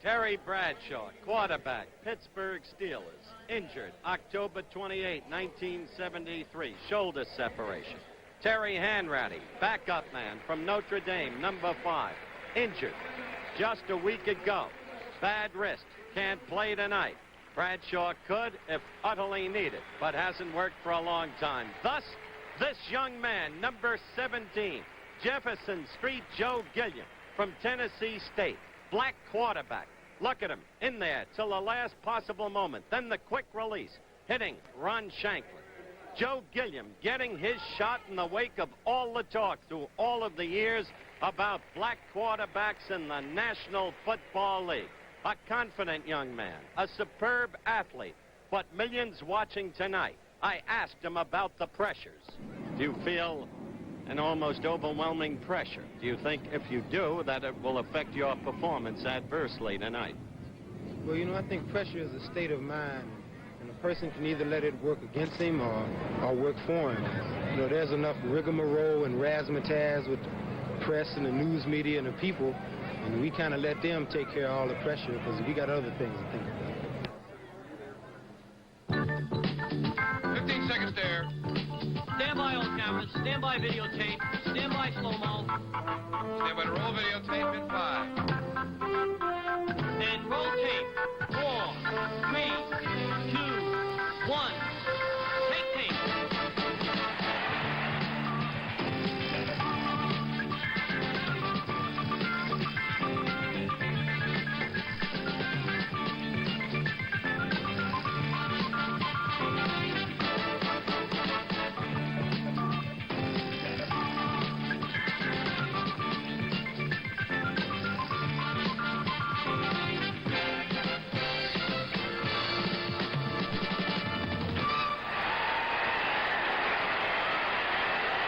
Terry Bradshaw, quarterback, Pittsburgh Steelers, injured October 28, 1973, shoulder separation. Terry Hanratty, backup man from Notre Dame, number 5, injured just a week ago. Bad wrist, can't play tonight. Bradshaw could if utterly needed, but hasn't worked for a long time. Thus, this young man, number 17, Jefferson Street Joe Gilliam from Tennessee State, black quarterback. Look at him, in there till the last possible moment. Then the quick release, hitting Ron Shanklin. Joe Gilliam getting his shot in the wake of all the talk through all of the years about black quarterbacks in the National Football League. A confident young man, a superb athlete, but millions watching tonight. I asked him about the pressures. Do you feel an almost overwhelming pressure? Do you think if you do that it will affect your performance adversely tonight? Well, you know, I think pressure is a state of mind, and a person can either let it work against him or work for him. You know, there's enough rigmarole and razzmatazz with the press and the news media and the people, and we kind of let them take care of all the pressure because we got other things to think about. 15 seconds there. Stand by all cameras, stand by videotape, stand by slow-mo. Stand by to roll videotape in 5. And roll tape. 4, 3, 2, 1. Take tape.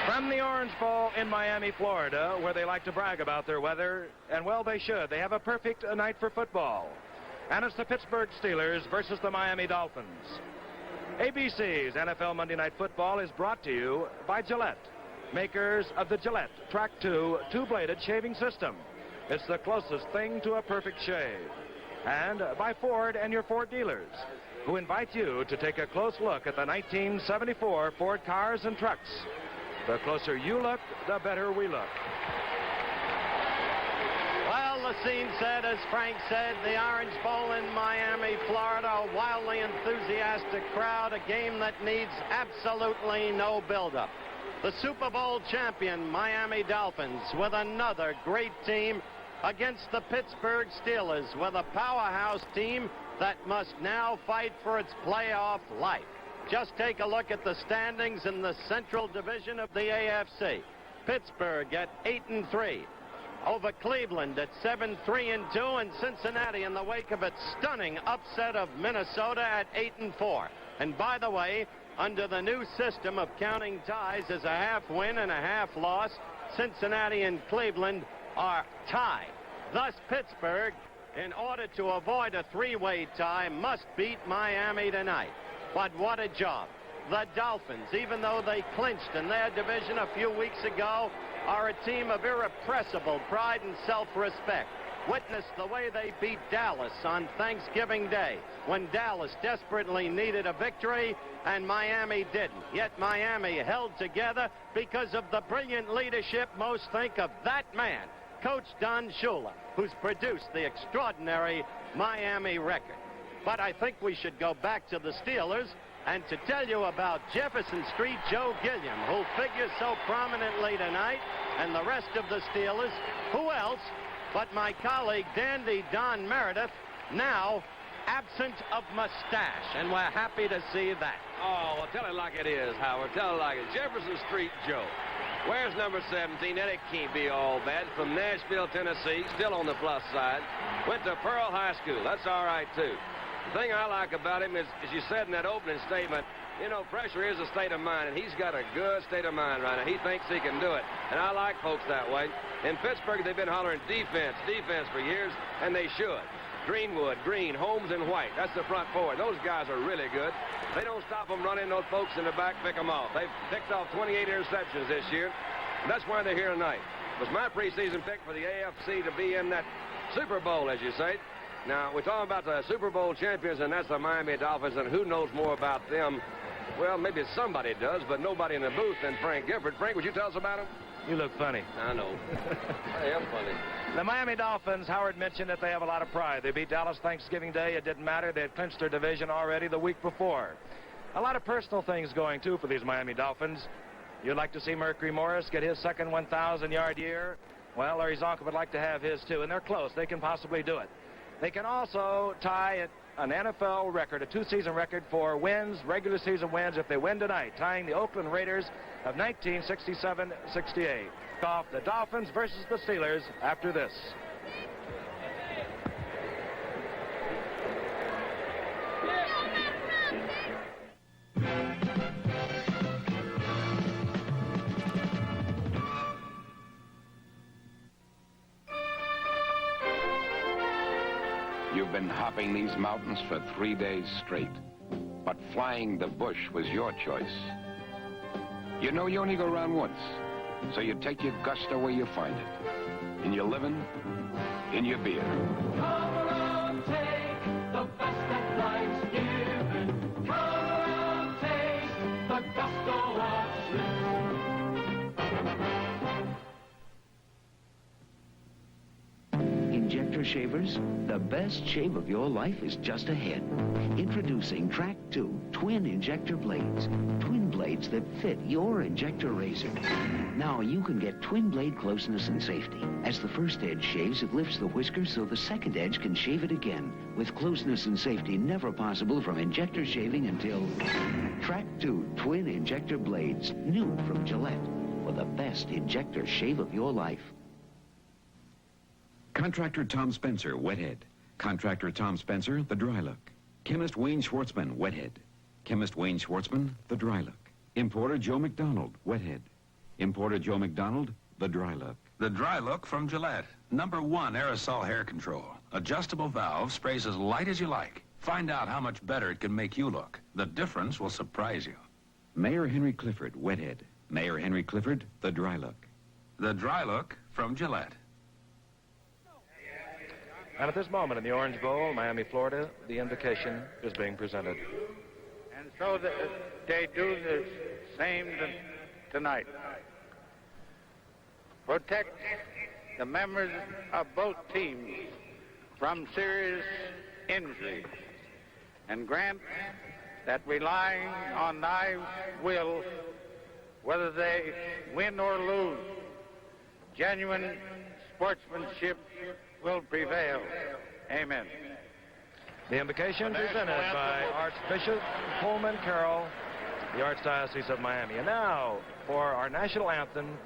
From the Orange Bowl in Miami, Florida, where they like to brag about their weather, and well, they should. They have a perfect night for football. And it's the Pittsburgh Steelers versus the Miami Dolphins. ABC's NFL Monday Night Football is brought to you by Gillette, makers of the Gillette Track 2 two-bladed shaving system. It's the closest thing to a perfect shave. And by Ford and your Ford dealers, who invite you to take a close look at the 1974 Ford cars and trucks. The closer you look, the better we look. Well, the scene said, as Frank said, the Orange Bowl in Miami, Florida, a wildly enthusiastic crowd, a game that needs absolutely no buildup. The Super Bowl champion Miami Dolphins with another great team against the Pittsburgh Steelers with a powerhouse team that must now fight for its playoff life. Just take a look at the standings in the Central Division of the AFC. Pittsburgh at 8-3. Over Cleveland at 7-3-2, and Cincinnati in the wake of its stunning upset of Minnesota at 8-4. And by the way, under the new system of counting ties as a half win and a half loss, Cincinnati and Cleveland are tied. Thus, Pittsburgh, in order to avoid a three-way tie, must beat Miami tonight. But what a job. The Dolphins, even though they clinched in their division a few weeks ago, are a team of irrepressible pride and self-respect. Witness the way they beat Dallas on Thanksgiving Day, when Dallas desperately needed a victory and Miami didn't. Yet Miami held together because of the brilliant leadership most think of that man, Coach Don Shula, who's produced the extraordinary Miami record. But I think we should go back to the Steelers and to tell you about Jefferson Street Joe Gilliam, who figures so prominently tonight, and the rest of the Steelers. Who else but my colleague Dandy Don Meredith, now absent of mustache, and we're happy to see that. Oh, well, tell it like it is, Howard. Tell it like it is. Jefferson Street Joe. Where's number 17? That it can't be all bad. From Nashville, Tennessee, still on the plus side. Went to Pearl High School. That's all right, too. The thing I like about him is, as you said in that opening statement, you know, pressure is a state of mind, and he's got a good state of mind right now. He thinks he can do it, and I like folks that way. In Pittsburgh, they've been hollering defense for years, and they should. Greenwood, Green, Holmes, and White. That's the front four. Those guys are really good. They don't stop them running. Those folks in the back pick them off. They've picked off 28 interceptions this year, and that's why they're here tonight. It was my preseason pick for the AFC to be in that Super Bowl, as you say. Now, we're talking about the Super Bowl champions, and that's the Miami Dolphins, and who knows more about them? Well, maybe somebody does, but nobody in the booth than Frank Gifford. Frank, would you tell us about him? You look funny. I know. I am funny. The Miami Dolphins, Howard mentioned that they have a lot of pride. They beat Dallas Thanksgiving Day. It didn't matter. They had clinched their division already the week before. A lot of personal things going, too, for these Miami Dolphins. You'd like to see Mercury Morris get his second 1,000-yard year. Well, Larry Zonka would like to have his, too, and they're close. They can possibly do it. They can also tie an NFL record, a two-season record for wins, regular season wins, if they win tonight, tying the Oakland Raiders of 1967-68. Off the Dolphins versus the Steelers after this. You've been hopping these mountains for 3 days straight, but flying the bush was your choice. You know you only go around once, so you take your gusto where you find it. In your living, in your beer. Come around, take the best that life's given. Come around, take the gusto of Injector shavers, the best shave of your life is just ahead. Introducing Track 2 twin injector blades. Twin blades that fit your injector razor. Now you can get twin blade closeness and safety. As the first edge shaves, it lifts the whisker so the second edge can shave it again. With closeness and safety never possible from injector shaving until Track 2 twin injector blades. New from Gillette. For the best injector shave of your life. Contractor Tom Spencer, Wethead. Contractor Tom Spencer, the dry look. Chemist Wayne Schwartzman, Wethead. Chemist Wayne Schwartzman, the dry look. Importer Joe McDonald, Wethead. Importer Joe McDonald, the dry look. The dry look from Gillette. #1 aerosol hair control. Adjustable valve, sprays as light as you like. Find out how much better it can make you look. The difference will surprise you. Mayor Henry Clifford, Wethead. Mayor Henry Clifford, the dry look. The dry look from Gillette. And at this moment in the Orange Bowl, Miami, Florida, the invocation is being presented. And so they do the same tonight. Protect the members of both teams from serious injury and grant that relying on thy will, whether they win or lose, genuine sportsmanship will prevail. Amen. The invocation presented by Archbishop Pullman Carroll, the Archdiocese of Miami. And now, for our national anthem,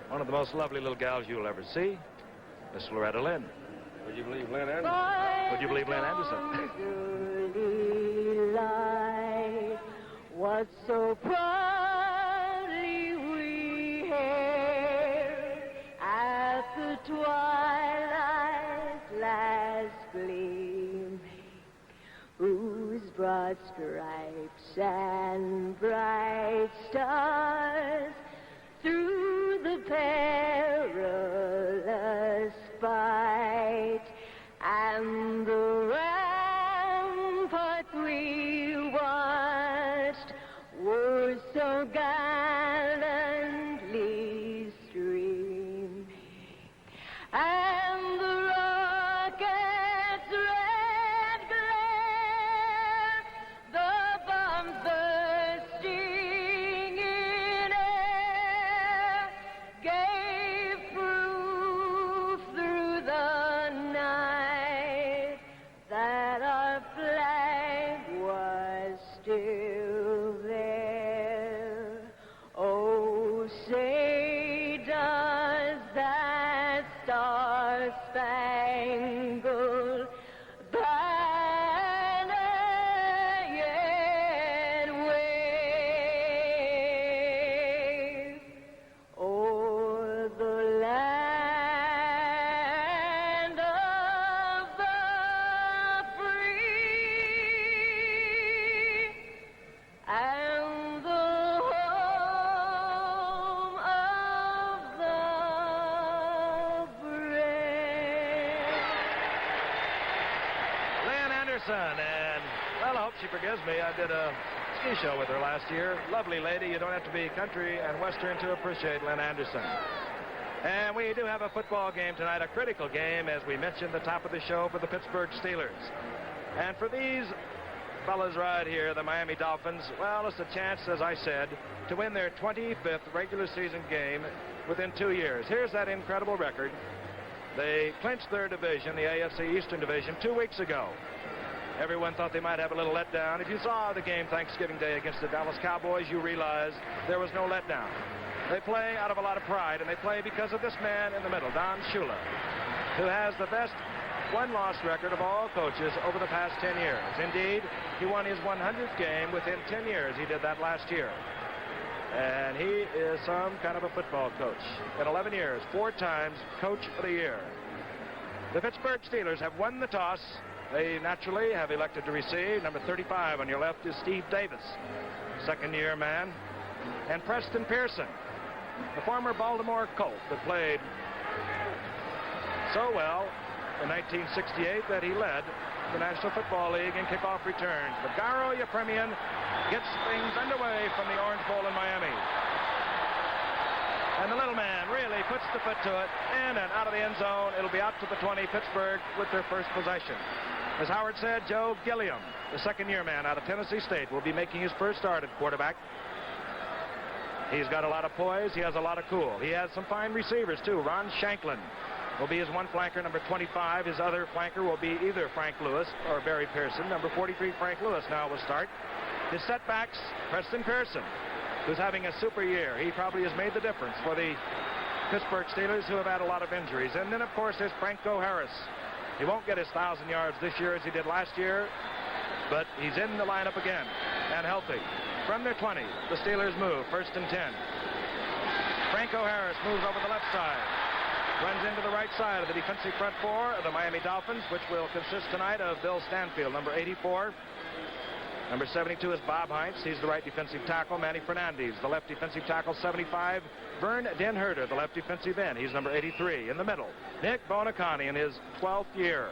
one of the most lovely little gals you'll ever see, Miss Loretta Lynn. Would you believe Lynn Anderson? Would you believe Lynn Anderson? What so proudly we hailed at the twilight's last gleaming, whose broad stripes and bright stars through the perilous fight and the rampart we watched were so gallantly streaming, and the rocket's red glare, the bombs bursting in air, gave proof through the night that our flag was still there. Oh, say does that star-spangled banner yet wave o'er the land of the free and the home of the brave. Anderson, and, well, I hope she forgives me. I did a ski show with her last year. Lovely lady. You don't have to be country and western to appreciate Lynn Anderson. And we do have a football game tonight, a critical game, as we mentioned at the top of the show, for the Pittsburgh Steelers. And for these fellas right here, the Miami Dolphins, well, it's a chance, as I said, to win their 25th regular season game within 2 years. Here's that incredible record. They clinched their division, the AFC Eastern Division, 2 weeks ago. Everyone thought they might have a little letdown. If you saw the game Thanksgiving Day against the Dallas Cowboys, you realize there was no letdown. They play out of a lot of pride, and they play because of this man in the middle, Don Shula, who has the best one-loss record of all coaches over the past 10 years. Indeed, he won his 100th game within 10 years. He did that last year. And he is some kind of a football coach. In 11 years, 4 times Coach of the Year. The Pittsburgh Steelers have won the toss. They naturally have elected to receive. Number 35 on your left is Steve Davis, second-year man. And Preston Pearson, the former Baltimore Colt that played so well in 1968 that he led the National Football League in kickoff returns. But Garo Yepremian gets things underway from the Orange Bowl in Miami. And the little man really puts the foot to it, in and out of the end zone. It'll be out to the 20, Pittsburgh with their first possession. As Howard said, Joe Gilliam, the second-year man out of Tennessee State, will be making his first start at quarterback. He's got a lot of poise. He has a lot of cool. He has some fine receivers, too. Ron Shanklin will be his one flanker, number 25. His other flanker will be either Frank Lewis or Barry Pearson. Number 43, Frank Lewis, now will start. His setbacks, Preston Pearson, who's having a super year. He probably has made the difference for the Pittsburgh Steelers, who have had a lot of injuries. And then, of course, there's Franco Harris. He won't get his 1,000 yards this year as he did last year, but he's in the lineup again and healthy. From their 20, the Steelers move, 1st and 10. Franco Harris moves over the left side, runs into the right side of the defensive front four of the Miami Dolphins, which will consist tonight of Bill Stanfield, number 84. Number 72 is Bob Heinz. He's the right defensive tackle. Manny Fernandez, the left defensive tackle, 75. Vern Den Herder, the left defensive end. He's number 83. In the middle, Nick Bonacani in his 12th year.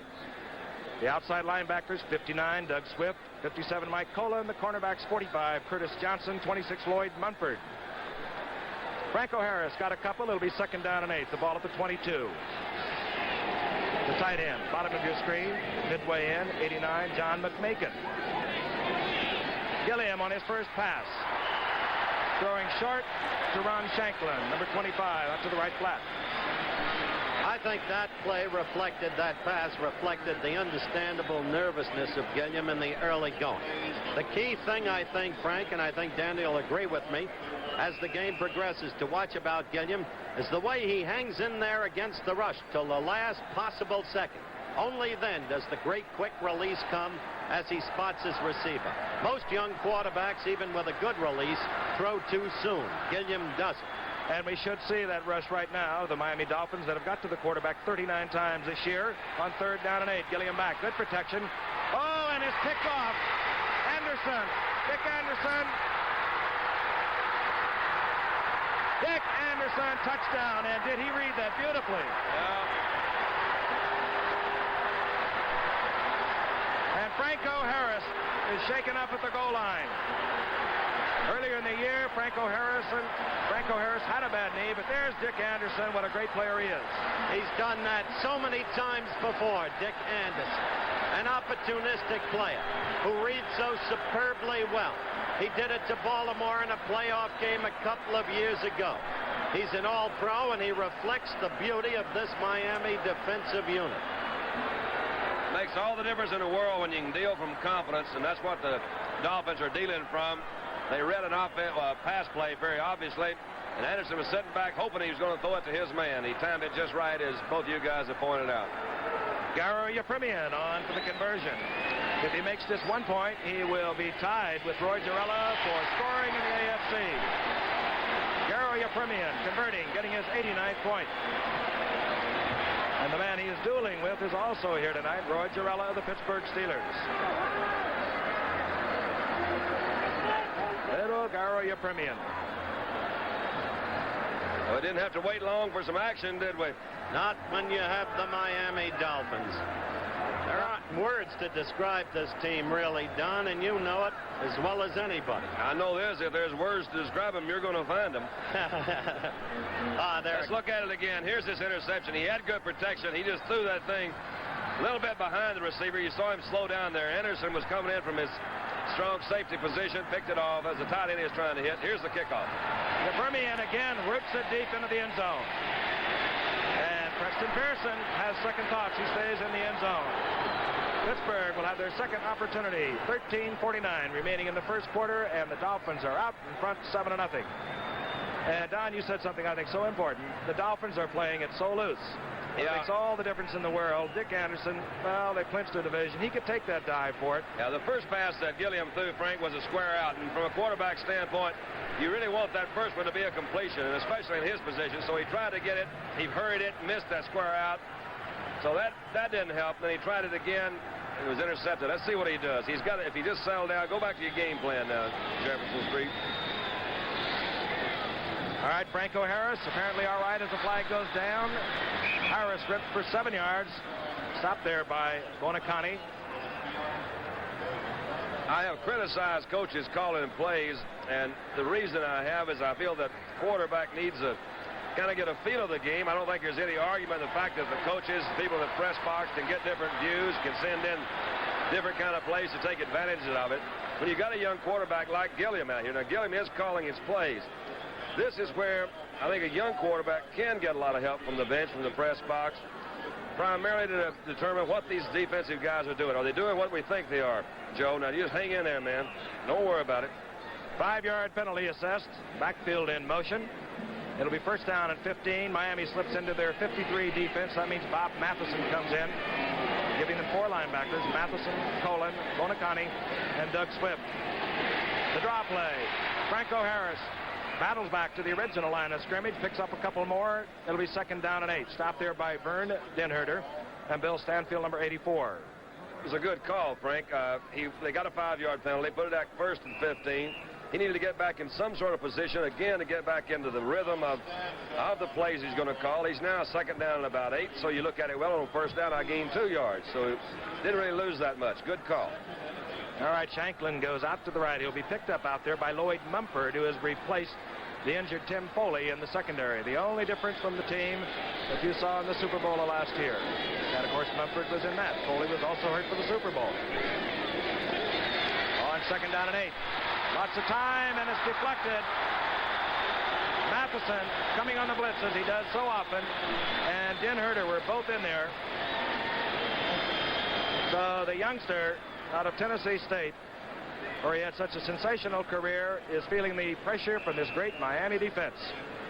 The outside linebackers, 59, Doug Swift, 57, Mike Cola, and the cornerbacks, 45, Curtis Johnson, 26, Lloyd Munford. Franco Harris got a couple. It'll be 2nd down and 8. The ball at the 22. The tight end, bottom of your screen, midway in, 89, John McMakin. Gilliam on his first pass. Throwing short to Ron Shanklin, number 25, up to the right flat. I think that play reflected, that pass reflected the understandable nervousness of Gilliam in the early going. The key thing, I think, Frank, and I think Danny will agree with me, as the game progresses to watch about Gilliam, is the way he hangs in there against the rush till the last possible second. Only then does the great quick release come as he spots his receiver. Most young quarterbacks, even with a good release, throw too soon. Gilliam doesn't. And we should see that rush right now. The Miami Dolphins that have got to the quarterback 39 times this year on 3rd down and 8. Gilliam back. Good protection. Oh, and it's picked off. Anderson. Dick Anderson. Dick Anderson, touchdown. And did he read that beautifully? And Franco Harris is shaken up at the goal line. Earlier in the year, Franco Harris had a bad knee, but there's Dick Anderson. What a great player he is. He's done that so many times before, Dick Anderson. An opportunistic player who reads so superbly well. He did it to Baltimore in a playoff game a couple of years ago. He's an all-pro, and he reflects the beauty of this Miami defensive unit. Makes all the difference in the world when you can deal from confidence, and that's what the Dolphins are dealing from. They read an pass play very obviously, and Anderson was sitting back hoping he was going to throw it to his man. He timed it just right, as both you guys have pointed out. Garo Yepremian on for the conversion. If he makes this 1 point, he will be tied with Roy Gerella for scoring in the AFC. Garo Yepremian converting, getting his 89th point. And the man he is dueling with is also here tonight, Roy Gerella of the Pittsburgh Steelers. Little Garo Yepremian. Well, we didn't have to wait long for some action, did we? Not when you have the Miami Dolphins. There aren't words to describe this team, really, Don, and you know it as well as anybody. I know this. If there's words to describe them, you're going to find them. Let's look at it again. Here's this interception. He had good protection. He just threw that thing a little bit behind the receiver. You saw him slow down there. Anderson was coming in from his strong safety position, picked it off as the tight end is trying to hit. Here's the kickoff. The Vermean again roots it deep into the end zone. And Preston Pearson has second thoughts. He stays in the end zone. Pittsburgh will have their second opportunity. 13:49 remaining in the first quarter, and the Dolphins are out in front 7-0. And Don, you said something I think so important. The Dolphins are playing it so loose. It makes all the difference in the world. Dick Anderson, well, they clinched the division. He could take that dive for it. Yeah, the first pass that Gilliam threw, Frank, was a square out. And from a quarterback standpoint, you really want that first one to be a completion, and especially in his position. So he tried to get it. He hurried it, missed that square out. So that didn't help. Then he tried it again. It was intercepted. Let's see what he does. He's got it. If he just settled down, go back to your game plan now, Jefferson Street. All right, Franco Harris apparently all right as the flag goes down. Harris ripped for 7 yards. Stopped there by Bonacani. I have criticized coaches calling plays, and the reason I have is I feel that quarterback needs to kind of get a feel of the game. I don't think there's any argument the fact that the coaches, people that press box, can get different views, can send in different kind of plays to take advantage of it. When you got a young quarterback like Gilliam out here, now Gilliam is calling his plays. This is where I think a young quarterback can get a lot of help from the bench, from the press box, primarily to determine what these defensive guys are doing. Are they doing what we think they are, Joe? Now, you just hang in there, man. Don't worry about it. 5-yard penalty assessed. Backfield in motion. It'll be first down at 15. Miami slips into their 53 defense. That means Bob Matheson comes in, giving them 4 linebackers: Matheson, Colin, Bonacani, and Doug Swift. The draw play. Franco Harris battles back to the original line of scrimmage, picks up a couple more. It'll be second down and 8. Stopped there by Vern Denherter and Bill Stanfield, number 84. It was a good call, Frank. They got a 5-yard penalty, put it at first and 15. He needed to get back in some sort of position, again, to get back into the rhythm of the plays he's going to call. He's now second down and about 8, so you look at it, well, on first down, I gained 2 yards. So didn't really lose that much. Good call. All right, Shanklin goes out to the right. He'll be picked up out there by Lloyd Mumford, who has replaced the injured Tim Foley in the secondary. The only difference from the team that you saw in the Super Bowl of last year. And, of course, Mumford was in that. Foley was also hurt for the Super Bowl. On second down and 8. Lots of time, and it's deflected. Matheson coming on the blitz, as he does so often, and Denherter were both in there. So the youngster out of Tennessee State, where he had such a sensational career, is feeling the pressure from this great Miami defense.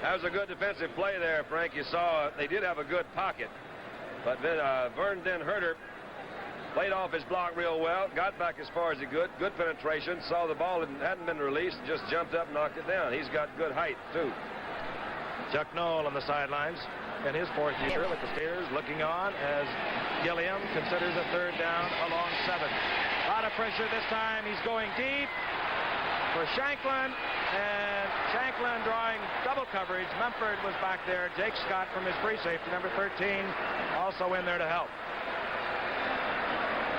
That was a good defensive play there, Frank. You saw they did have a good pocket, but then Vern Denherter played off his block real well, got back as far as he could, good penetration, saw the ball hadn't been released, just jumped up and knocked it down. He's got good height, too. Chuck Noll on the sidelines in his 4th year with the Steers, looking on as Gilliam considers a third down along 7. A lot of pressure this time. He's going deep for Shanklin, and Shanklin drawing double coverage. Mumford was back there. Jake Scott from his free safety, number 13, also in there to help.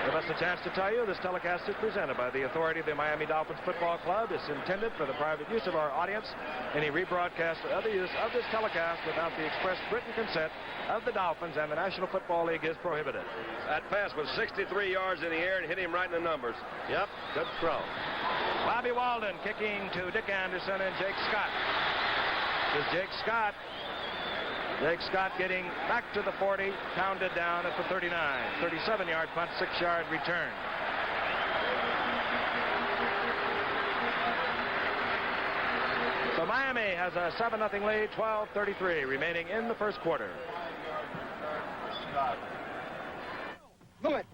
Give us a chance to tell you this telecast is presented by the authority of the Miami Dolphins Football Club. It's intended for the private use of our audience. Any rebroadcast or other use of this telecast without the express written consent of the Dolphins and the National Football League is prohibited. That pass was 63 yards in the air and hit him right in the numbers. Yep, good throw. Bobby Walden kicking to Dick Anderson and Jake Scott. This is Jake Scott. Jake Scott getting back to the 40, pounded down at the 39. 37-yard punt, 6-yard return. So Miami has a 7-0 lead, 12:33 remaining in the first quarter. Move it.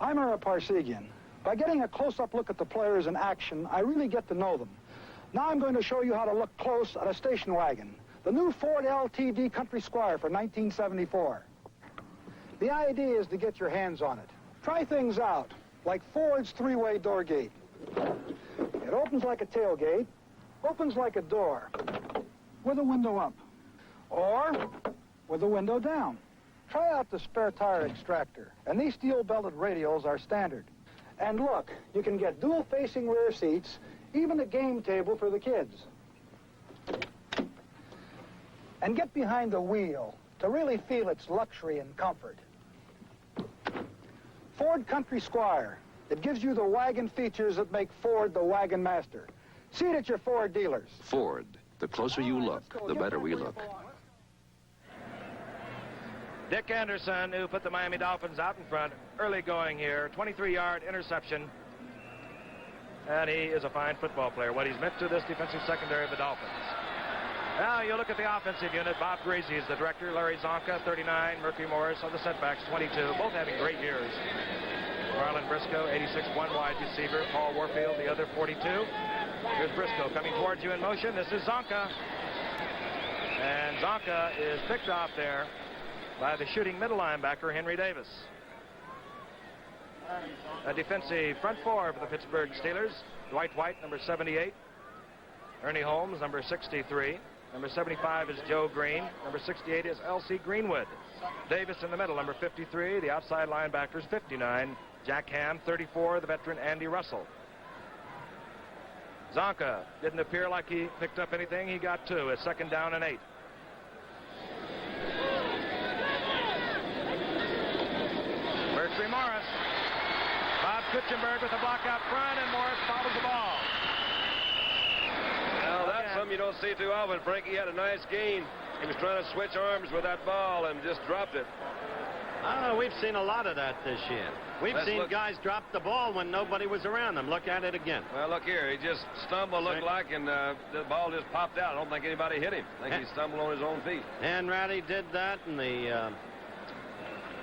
I'm Ira Parsegian. By getting a close-up look at the players in action, I really get to know them. Now I'm going to show you how to look close at a station wagon, the new Ford LTD Country Squire for 1974. The idea is to get your hands on it. Try things out, like Ford's 3-way door gate. It opens like a tailgate, opens like a door, with a window up. Or with the window down. Try out the spare tire extractor, and these steel-belted radials are standard. And look, you can get dual-facing rear seats, even a game table for the kids. And get behind the wheel to really feel its luxury and comfort. Ford Country Squire. It gives you the wagon features that make Ford the wagon master. See it at your Ford dealers. Ford. The closer you look, the better we look. Dick Anderson, who put the Miami Dolphins out in front, early going here, 23-yard interception. And he is a fine football player, what he's meant to this defensive secondary of the Dolphins. Now you look at the offensive unit. Bob Greasy is the director. Larry Zonka, 39. Murphy Morris on the setbacks, 22. Both having great years. Marlon Briscoe, 86, one wide receiver. Paul Warfield, the other 42. Here's Briscoe coming towards you in motion. This is Zonka. And Zonka is picked off there by the shooting middle linebacker, Henry Davis. A defensive front four for the Pittsburgh Steelers. Dwight White, number 78. Ernie Holmes, number 63. Number 75 is Joe Green. Number 68 is L.C. Greenwood. Davis in the middle, number 53. The outside linebackers, 59. Jack Ham, 34. The veteran Andy Russell. Zonka didn't appear like he picked up anything. He got two. It's 2nd down and 8. Murphy Morris. Bob Kutchenberg with the block out front, and Morris follows the ball. Well, that's something you don't see too often. Frankie had a nice gain. He was trying to switch arms with that ball and just dropped it. We've seen a lot of that this year. We've seen guys drop the ball when nobody was around them. Look at it again. Well, look here. He just stumbled, looked like, and the ball just popped out. I don't think anybody hit him. I think he stumbled on his own feet. And Ratty did that in the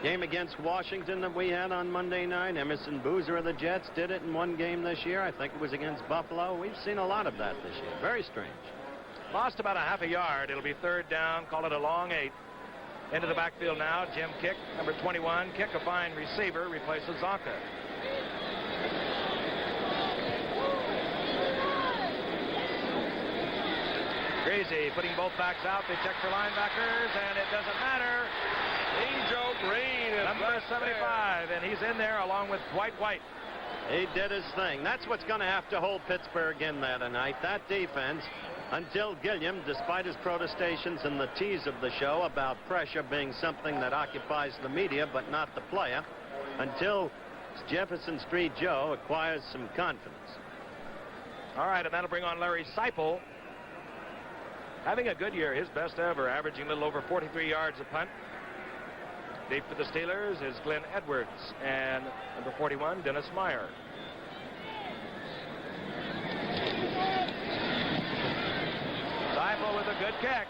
game against Washington that we had on Monday night. Emerson Boozer of the Jets did it in one game this year. I think it was against Buffalo. We've seen a lot of that this year. Very strange. Lost about a half a yard. It'll be 3rd down. Call it a long 8. Into the backfield now. Jim Kick, number 21. Kick, a fine receiver, replaces Zonka. Greasy putting both backs out. They check for linebackers, and it doesn't matter. Joe Green is number 75, and he's in there along with Dwight White. He did his thing. That's what's going to have to hold Pittsburgh in there tonight. That defense, until Gilliam, despite his protestations and the tease of the show about pressure being something that occupies the media but not the player, until Jefferson Street Joe acquires some confidence. All right, and that'll bring on Larry Seipel. Having a good year, his best ever, averaging a little over 43 yards a punt. Deep for the Steelers is Glenn Edwards and number 41, Dennis Meyer. Seipel with a good kick.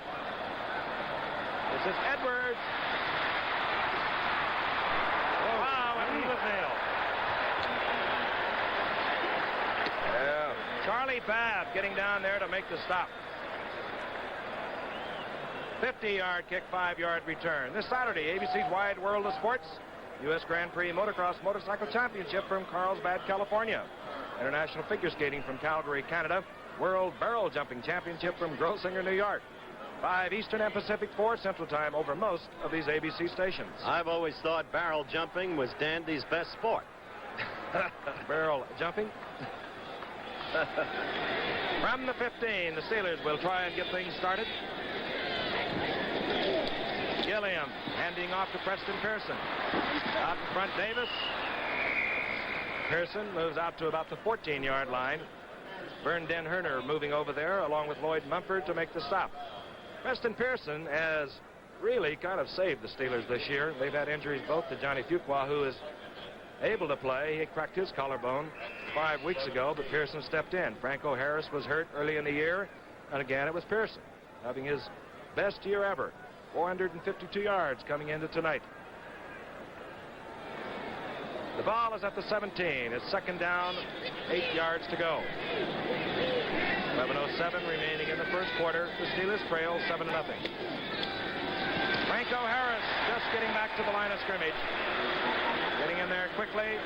This is Edwards. Oh, wow, and he was nailed. Yeah. Charlie Babb getting down there to make the stop. 50-yard kick, 5-yard return. This Saturday, ABC's Wide World of Sports, U.S. Grand Prix Motocross Motorcycle Championship from Carlsbad, California. International Figure Skating from Calgary, Canada. World Barrel Jumping Championship from Grosinger, New York. 5 Eastern and Pacific, 4 Central Time over most of these ABC stations. I've always thought barrel jumping was Dandy's best sport. Barrel jumping? From the 15, the Steelers will try and get things started. Gilliam handing off to Preston Pearson. Out in front, Davis. Pearson moves out to about the 14-yard line. Vern Den Herner moving over there along with Lloyd Mumford to make the stop. Preston Pearson has really kind of saved the Steelers this year. They've had injuries both to Johnny Fuqua, who is able to play. He cracked his collarbone 5 weeks ago, but Pearson stepped in. Franco Harris was hurt early in the year, and again it was Pearson having his best year ever. 452 yards coming into tonight. The ball is at the 17. It's 2nd down, 8 yards to go. 11:07 remaining in the first quarter. The Steelers trail 7-0. Franco Harris just getting back to the line of scrimmage. Getting in there quickly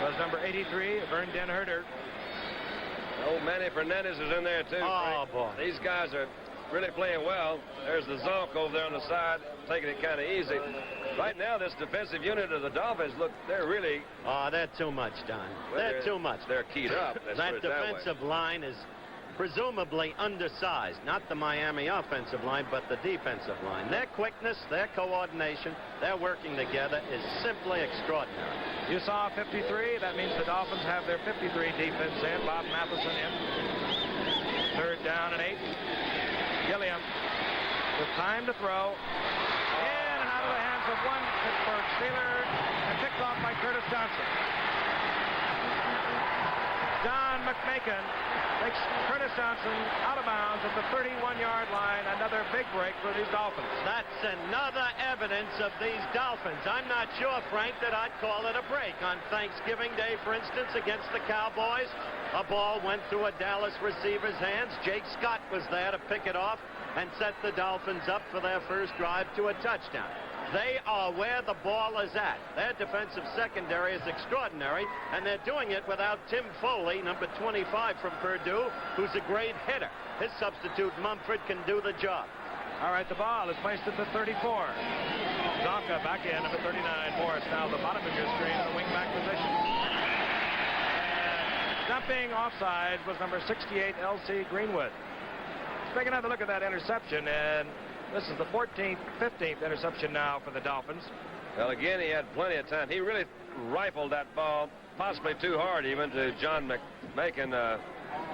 was number 83, Vern Den Herder. Old Manny Fernandez is in there too. Oh, Frank. boy. These guys are really playing well. There's the Zonk over there on the side, taking it kind of easy. Right now, this defensive unit of the Dolphins, look, they're really... Oh, they're too much, Don. Well, they're too much. They're keyed up. That defensive line is presumably undersized. Not the Miami offensive line, but the defensive line. Their quickness, their coordination, their working together is simply extraordinary. You saw 53. That means the Dolphins have their 53 defense in. Bob Matheson in. 3rd down and 8. Gilliam with time to throw. In and out of the hands of one Pittsburgh Steeler and picked off by Curtis Johnson. John McMakin takes Curtis Johnson out of bounds at the 31-yard line. Another big break for these Dolphins. That's another evidence of these Dolphins. I'm not sure, Frank, that I'd call it a break. On Thanksgiving Day, for instance, against the Cowboys, a ball went through a Dallas receiver's hands. Jake Scott was there to pick it off and set the Dolphins up for their first drive to a touchdown. They are where the ball is at. Their defensive secondary is extraordinary, and they're doing it without Tim Foley, number 25 from Purdue, who's a great hitter. His substitute, Mumford, can do the job. All right, the ball is placed at the 34. Zonka back in, number 39. Morris now the bottom of your screen in the wing-back position. And jumping offside was number 68, L.C. Greenwood. Let's take another look at that interception, and this is the 14th, 15th interception now for the Dolphins. Well, again, he had plenty of time. He really rifled that ball, possibly too hard even, to John McMakin,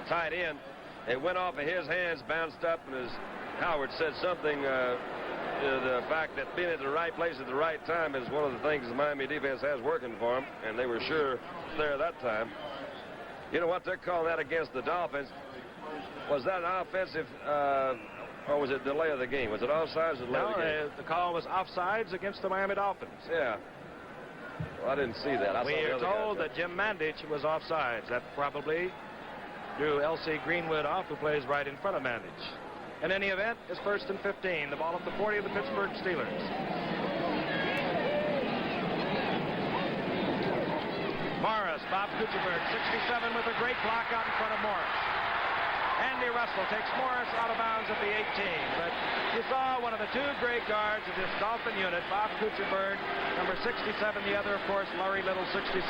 tight end. It went off of his hands, bounced up, and as Howard said something, the fact that being at the right place at the right time is one of the things the Miami defense has working for them, and they were sure there that time. You know what they're calling that against the Dolphins? Was that an offensive... or was it delay of the game? Was it offsides or delay of the game? The call was offsides against the Miami Dolphins. Yeah. Well, I didn't see that. We are told that Jim Mandich was offsides. That probably drew L.C. Greenwood off, who plays right in front of Mandich. In any event, it's 1st and 15. The ball at the 40 of the Pittsburgh Steelers. Morris, Bob Kuchenberg, 67 with a great block out in front of Morris. Andy Russell takes Morris out of bounds at the 18. But you saw one of the two great guards of this Dolphin unit, Bob Kuchenberg, number 67. The other, of course, Larry Little, 66.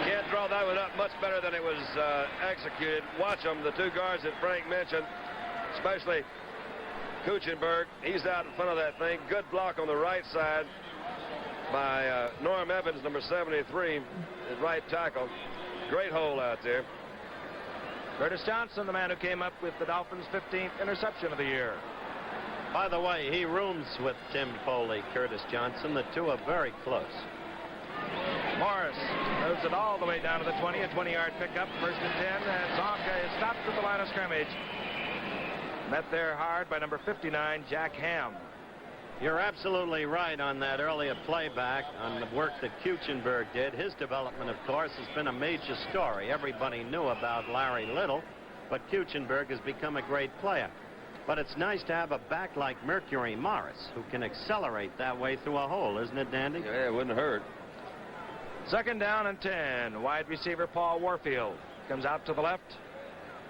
Can't draw that one up much better than it was executed. Watch them, the two guards that Frank mentioned, especially Kuchenberg. He's out in front of that thing. Good block on the right side by Norm Evans, number 73, his right tackle. Great hole out there. Curtis Johnson, the man who came up with the Dolphins' 15th interception of the year. By the way, he rooms with Tim Foley, Curtis Johnson. The two are very close. Morris moves it all the way down to the 20, a 20-yard pickup, 1st and 10, and Zonka is stopped at the line of scrimmage. Met there hard by number 59, Jack Ham. You're absolutely right on that earlier playback on the work that Kuchenberg did. His development, of course, has been a major story. Everybody knew about Larry Little, but Kuchenberg has become a great player. But it's nice to have a back like Mercury Morris, who can accelerate that way through a hole, isn't it, Dandy? Yeah, it wouldn't hurt. 2nd down and 10. Wide receiver Paul Warfield comes out to the left.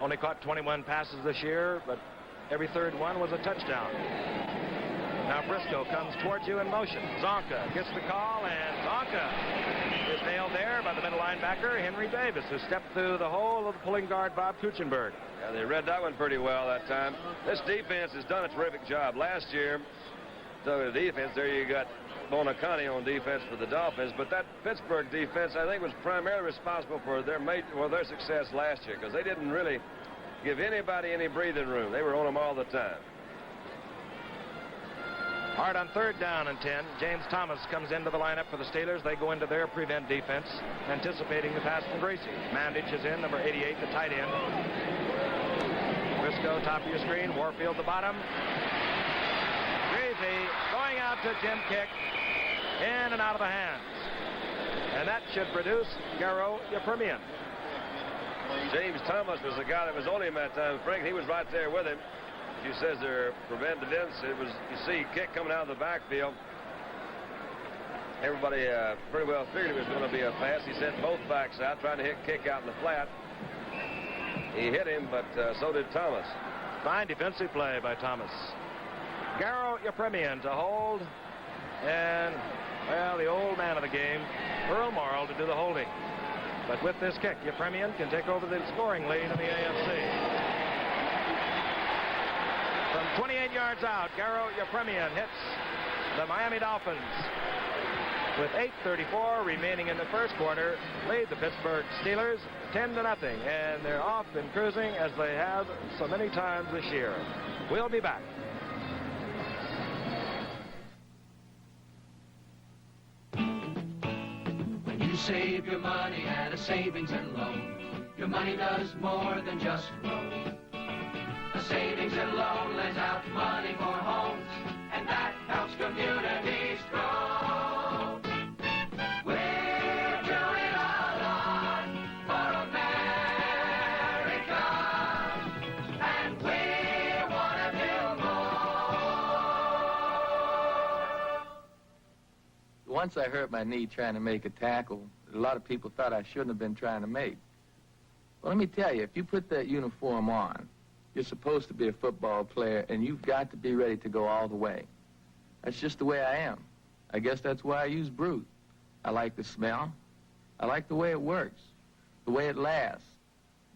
Only caught 21 passes this year, but every third one was a touchdown. Now Briscoe comes towards you in motion. Zonka gets the call, and Zonka is nailed there by the middle linebacker, Henry Davis, who stepped through the hole of the pulling guard, Bob Kuchenberg. Yeah, they read that one pretty well that time. This defense has done a terrific job. Last year, so the defense, there you got Bonacani on defense for the Dolphins, but that Pittsburgh defense, I think, was primarily responsible for their success last year, because they didn't really give anybody any breathing room. They were on them all the time. Hard on 3rd down and 10. James Thomas comes into the lineup for the Steelers. They go into their prevent defense, anticipating the pass from Gracie. Mandich is in, number 88, the tight end. Briscoe, top of your screen. Warfield, the bottom. Gracie going out to Jim Kick. In and out of the hands. And that should produce Garo Yepremian. James Thomas was the guy that was on him that time. Frank, he was right there with him. He says they're prevent defense. It was, you see, Kick coming out of the backfield. Everybody pretty well figured it was going to be a pass. He sent both backs out, trying to hit Kick out in the flat. He hit him, but so did Thomas. Fine defensive play by Thomas. Garo Yepremian to hold. And, well, the old man of the game, Earl Morrill, to do the holding. But with this kick, Yepremian can take over the scoring lead in the AFC. From 28 yards out, Garo Yepremian hits the Miami Dolphins. With 8:34 remaining in the first quarter, lead the Pittsburgh Steelers 10-0, and they're off and cruising as they have so many times this year. We'll be back. When you save your money at a savings and loan, your money does more than just grow. A savings and loan lends out money for homes, and that helps communities grow. We're doing a lot for America, and we want to do more. Once I hurt my knee trying to make a tackle that a lot of people thought I shouldn't have been trying to make. Well, let me tell you, if you put that uniform on, you're supposed to be a football player, and you've got to be ready to go all the way. That's just the way I am. I guess that's why I use Brute. I like the smell. I like the way it works, the way it lasts.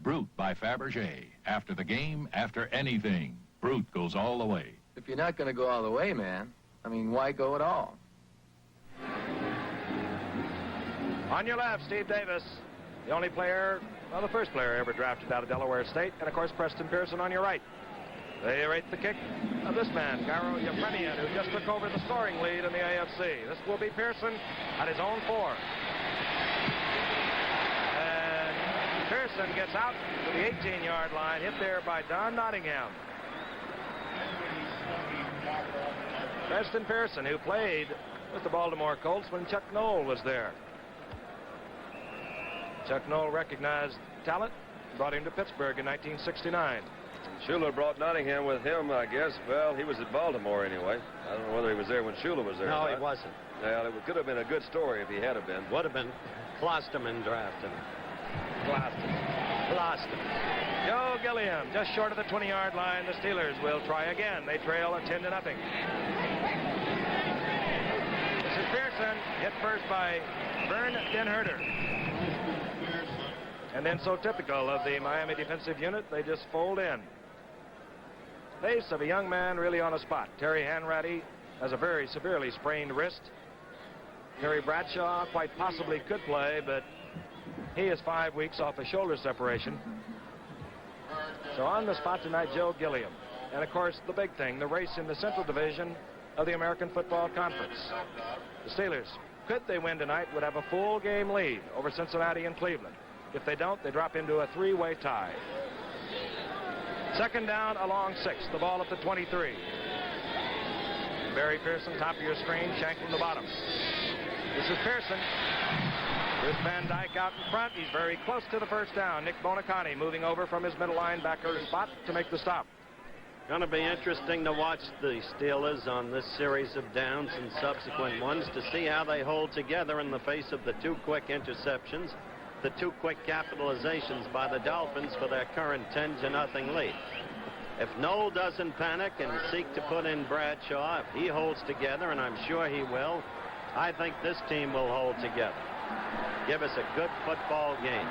Brute by Fabergé. After the game, after anything, Brute goes all the way. If you're not going to go all the way, man, I mean, why go at all? On your left, Steve Davis, the only player, well, the first player ever drafted out of Delaware State, and of course Preston Pearson on your right. They rate the kick of this man, Garo Yepremian, who just took over the scoring lead in the AFC. This will be Pearson at his own 4. And Pearson gets out to the 18-yard line, hit there by Don Nottingham. Preston Pearson, who played with the Baltimore Colts when Chuck Noll was there. Chuck Noll recognized talent, brought him to Pittsburgh in 1969. Shula brought Nottingham with him, I guess. Well, he was at Baltimore anyway. I don't know whether he was there when Shula was there. No, he wasn't. Well, it could have been a good story if he had have been. Would have been. Klosterman drafted him. Klosterman. Joe Gilliam, just short of the 20-yard line. The Steelers will try again. They trail at 10-0. This is Pearson, hit first by Vern Den Herder. And then, so typical of the Miami defensive unit, they just fold in. Face of a young man really on a spot. Terry Hanratty has a very severely sprained wrist. Terry Bradshaw quite possibly could play, but he is 5 weeks off a shoulder separation. So on the spot tonight, Joe Gilliam. And of course, the big thing, the race in the Central Division of the American Football Conference. The Steelers, could they win tonight, would have a full game lead over Cincinnati and Cleveland. If they don't, they drop into a 3-way tie. Second down along 6. The ball at the 23. Barry Pearson, top of your screen, Shank from the bottom. This is Pearson. Chris Van Dyke out in front. He's very close to the first down. Nick Bonacani moving over from his middle linebacker spot to make the stop. Going to be interesting to watch the Steelers on this series of downs and subsequent ones to see how they hold together in the face of the 2 quick interceptions, the 2 quick capitalizations by the Dolphins for their current 10-0 lead. If Noll doesn't panic and seek to put in Bradshaw, if he holds together, and I'm sure he will, I think this team will hold together. Give us a good football game.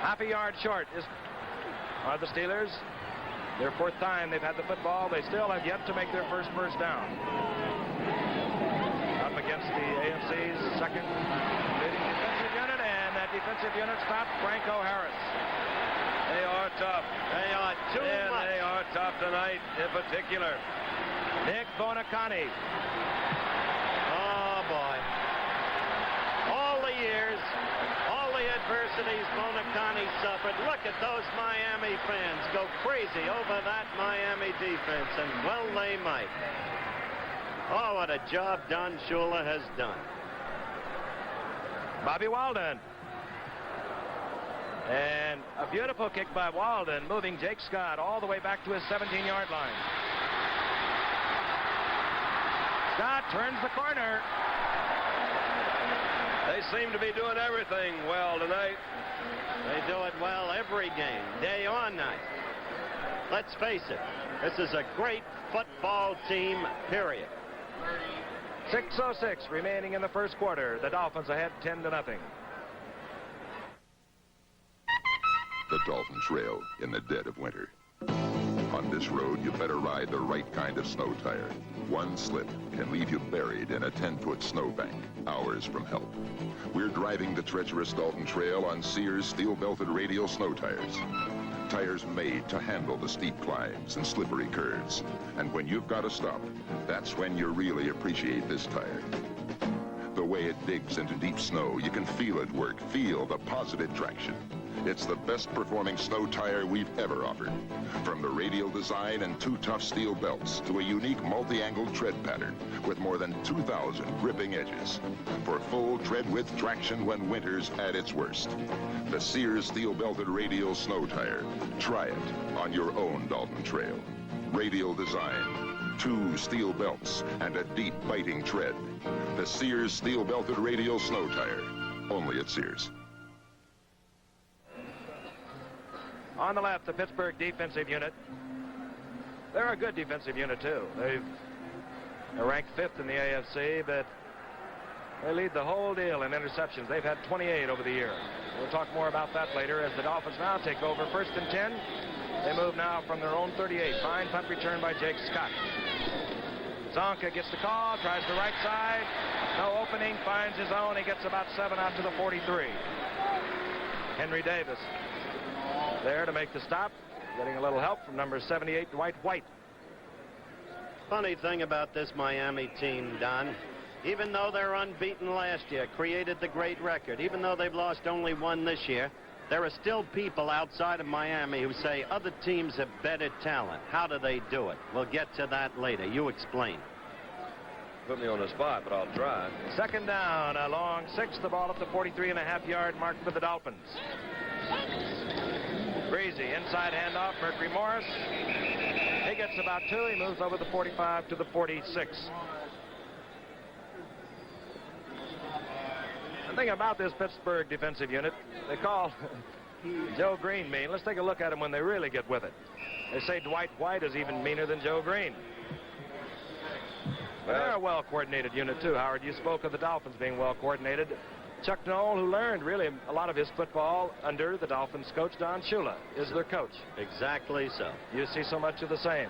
Half a yard short are the Steelers. Their 4th time they've had the football. They still have yet to make their first down. Up against the AFC's second leading defensive unit, and that defensive unit stopped Franco Harris. They are tough. They are too much. They are tough tonight in particular. Nick Bonacani. Oh, boy. All the years, all the adversities Bonacani suffered. Look at those Miami fans go crazy over that Miami defense, and well they might. Oh, what a job Don Shula has done. Bobby Walden. And a beautiful kick by Walden, moving Jake Scott all the way back to his 17-yard line. Scott turns the corner. They seem to be doing everything well tonight. They do it well every game, day or night. Let's face it, this is a great football team, period. 6:06 remaining in the first quarter. The Dolphins ahead 10-0. The Dolphin Trail in the dead of winter. On this road, you better ride the right kind of snow tire. One slip can leave you buried in a 10-foot snowbank, hours from help. We're driving the treacherous Dalton Trail on Sears steel-belted radial snow tires. Tires made to handle the steep climbs and slippery curves. And when you've got to stop, that's when you really appreciate this tire. The way it digs into deep snow, you can feel it work, feel the positive traction. It's the best performing snow tire we've ever offered. From the radial design and 2 tough steel belts to a unique multi-angled tread pattern with more than 2,000 gripping edges. For full tread width traction when winter's at its worst. The Sears steel-belted radial snow tire. Try it on your own Dalton Trail. Radial design, 2 steel belts, and a deep biting tread. The Sears steel-belted radial snow tire. Only at Sears. On the left, the Pittsburgh defensive unit. They're a good defensive unit, too. They're ranked 5th in the AFC, but they lead the whole deal in interceptions. They've had 28 over the year. We'll talk more about that later as the Dolphins now take over 1st and 10. They move now from their own 38. Fine punt return by Jake Scott. Zonka gets the call, tries the right side. No opening, finds his own. He gets about 7 out to the 43. Henry Davis there to make the stop, getting a little help from number 78, Dwight White. Funny thing about this Miami team, Don, even though they're unbeaten last year, created the great record, even though they've lost only 1 this year, there are still people outside of Miami who say other teams have better talent. How do they do it? We'll get to that later. You explain. Put me on the spot, but I'll try. 2nd down, a long 6, the ball at the 43.5-yard mark for the Dolphins. Breezy, inside handoff, Mercury Morris. He gets about 2. He moves over the 45 to the 46. The thing about this Pittsburgh defensive unit, they call Joe Green mean. Let's take a look at him when they really get with it. They say Dwight White is even meaner than Joe Green. Well, they're a well-coordinated unit, too, Howard. You spoke of the Dolphins being well-coordinated. Chuck Noll, who learned really a lot of his football under the Dolphins coach, Don Shula, is their coach. Exactly so. You see so much of the same.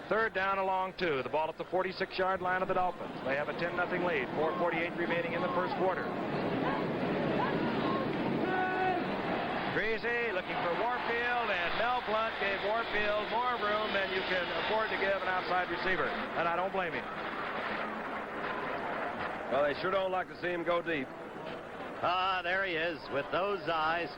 3rd down along 2. The ball at the 46-yard line of the Dolphins. They have a 10-0 lead. 4:48 remaining in the first quarter. Greasy looking for Warfield, and Mel Blount gave Warfield more room than you can afford to give an outside receiver, and I don't blame him. Well, they sure don't like to see him go deep. Ah, there he is with those eyes.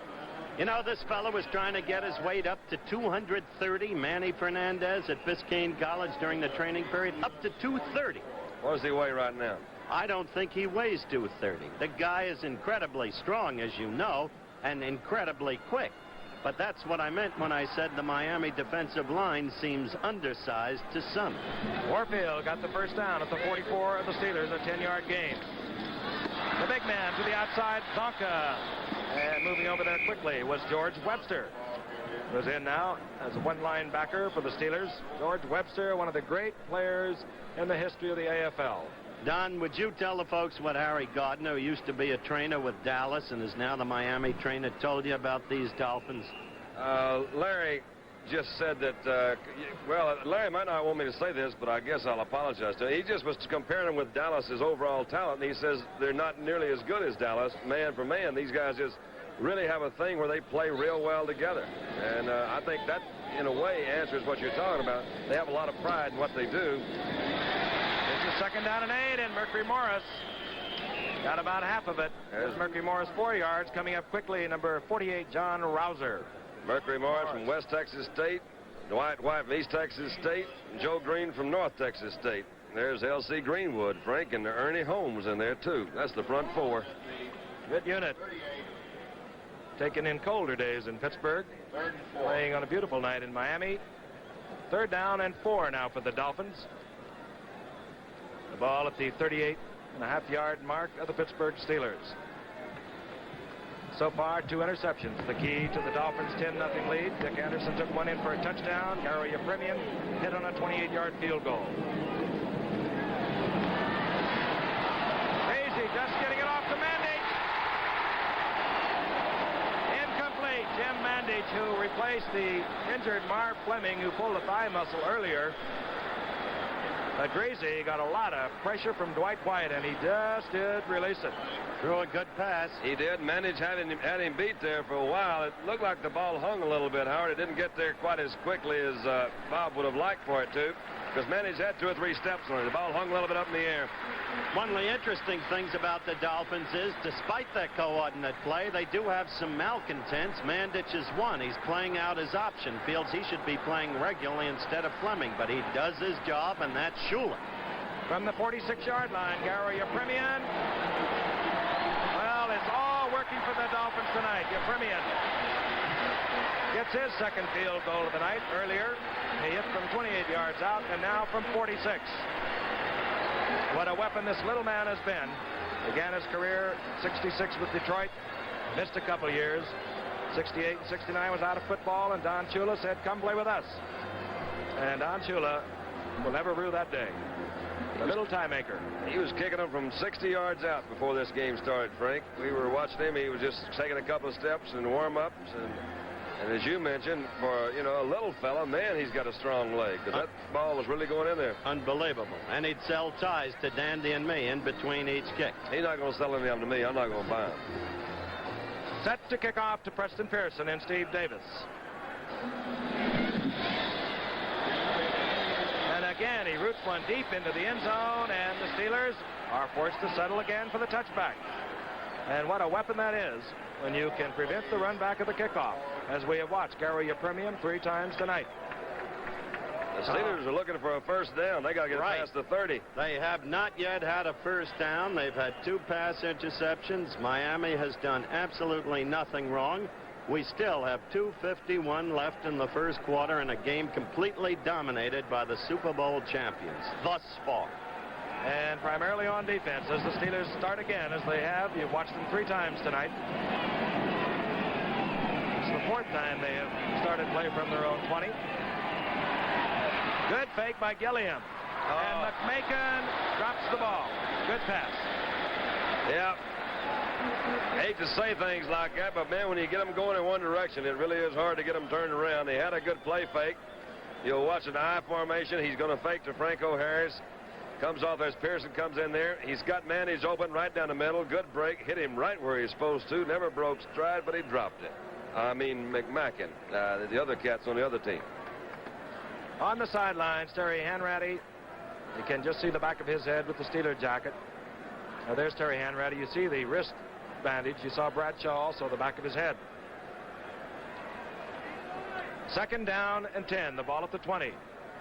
You know, this fellow was trying to get his weight up to 230. Manny Fernandez at Biscayne College during the training period, up to 230. What does he weigh right now? I don't think he weighs 230. The guy is incredibly strong, as you know, and incredibly quick. But that's what I meant when I said the Miami defensive line seems undersized to some. Warfield got the first down at the 44 of the Steelers, a 10-yard gain. The big man to the outside, Zonka. And moving over there quickly was George Webster. Who's in now as a one linebacker for the Steelers. George Webster, one of the great players in the history of the AFL. Don, would you tell the folks what Harry Gardner, who used to be a trainer with Dallas and is now the Miami trainer, told you about these Dolphins? Larry just said that, well, Larry might not want me to say this, but I guess I'll apologize to him. He just was comparing them with Dallas's overall talent, and he says they're not nearly as good as Dallas, man for man. These guys just really have a thing where they play real well together. And I think that, in a way, answers what you're talking about. They have a lot of pride in what they do. It's a 2nd down and 8, and Mercury Morris got about half of it. There's Mercury Morris, 4 yards, coming up quickly, number 48, John Rouser. Mercury Morris from West Texas State, Dwight White from East Texas State, and Joe Green from North Texas State. There's L.C. Greenwood, Frank, and Ernie Holmes in there, too. That's the front 4. Good unit. Taken in colder days in Pittsburgh, playing on a beautiful night in Miami. 3rd down and 4 now for the Dolphins. The ball at the 38.5-yard mark of the Pittsburgh Steelers. So far, 2 interceptions. The key to the Dolphins' 10-0 lead. Dick Anderson took one in for a touchdown. Gary Yepremian hit on a 28-yard field goal. Daisy just getting it off to Mandage. Incomplete. Jim Mandage, who replaced the injured Marv Fleming, who pulled a thigh muscle earlier. But Greasy got a lot of pressure from Dwight White, and he just did release it. Threw a good pass. He did. Mandage had him beat there for a while. It looked like the ball hung a little bit, Howard. It didn't get there quite as quickly as Bob would have liked for it to, because Mandage had 2 or 3 steps on it. The ball hung a little bit up in the air. One of the interesting things about the Dolphins is, despite that coordinate play, they do have some malcontents. Mandich is one. He's playing out his option. Feels he should be playing regularly instead of Fleming, but he does his job, and that's Shula. From the 46-yard line, Gary Yepremian. Well, it's all working for the Dolphins tonight. Yepremian gets his second field goal of the night. Earlier, he hit from 28 yards out, and now from 46. What a weapon this little man has been. Began his career 66 with Detroit. Missed a couple years. 68 and 69 was out of football, and Don Shula said, come play with us. And Don Shula will never rue that day. The little tie maker. He was kicking them from 60 yards out before this game started, Frank. We were watching him. He was just taking a couple of steps and warm-ups. And as you mentioned, for, a little fella, man, he's got a strong leg, because that ball was really going in there. Unbelievable. And he'd sell ties to Dandy and me in between each kick. He's not going to sell any of them to me. I'm not going to buy them. Set to kick off to Preston Pearson and Steve Davis. And again, he roots one deep into the end zone, and the Steelers are forced to settle again for the touchback. And what a weapon that is when you can prevent the run back of the kickoff, as we have watched Gary Yepremian 3 times tonight. The Steelers are looking for a first down. They got to get past the 30. They have not yet had a first down. They've had 2 pass interceptions. Miami has done absolutely nothing wrong. We still have 2:51 left in the first quarter in a game completely dominated by the Super Bowl champions thus far. And primarily on defense as the Steelers start again, as they have. You've watched them 3 times tonight. It's the 4th time they have started play from their own 20. Good fake by Gilliam. And McMakin drops the ball. Good pass. Yeah. Hate to say things like that, but man, when you get them going in one direction, it really is hard to get them turned around. They had a good play fake. You'll watch an I formation. He's going to fake to Franco Harris. Comes off as Pearson comes in there. He's got Mandage open right down the middle. Good break. Hit him right where he's supposed to. Never broke stride, but he dropped it. I mean, McMakin, the other cat's on the other team. On the sidelines, Terry Hanratty. You can just see the back of his head with the Steeler jacket. Now, there's Terry Hanratty. You see the wrist bandage. You saw Bradshaw also, the back of his head. 2nd down and 10. The ball at the 20.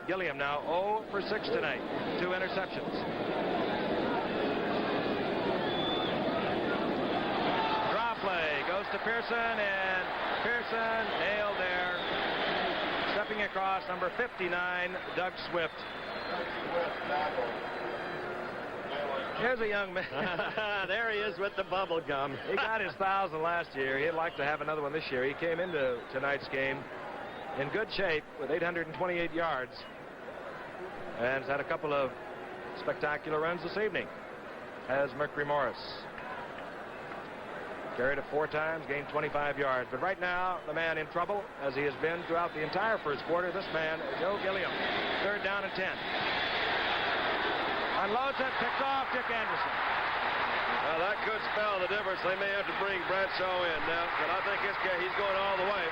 Gilliam now 0 for 6 tonight. 2 interceptions. Draw play goes to Pearson, and Pearson nailed there. Stepping across, number 59, Doug Swift. Here's a young man. There he is with the bubble gum. He got his 1,000 last year. He'd like to have another one this year. He came into tonight's game in good shape with 828 yards. And has had a couple of spectacular runs this evening, as Mercury Morris. Carried it 4 times, gained 25 yards. But right now, the man in trouble, as he has been throughout the entire first quarter, this man, Joe Gilliam. 3rd down and 10. Unloads it, picks off Dick Anderson. Well, that could spell the difference. They may have to bring Bradshaw in now, but I think he's going all the way.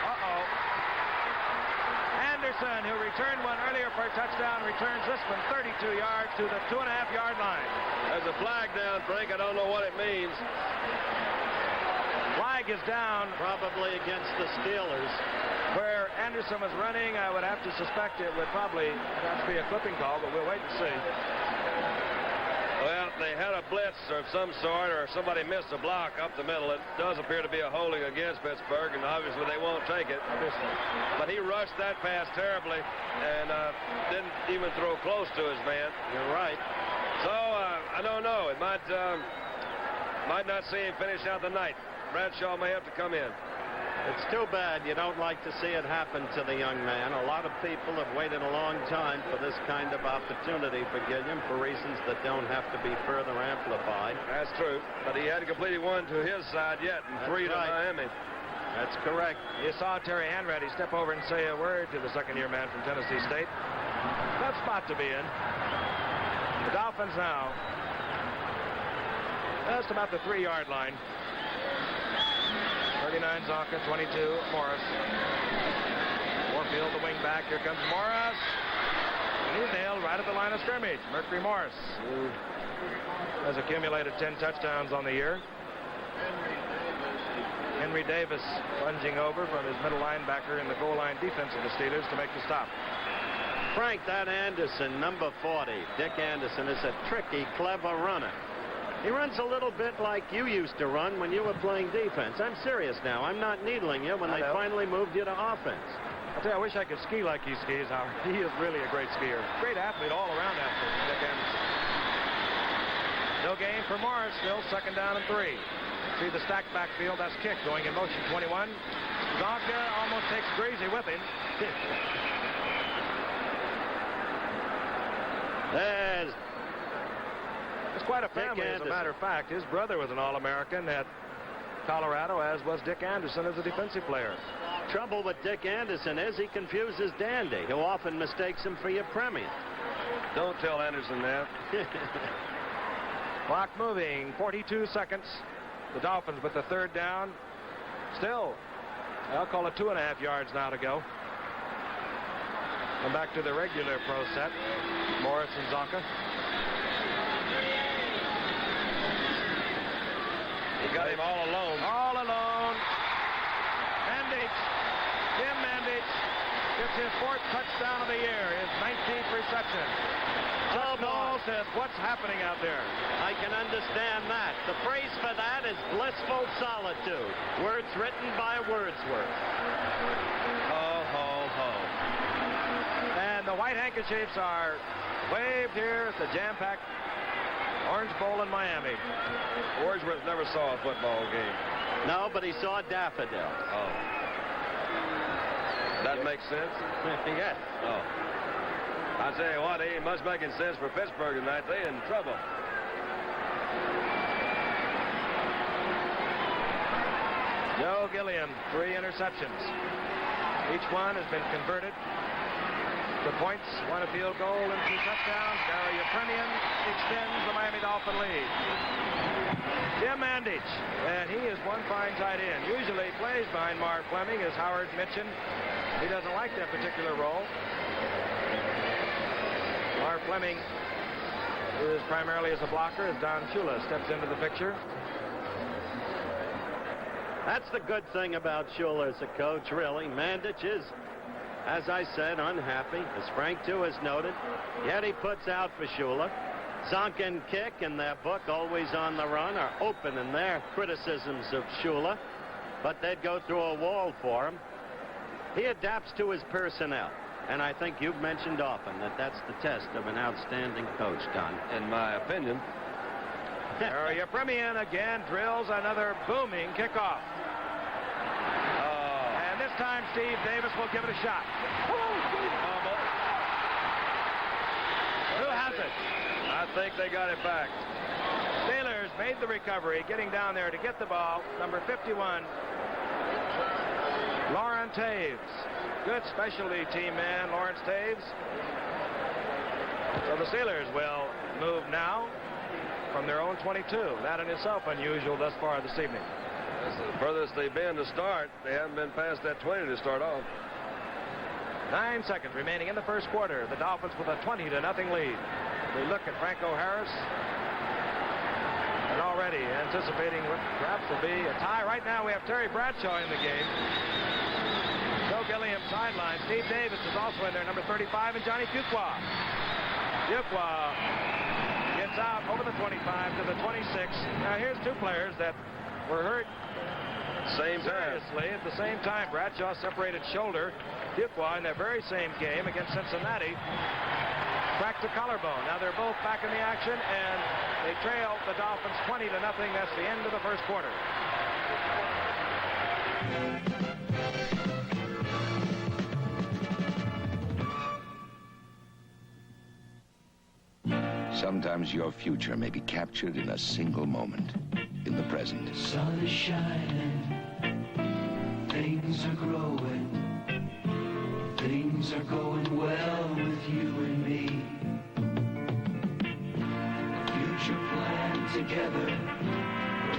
Uh-oh. Anderson, who returned one earlier for a touchdown, returns this one 32 yards to the 2.5-yard line. There's a flag down, Frank. I don't know what it means. Flag is down. Probably against the Steelers. Where Anderson was running, I would have to suspect it would probably have to be a clipping call, but we'll wait and see. Well, they had a blitz of some sort, or somebody missed a block up the middle. It does appear to be a holding against Pittsburgh, and obviously they won't take it. Obviously. But he rushed that pass terribly and didn't even throw close to his man. You're right. So, I don't know. It might not see him finish out the night. Bradshaw may have to come in. It's too bad you don't like to see it happen to the young man. A lot of people have waited a long time for this kind of opportunity for Gilliam for reasons that don't have to be further amplified. That's true. But he hadn't completed one to his side yet, and That's 3 to right. Miami. That's correct. You saw Terry Hanratty step over and say a word to the second-year man from Tennessee State. Tough spot to be in. The Dolphins now just about the 3-yard line. 39 Zonka, 22 Morris. Warfield, the wing back. Here comes Morris. And he's nailed right at the line of scrimmage. Mercury Morris, who has accumulated 10 touchdowns on the year. Henry Davis plunging over from his middle linebacker in the goal line defense of the Steelers to make the stop. Frank, that Anderson, number 40, Dick Anderson, is a tricky, clever runner. He runs a little bit like you used to run when you were playing defense. I'm serious now. I'm not needling you when they finally moved you to offense. I'll tell you, I wish I could ski like he skis, Howard. He is really a great skier. Great athlete all around after Dick Anderson. No gain for Morris, still 2nd down and 3. See the stacked backfield. That's kick going in motion. 21. Zonka almost takes Greasy with him. It's quite a family, as a matter of fact. His brother was an All-American at Colorado, as was Dick Anderson as a defensive player. Trouble with Dick Anderson is he confuses Dandy, who often mistakes him for your Premier. Don't tell Anderson that. Clock moving. 42 seconds. The Dolphins with the 3rd down. Still, I'll call it 2.5 yards now to go. Come back to the regular pro set. Morris and Zonka. He got him all alone. All alone. Mandich. Jim Mandich gets his 4th touchdown of the year. His 19th reception. Chuck Noll says, what's happening out there? I can understand that. The phrase for that is blissful solitude. Words written by Wordsworth. Ho, ho, ho. And the white handkerchiefs are waved here at the jam-packed Orange Bowl in Miami. Wordsworth never saw a football game. No, but he saw Daffodil. Oh. That makes sense? Yes. Oh. I'll tell you what, he ain't much making sense for Pittsburgh tonight. They're in trouble. Joe Gilliam, 3 interceptions. Each one has been converted to points, 1 a field goal and 2 touchdowns. Gary Yepremian extends the Miami Dolphin lead. Jim Mandich, and he is one fine tight end. Usually plays behind Marv Fleming, as Howard mentioned. He doesn't like that particular role. Marv Fleming is primarily as a blocker as Don Shula steps into the picture. That's the good thing about Shula as a coach, really. Mandich is, as I said, unhappy, as Frank, too, has noted. Yet he puts out for Shula. Zonka and Kick, in their book, Always on the Run, are open in their criticisms of Shula, but they'd go through a wall for him. He adapts to his personnel. And I think you've mentioned often that that's the test of an outstanding coach, Don. In my opinion. Harry Yepremian again drills another booming kickoff. And this time Steve Davis will give it a shot. Who has it? I think they got it back. Steelers made the recovery, getting down there to get the ball. Number 51, Lawrence Taves. Good specialty team man, Lawrence Taves. So the Steelers will move now from their own 22. That in itself unusual thus far this evening. That's the furthest they've been to start. They haven't been past that 20 to start off. 9 seconds remaining in the first quarter. The Dolphins with a 20-0 lead. We look at Franco Harris. And already anticipating what perhaps will be a tie. Right now we have Terry Bradshaw in the game. Joe Gilliam sideline. Steve Davis is also in there, number 35, and Johnny Fuqua. Fuqua gets out over the 25 to the 26. Now here's 2 players that were hurt seriously at the same time. Bradshaw separated shoulder. Fuqua in their very same game against Cincinnati cracked the collarbone. Now they're both back in the action, and they trail the Dolphins 20-0. That's the end of the first quarter. Sometimes your future may be captured in a single moment, in the present. The sun is shining, things are growing, things are going well with you and me. A future plan together,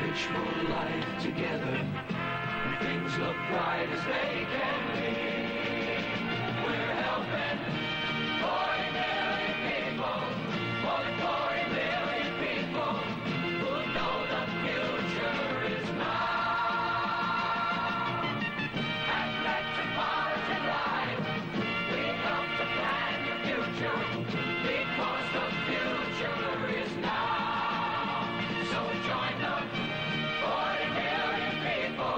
rich for life together, things look bright as they can be. We're helping 40 million people, 40 million people who know the future is now. At Metropolitan Life, we help to plan your future because the future is now. So join the 40 million people,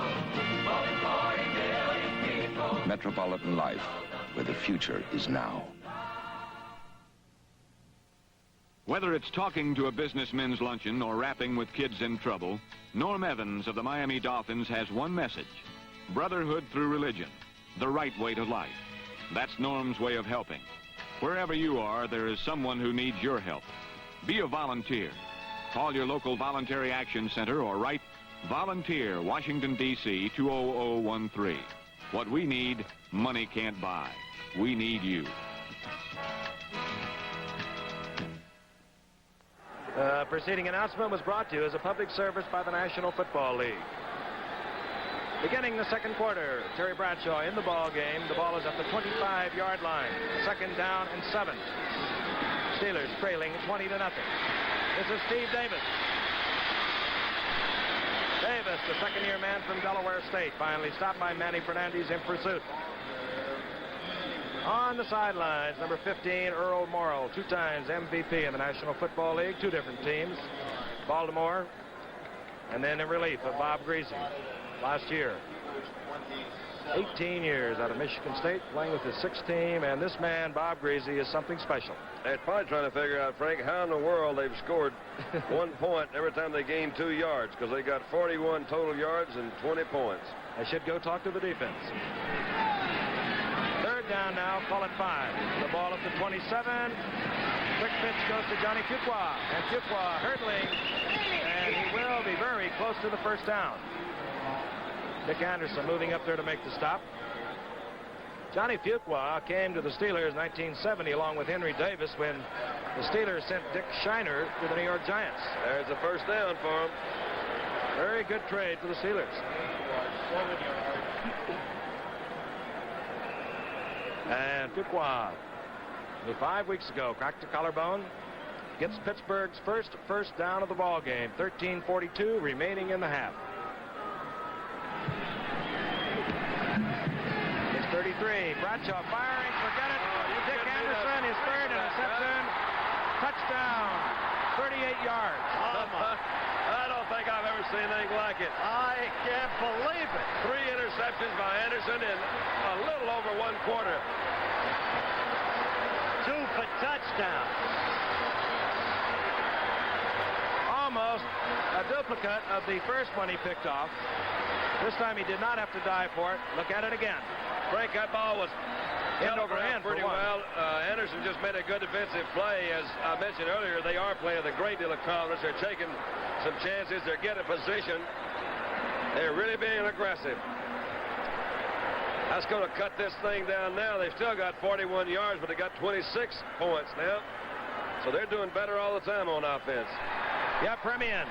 40 million people. Metropolitan Life, where the future is now. Whether it's talking to a businessman's luncheon or rapping with kids in trouble, Norm Evans of the Miami Dolphins has one message: brotherhood through religion, the right way to life. That's Norm's way of helping. Wherever you are, there is someone who needs your help. Be a volunteer. Call your local Voluntary Action Center or write Volunteer, Washington, D.C. 20013. What we need, money can't buy. We need you. Preceding announcement was brought to you as a public service by the National Football League. Beginning the second quarter, Terry Bradshaw in the ball game. The ball is at the 25-yard line. Second down and 7. Steelers trailing 20-0. This is Steve Davis. Davis, the second-year man from Delaware State, finally stopped by Manny Fernandez in pursuit. On the sidelines, number 15, Earl Morrill, 2 times MVP in the National Football League, 2 different teams, Baltimore, and then in relief of Bob Greasy last year. 18 years out of Michigan State, playing with his 6th team, and this man, Bob Greasy, is something special. They're probably trying to figure out, Frank, how in the world they've scored 1 point every time they gain 2 yards, because they got 41 total yards and 20 points. I should go talk to the defense. Down now, call it 5. The ball at the 27. Quick pitch goes to Johnny Fuqua, and Fuqua hurdling, and he will be very close to the first down. Dick Anderson moving up there to make the stop. Johnny Fuqua came to the Steelers in 1970 along with Henry Davis when the Steelers sent Dick Shiner to the New York Giants. There's a first down for him. Very good trade for the Steelers. And Fuqua, 5 weeks ago, cracked a collarbone, gets Pittsburgh's first down of the ball game. 13:42 remaining in the half. It's 33. Bradshaw firing. Forget it. Dick Anderson, his 3rd interception. Touchdown. 38 yards. I don't think I've ever seen anything like it. I can't believe it. 3 interceptions by Anderson in a little over 1 quarter. 2 for touchdowns. Almost a duplicate of the first one he picked off. This time he did not have to dive for it. Look at it again. Frank, that ball was hand over hand pretty well. Anderson just made a good defensive play. As I mentioned earlier, they are playing with a great deal of confidence. They're taking some chances. They're getting position. They're really being aggressive. That's going to cut this thing down now. They've still got 41 yards, but they got 26 points now. So they're doing better all the time on offense. Yeah, Premian.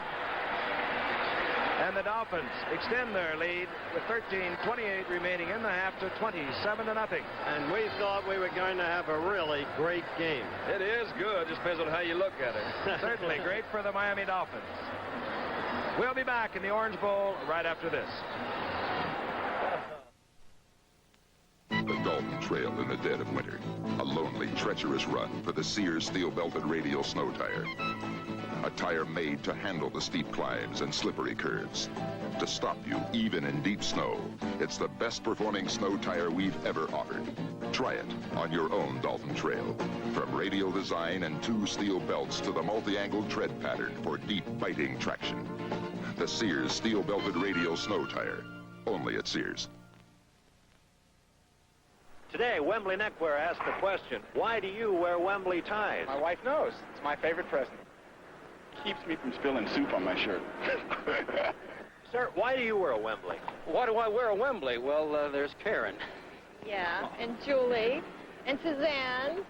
And the Dolphins extend their lead with 13:28 remaining in the half to 27-0. And we thought we were going to have a really great game. It is good. Just depends on how you look at it. Certainly great for the Miami Dolphins. We'll be back in the Orange Bowl right after this. The Dalton Trail in the dead of winter. A lonely, treacherous run for the Sears steel-belted radial snow tire. A tire made to handle the steep climbs and slippery curves. To stop you even in deep snow. It's the best performing snow tire we've ever offered. Try it on your own Dalton Trail. From radial design and 2 steel belts to the multi-angled tread pattern for deep biting traction. The Sears steel-belted radial snow tire. Only at Sears. Today, Wembley Neckwear asked the question, why do you wear Wembley ties? My wife knows. It's my favorite present. Keeps me from spilling soup on my shirt. Sir, why do you wear a Wembley? Why do I wear a Wembley? Well, there's Karen. Yeah, and Julie, and Suzanne.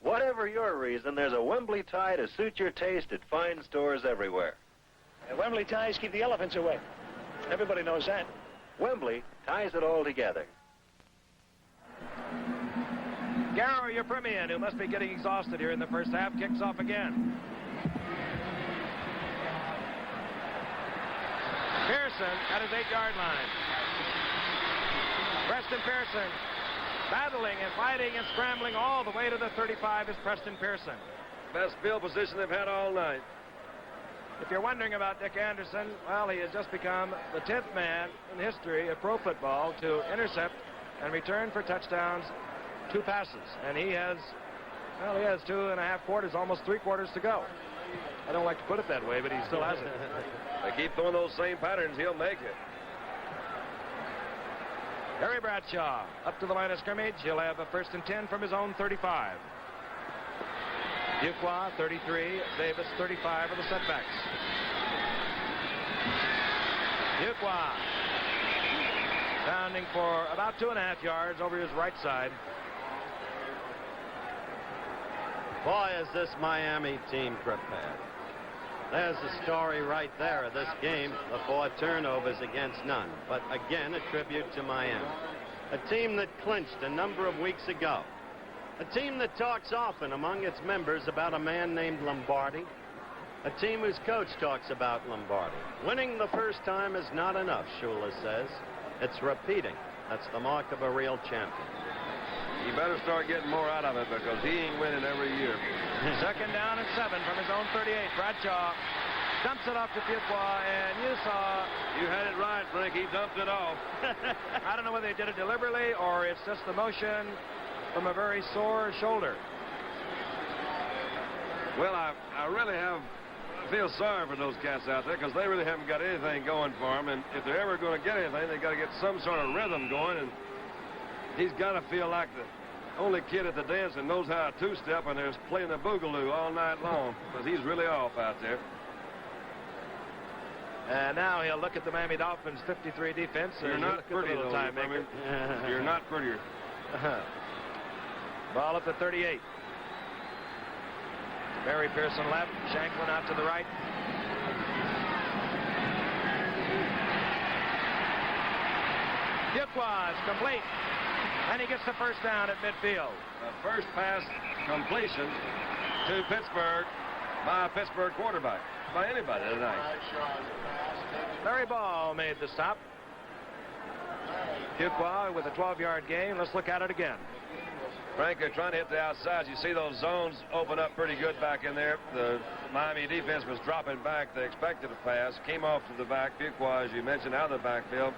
Whatever your reason, there's a Wembley tie to suit your taste at fine stores everywhere. And Wembley ties keep the elephants away. Everybody knows that. Wembley ties it all together. Garrow, your Premian, who must be getting exhausted here in the first half, kicks off again. Pearson at his 8-yard line. Preston Pearson battling and fighting and scrambling all the way to the 35 is Preston Pearson. Best field position they've had all night. If you're wondering about Dick Anderson, well, he has just become the 10th man in history of pro football to intercept and return for touchdowns 2 passes. And he has 2.5 quarters, almost 3 quarters to go. I don't like to put it that way, but he still has it. They keep throwing those same patterns, he'll make it. Terry Bradshaw up to the line of scrimmage. He'll have a 1st and 10 from his own 35. Duquois, 33. Davis, 35 are the setbacks. Duquois pounding for about 2.5 yards over his right side. Boy, is this Miami team prepared. There's the story right there of this game. The 4 turnovers against none. But again, a tribute to Miami. A team that clinched a number of weeks ago. A team that talks often among its members about a man named Lombardi. A team whose coach talks about Lombardi. Winning the first time is not enough, Shula says. It's repeating. That's the mark of a real champion. You better start getting more out of it because he ain't winning every year. 2nd down and 7 from his own 38. Bradshaw dumps it off to Duquois, and you saw... You had it right, Frank. He dumped it off. I don't know whether he did it deliberately or it's just the motion from a very sore shoulder. Well, I really feel sorry for those cats out there because they really haven't got anything going for them. And if they're ever going to get anything, they got to get some sort of rhythm going. And he's got to feel like the only kid at the dance that knows how to two-step and they're playing the boogaloo all night long because he's really off out there. And now he'll look at the Miami Dolphins 53 defense. You're not pretty, though, You're not prettier. Ball at the 38. Barry Pearson left. Shanklin out to the right. Duquois complete. And he gets the 1st down at midfield. The first pass completion to Pittsburgh by a Pittsburgh quarterback. By anybody tonight. Larry Ball made the stop. Duquois with a 12-yard gain. Let's look at it again. Frank, they're trying to hit the outsides. You see those zones open up pretty good back in there. The Miami defense was dropping back. They expected a pass. Came off to the back. Duquois, as you mentioned, out of the backfield.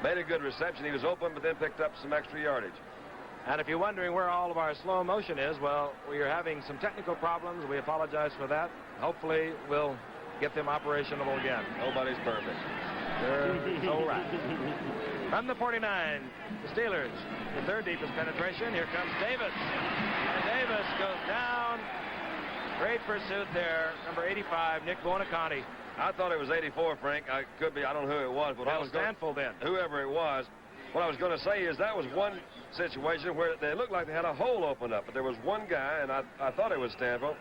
Made a good reception. He was open, but then picked up some extra yardage. And if you're wondering where all of our slow motion is, well, we are having some technical problems. We apologize for that. Hopefully, we'll get them operational again. Nobody's perfect. All right. From the 49, the Steelers, the 3rd deepest penetration. Here comes Davis. And Davis goes down. Great pursuit there. Number 85, Nick Buoniconti. I thought it was 84, Frank. I could be. I don't know who it was. But that was Stanfield then. Whoever it was. What I was going to say is that was one situation where they looked like they had a hole opened up. But there was one guy, and I thought it was Stanfield,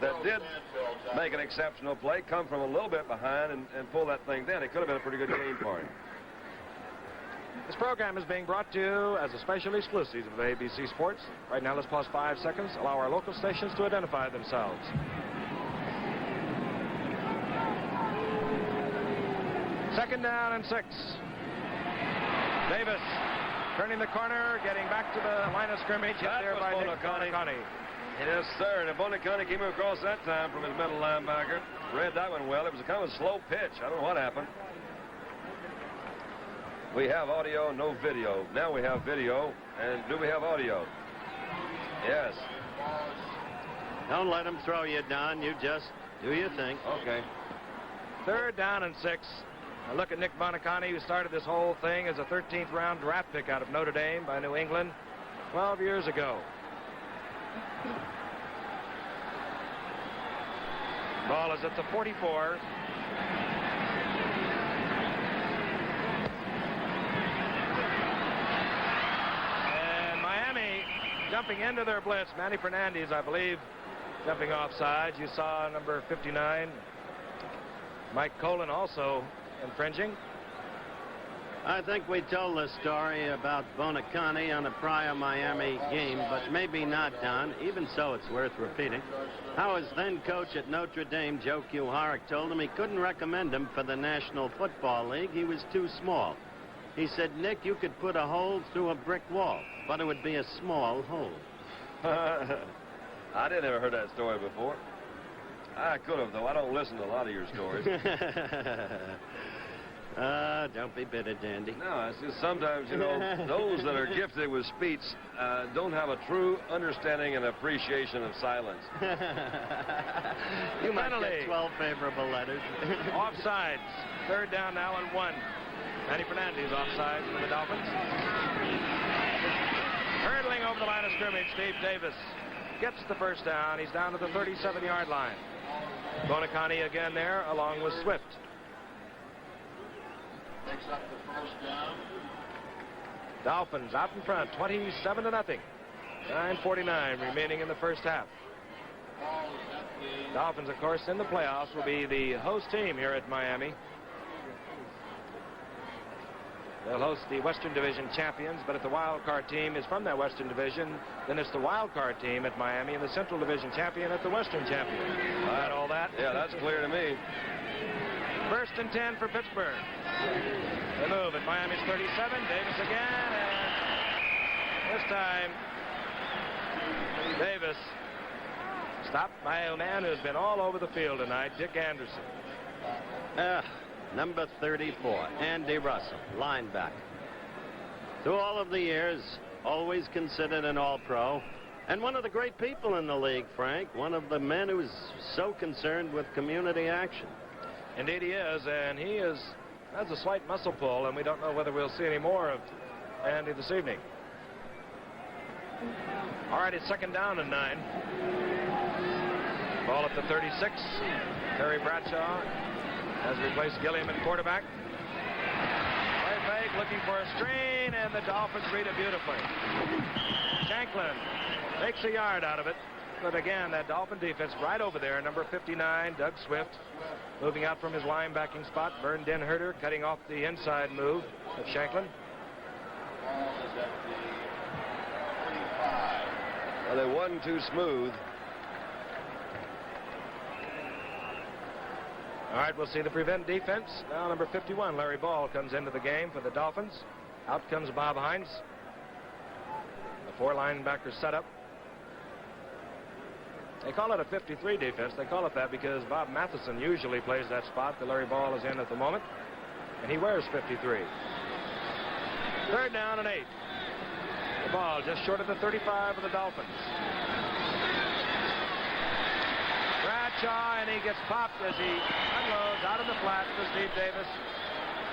that did make an exceptional play, come from a little bit behind and pull that thing down. It could have been a pretty good game for him. This program is being brought to you as a special exclusive of ABC Sports. Right now, let's pause 5 seconds. Allow our local stations to identify themselves. Second down and 6. Davis turning the corner, getting back to the line of scrimmage. Hit there by Nick Buoniconti. Yes, sir. And Buoniconti came across that time from his middle linebacker. Read that one well. It was a kind of a slow pitch. I don't know what happened. We have audio, no video. Now we have video. And do we have audio? Yes. Don't let him throw you, Don. You just do your thing. Okay. 3rd down and 6. A look at Nick Bonicani, who started this whole thing as a 13th round draft pick out of Notre Dame by New England 12 years ago. Ball is at the 44. And Miami jumping into their blitz. Manny Fernandez, I believe, jumping offside. You saw number 59. Mike Colin also infringing. I think we told the story about Bonicani on a prior Miami game, but maybe not, Don. Even so, it's worth repeating. Howard's then coach at Notre Dame, Joe Kuharich, told him he couldn't recommend him for the National Football League. He was too small. He said, Nick, you could put a hole through a brick wall, but it would be a small hole. I didn't ever heard that story before. I could have, though. I don't listen to a lot of your stories. Don't be bitter, Dandy. No, it's just sometimes, you know, those that are gifted with speech don't have a true understanding and appreciation of silence. You might get 12 favorable letters. Offsides. 3rd down now and 1. Manny Fernandez offside for the Dolphins. Hurdling over the line of scrimmage, Steve Davis gets the 1st down. He's down to the 37-yard line. Bonicani again there, along with Swift. Picks up the 1st down. Dolphins out in front, 27-0. 9:49 remaining in the 1st half. Dolphins, of course, in the playoffs will be the host team here at Miami. They'll host the Western Division champions, but if the wild card team is from that Western Division, then it's the wild card team at Miami and the Central Division champion at the Western champion. Got all that? Yeah, that's clear to me. 1st and 10 for Pittsburgh. The move at Miami's 37. Davis again, and this time Davis stopped by a man who's been all over the field tonight, Dick Anderson. Number 34, Andy Russell, linebacker. Through all of the years, always considered an all-pro, and one of the great people in the league, Frank. One of the men who's so concerned with community action. Indeed he is, and he has a slight muscle pull, and we don't know whether we'll see any more of Andy this evening. All right, it's 2nd down and 9. Ball at the 36. Terry Bradshaw has replaced Gilliam at quarterback. Play fake, looking for a screen, and the Dolphins read it beautifully. Shanklin takes a yard out of it. But again, that Dolphin defense right over there, number 59, Doug Swift, moving out from his linebacking spot. Vern Denherter cutting off the inside move of Shanklin. Well, they wasn't too smooth. All right, we'll see the prevent defense. Now number 51, Larry Ball, comes into the game for the Dolphins. Out comes Bob Hines. The 4 linebacker setup. They call it a 53 defense. They call it that because Bob Matheson usually plays that spot that Larry Ball is in at the moment, and he wears 53. 3rd down and 8. The ball just short of the 35 of the Dolphins. Bradshaw, and he gets popped as he unloads out of the flat for Steve Davis.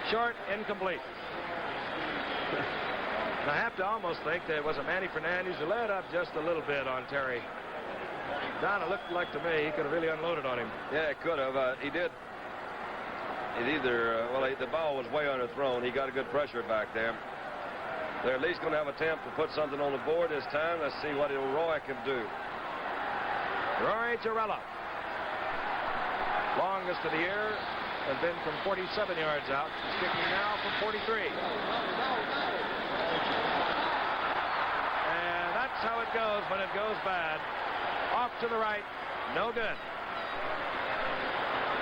Short, incomplete. And I have to almost think that it was a Manny Fernandez who led up just a little bit on Terry. Don, it looked like to me he could have really unloaded on him. Yeah, it could have. He did. It either, the ball was way underthrown. He got a good pressure back there. They're at least going to have an attempt to put something on the board this time. Let's see what Roy can do. Roy Girella. Longest of the year, has been from 47 yards out. He's kicking now from 43. And that's how it goes when it goes bad. Off to the right, no good.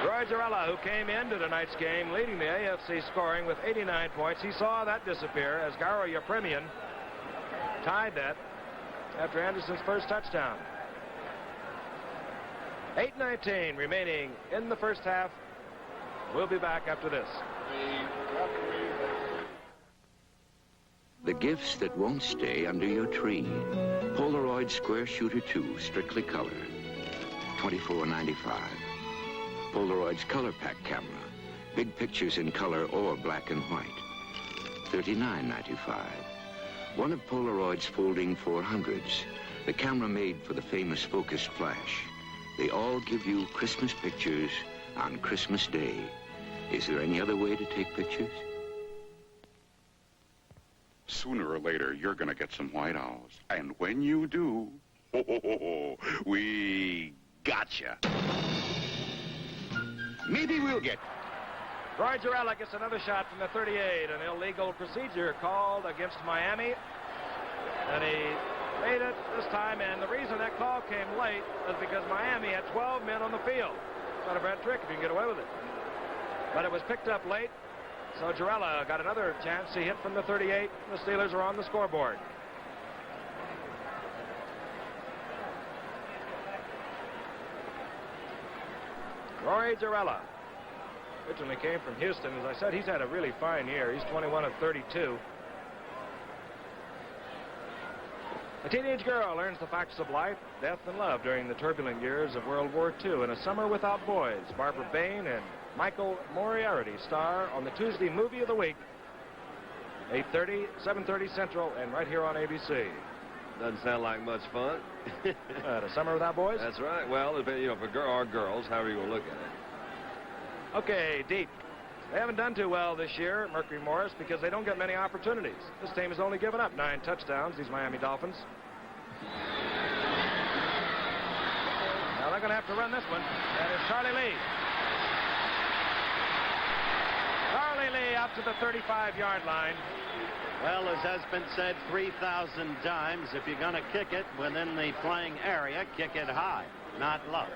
Roy Girella, who came into tonight's game leading the AFC scoring with 89 points, he saw that disappear as Garo Yepremian tied that after Anderson's first touchdown. 8:19 remaining in the 1st half. We'll be back after this. The gifts that won't stay under your tree. Polaroid Square Shooter 2, strictly color, $24.95. Polaroid's color pack camera. Big pictures in color or black and white. $39.95. One of Polaroid's folding 400s. The camera made for the famous focused flash. They all give you Christmas pictures on Christmas Day. Is there any other way to take pictures? Sooner or later, you're going to get some white owls. And when you do, we gotcha. Maybe we'll get... Roy Jarrella gets another shot from the 38. An illegal procedure called against Miami. And he made it this time, and the reason that call came late is because Miami had 12 men on the field. It's not a bad trick if you can get away with it. But it was picked up late, so Jarrella got another chance. He hit from the 38. The Steelers are on the scoreboard. Roy Jarrella originally came from Houston. As I said, he's had a really fine year. He's 21 of 32. A teenage girl learns the facts of life, death, and love during the turbulent years of World War II in A Summer Without Boys. Barbara Bain and Michael Moriarty star on the Tuesday Movie of the Week, 8:30, 7:30 Central, and right here on ABC. Doesn't sound like much fun. A Summer Without Boys? That's right. Well, you know, for girls, however you want to look at it. Okay, deep. They haven't done too well this year at Mercury Morris because they don't get many opportunities. This team has only given up 9 touchdowns, these Miami Dolphins. Now they're going to have to run this one. That is Charlie Lee. Charlie Lee out to the 35-yard line. Well, as has been said 3,000 times, if you're going to kick it within the playing area, kick it high, not low.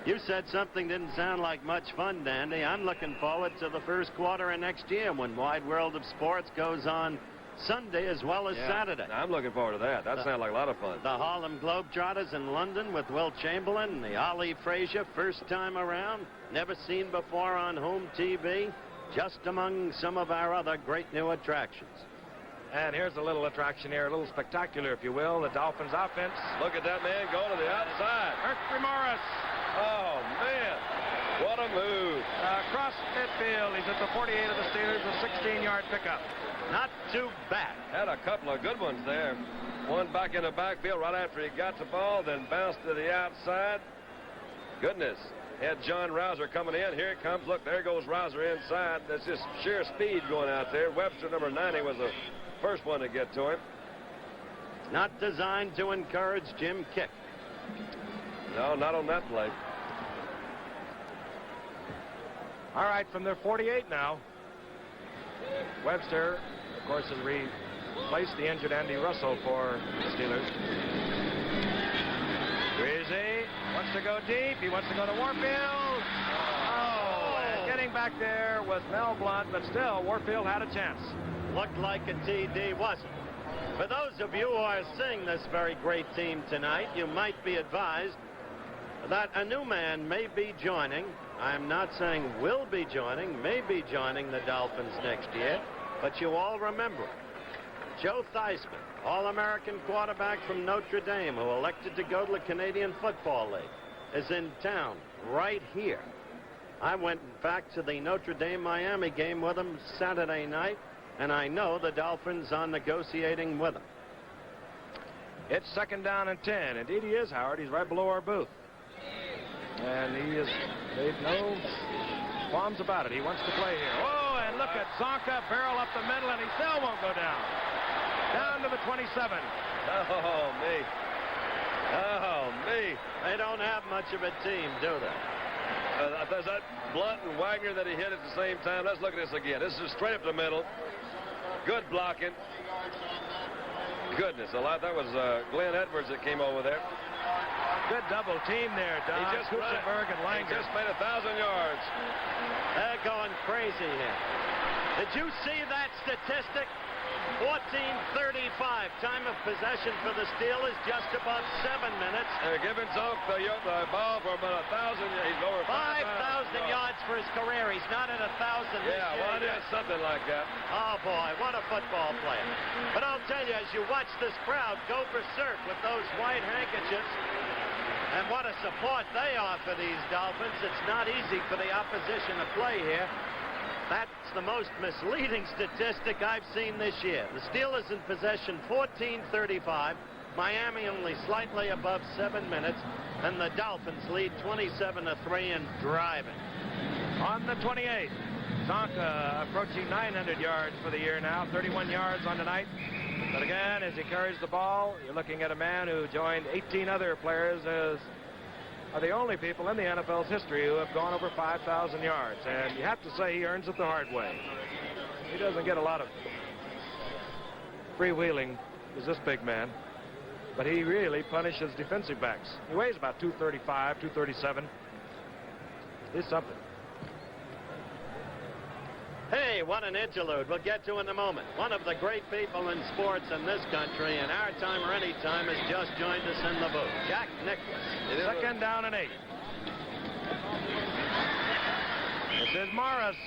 You said something didn't sound like much fun, Dandy. I'm looking forward to the first quarter of next year when Wide World of Sports goes on Sunday as well as Saturday. I'm looking forward to that. That sounds like a lot of fun. The Harlem Globetrotters in London with Will Chamberlain, the Ali Frazier, first time around, never seen before on home TV, just among some of our other great new attractions. And here's a little attraction here, a little spectacular, if you will, the Dolphins offense. Look at that man go to the outside. Mercury Morris. Oh, man. What a move. Across midfield. He's at the 48 of the Steelers, a 16-yard pickup. Not too bad. Had a couple of good ones there. One back in the backfield right after he got the ball, then bounced to the outside. Goodness. Had John Rouser coming in. Here it comes. Look, there goes Rouser inside. That's just sheer speed going out there. Webster, number 90, was the first one to get to him. Not designed to encourage Jim Kick. No, not on that play. All right, from their 48 now. Webster, of course, has replaced the injured Andy Russell for the Steelers. Greasy wants to go deep. He wants to go to Warfield. Oh, and getting back there was Mel Blount, but still, Warfield had a chance. Looked like a TD, wasn't. For those of you who are seeing this very great team tonight, you might be advised that a new man may be joining. I'm not saying will be joining, may be joining the Dolphins next year, but you all remember it. Joe Theismann, All-American quarterback from Notre Dame, who elected to go to the Canadian Football League, is in town right here. I went back to the Notre Dame-Miami game with him Saturday night, and I know the Dolphins are negotiating with him. It's second down and 10. Indeed he is, Howard. He's right below our booth. And he has made no qualms about it. He wants to play here. Oh, and look at Zonka barrel up the middle, and he still won't go down. Down to the 27. Oh, me. Oh, me. They don't have much of a team, do they? Is that Blunt and Wagner that he hit at the same time? Let's look at this again. This is straight up the middle. Good blocking. Goodness, that was Glenn Edwards that came over there. Good double team there, Don. He just Kutzenberg and Langer. He just made 1,000 yards. They're going crazy here. Did you see that statistic? 14:35. Time of possession for the Steelers, just about 7 minutes. They're giving Zonk the ball for about 1,000. He's over 5,000 yards for his career. He's not at 1,000 this year. Yeah, well, it is something like that. Oh, boy, what a football player. But I'll tell you, as you watch this crowd go berserk with those white handkerchiefs, And what a support they are for these Dolphins. It's not easy for the opposition to play here. That's the most misleading statistic I've seen this year. The Steelers in possession 14:35. Miami only slightly above 7 minutes. And the Dolphins lead 27-3 and driving. On the 28th, Zonka approaching 900 yards for the year now. 31 yards on tonight. But again, as he carries the ball, you're looking at a man who joined 18 other players as are the only people in the NFL's history who have gone over 5,000 yards. And you have to say he earns it the hard way. He doesn't get a lot of freewheeling as this big man. But he really punishes defensive backs. He weighs about 235, 237. He's something. Hey, what an interlude. We'll get to in a moment. One of the great people in sports in this country, in our time or any time, has just joined us in the booth. Jack Nicklaus. Second down and 8. This is Morris.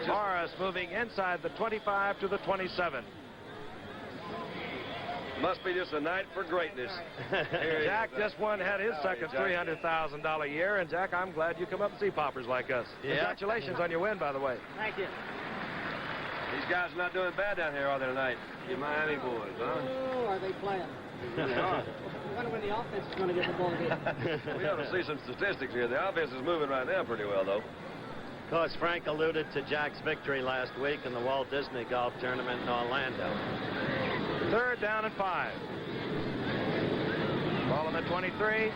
Morris moving inside the 25 to the 27. Must be just a night for greatness. Jack just had his second $300,000 year, and Jack, I'm glad you come up and see poppers like us. Yeah. Congratulations on your win, by the way. Thank you. These guys are not doing bad down here, are they, tonight? You Miami boys, huh? Oh, are they playing? They are. I wonder when the offense is going to get the ball again. We have to see some statistics here. The offense is moving right now pretty well, though. Of course, Frank alluded to Jack's victory last week in the Walt Disney Golf Tournament in Orlando. Third down and 5. Ball on the 23.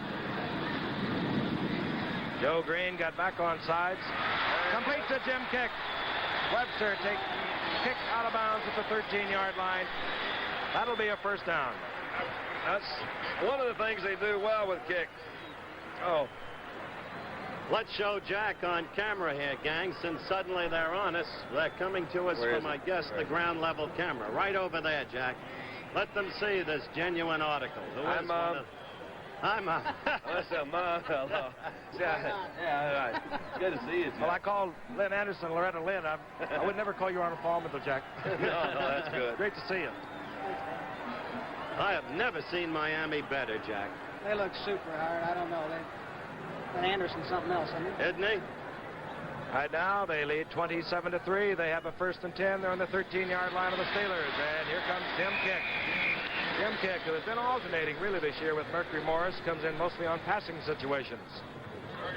Joe Green got back on sides. Completes a Jim kick. Webster takes kick out of bounds at the 13-yard line. That'll be a first down. That's one of the things they do well with kick. Oh. Let's show Jack on camera here, gang, since suddenly they're on us. They're coming to us from, I guess, the ground level camera. Right over there, Jack. Let them see this genuine article. Hi, Mom. Hi, Mom. What's up, Mom? Hello. Yeah, right. Good to see you, Jack. Well, I called Lynn Anderson, Loretta Lynn. I would never call you Arnold Palmer, though, Jack. No, that's good. Great to see you. I have never seen Miami better, Jack. They look super hard. I don't know. Anderson's something else, isn't he? Right now, they lead 27-3. They have a 1st and 10. They're on the 13-yard line of the Steelers. And here comes Jim Kick. Jim Kick, who has been alternating really this year with Mercury Morris, comes in mostly on passing situations.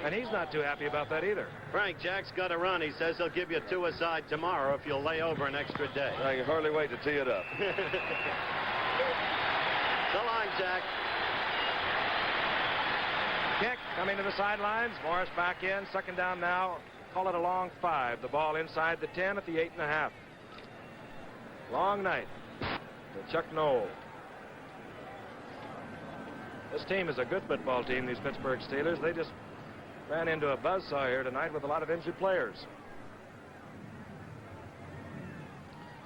And he's not too happy about that either. Frank, Jack's got to run. He says he'll give you 2 aside tomorrow if you'll lay over an extra day. I can hardly wait to tee it up. So long, Jack. Kick coming to the sidelines. Morris back in. 2nd down now. Call it a long 5. The ball inside the 10 at the 8.5. Long night for Chuck Noll. This team is a good football team, these Pittsburgh Steelers. They just ran into a buzzsaw here tonight with a lot of injured players.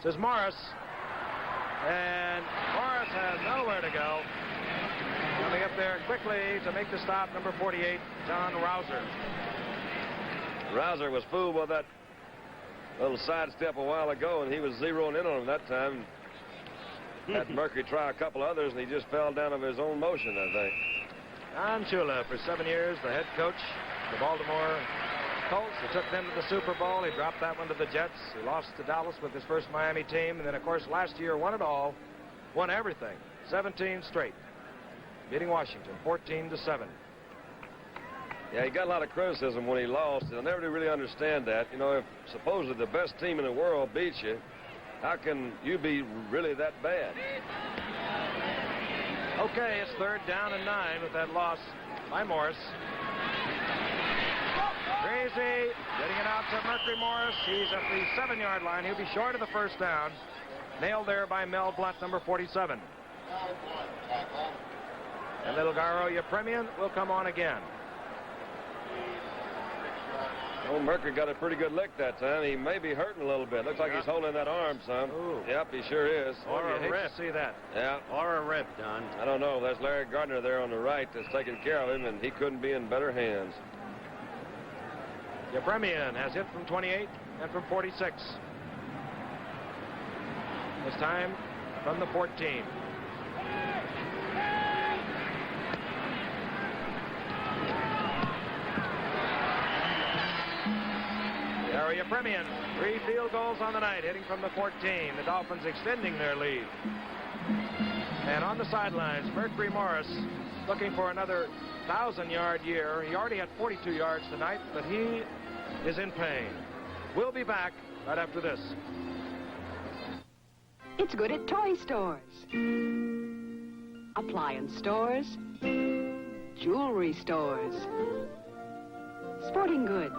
This is Morris. And Morris has nowhere to go. Coming up there quickly to make the stop, number 48, John Rouser. Rouser was fooled by that little sidestep a while ago, and he was zeroing in on him that time. Had Mercury try a couple others, and he just fell down of his own motion, I think. Don Shula, for 7 years, the head coach of the Baltimore Colts. He took them to the Super Bowl. He dropped that one to the Jets. He lost to Dallas with his first Miami team. And then, of course, last year won it all. Won everything. 17 straight. Beating Washington 14-7. Yeah, he got a lot of criticism when he lost. And I never did really understand that. You know, if supposedly the best team in the world beats you, how can you be really that bad? Okay, it's 3rd down and 9 with that loss by Morris. Crazy getting it out to Mercury Morris. He's at the 7-yard line. He'll be short of the 1st down. Nailed there by Mel Blunt, number 47. And little Garo Yepremian will come on again. Oh, Mercury got a pretty good lick that time. He may be hurting a little bit. Looks like he's holding that arm some. Ooh. Yep, he sure is. Or a rip. See that. Yeah. Or a rip, Don. I don't know. There's Larry Gardner there on the right that's taking care of him, and he couldn't be in better hands. Yepremian has hit from 28 and from 46. This time from the 14. Gary Yepremian, 3 field goals on the night, hitting from the 14. The Dolphins extending their lead. And on the sidelines, Mercury Morris looking for another 1,000-yard year. He already had 42 yards tonight, but he is in pain. We'll be back right after this. It's good at toy stores, appliance stores, jewelry stores, sporting goods,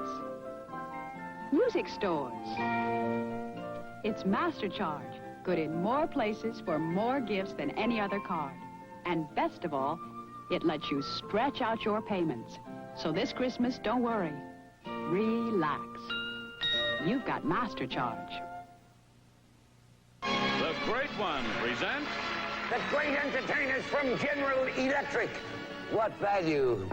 music stores. It's Master Charge, good in more places for more gifts than any other card. And best of all, it lets you stretch out your payments. So this Christmas, don't worry. Relax. You've got Master Charge. The Great One presents... The great entertainers from General Electric. What value?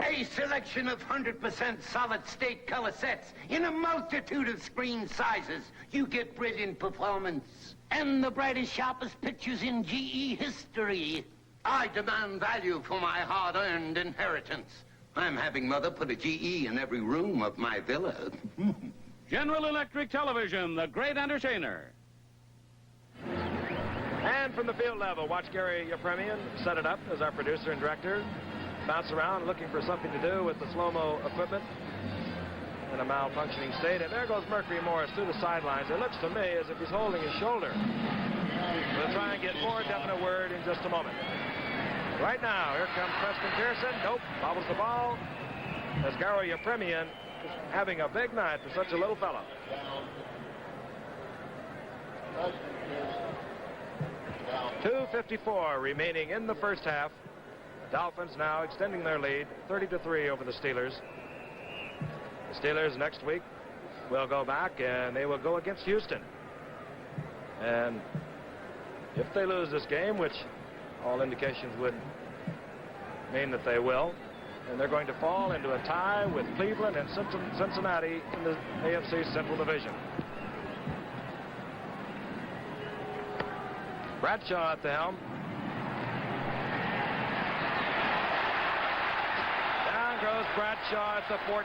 A selection of 100% solid-state color sets in a multitude of screen sizes. You get brilliant performance and the brightest, sharpest pictures in GE history. I demand value for my hard-earned inheritance. I'm having Mother put a GE in every room of my villa. General Electric Television, the great entertainer. And from the field level, watch Gary Yepremian set it up as our producer and director. Bounce around looking for something to do with the slow-mo equipment in a malfunctioning state. And there goes Mercury Morris through the sidelines. It looks to me as if he's holding his shoulder. We'll try and get more definite word in just a moment. Right now, here comes Preston Pearson. Nope, bobbles the ball. As Gary Yepremian is having a big night for such a little fellow. .254 remaining in the first half. Dolphins now extending their lead 30-3 over the Steelers. The Steelers next week will go back and they will go against Houston. And if they lose this game, which all indications would mean that they will, and they're going to fall into a tie with Cleveland and Cincinnati in the AFC Central Division. Bradshaw at the helm. Down goes Bradshaw at the 14.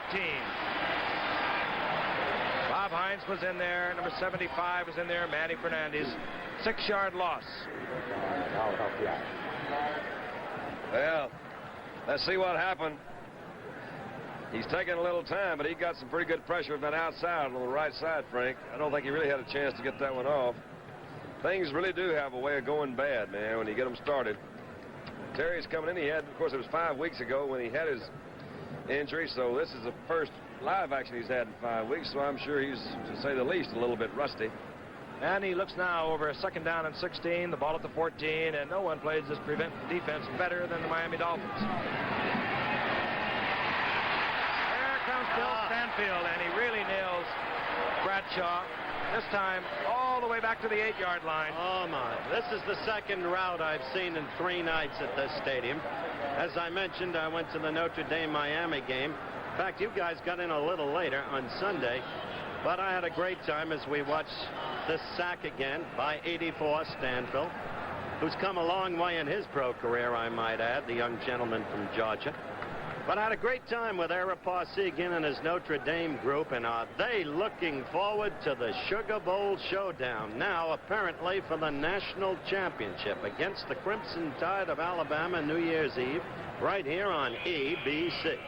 Bob Hines was in there. Number 75 was in there. Manny Fernandez. 6-yard loss. I'll help you out. Well, let's see what happened. He's taking a little time, but he got some pretty good pressure from that outside on the right side, Frank. I don't think he really had a chance to get that one off. Things really do have a way of going bad, man, when you get them started. Terry's coming in. He had, of course, it was 5 weeks ago when he had his injury, so this is the first live action he's had in 5 weeks, so I'm sure he's, to say the least, a little bit rusty. And he looks now over a second down and 16, the ball at the 14, and no one plays this defense better than the Miami Dolphins. There comes Bill Stanfield, and he really nails Bradshaw. This time all the way back to the 8-yard line. Oh, my. This is the second rout I've seen in 3 nights at this stadium. As I mentioned, I went to the Notre Dame-Miami game. In fact, you guys got in a little later on Sunday. But I had a great time as we watched this sack again by 84 Stanfield, who's come a long way in his pro career, I might add, the young gentleman from Georgia. But I had a great time with Ara Parsegian and his Notre Dame group, and are they looking forward to the Sugar Bowl showdown now, apparently for the national championship against the Crimson Tide of Alabama New Year's Eve, right here on ABC.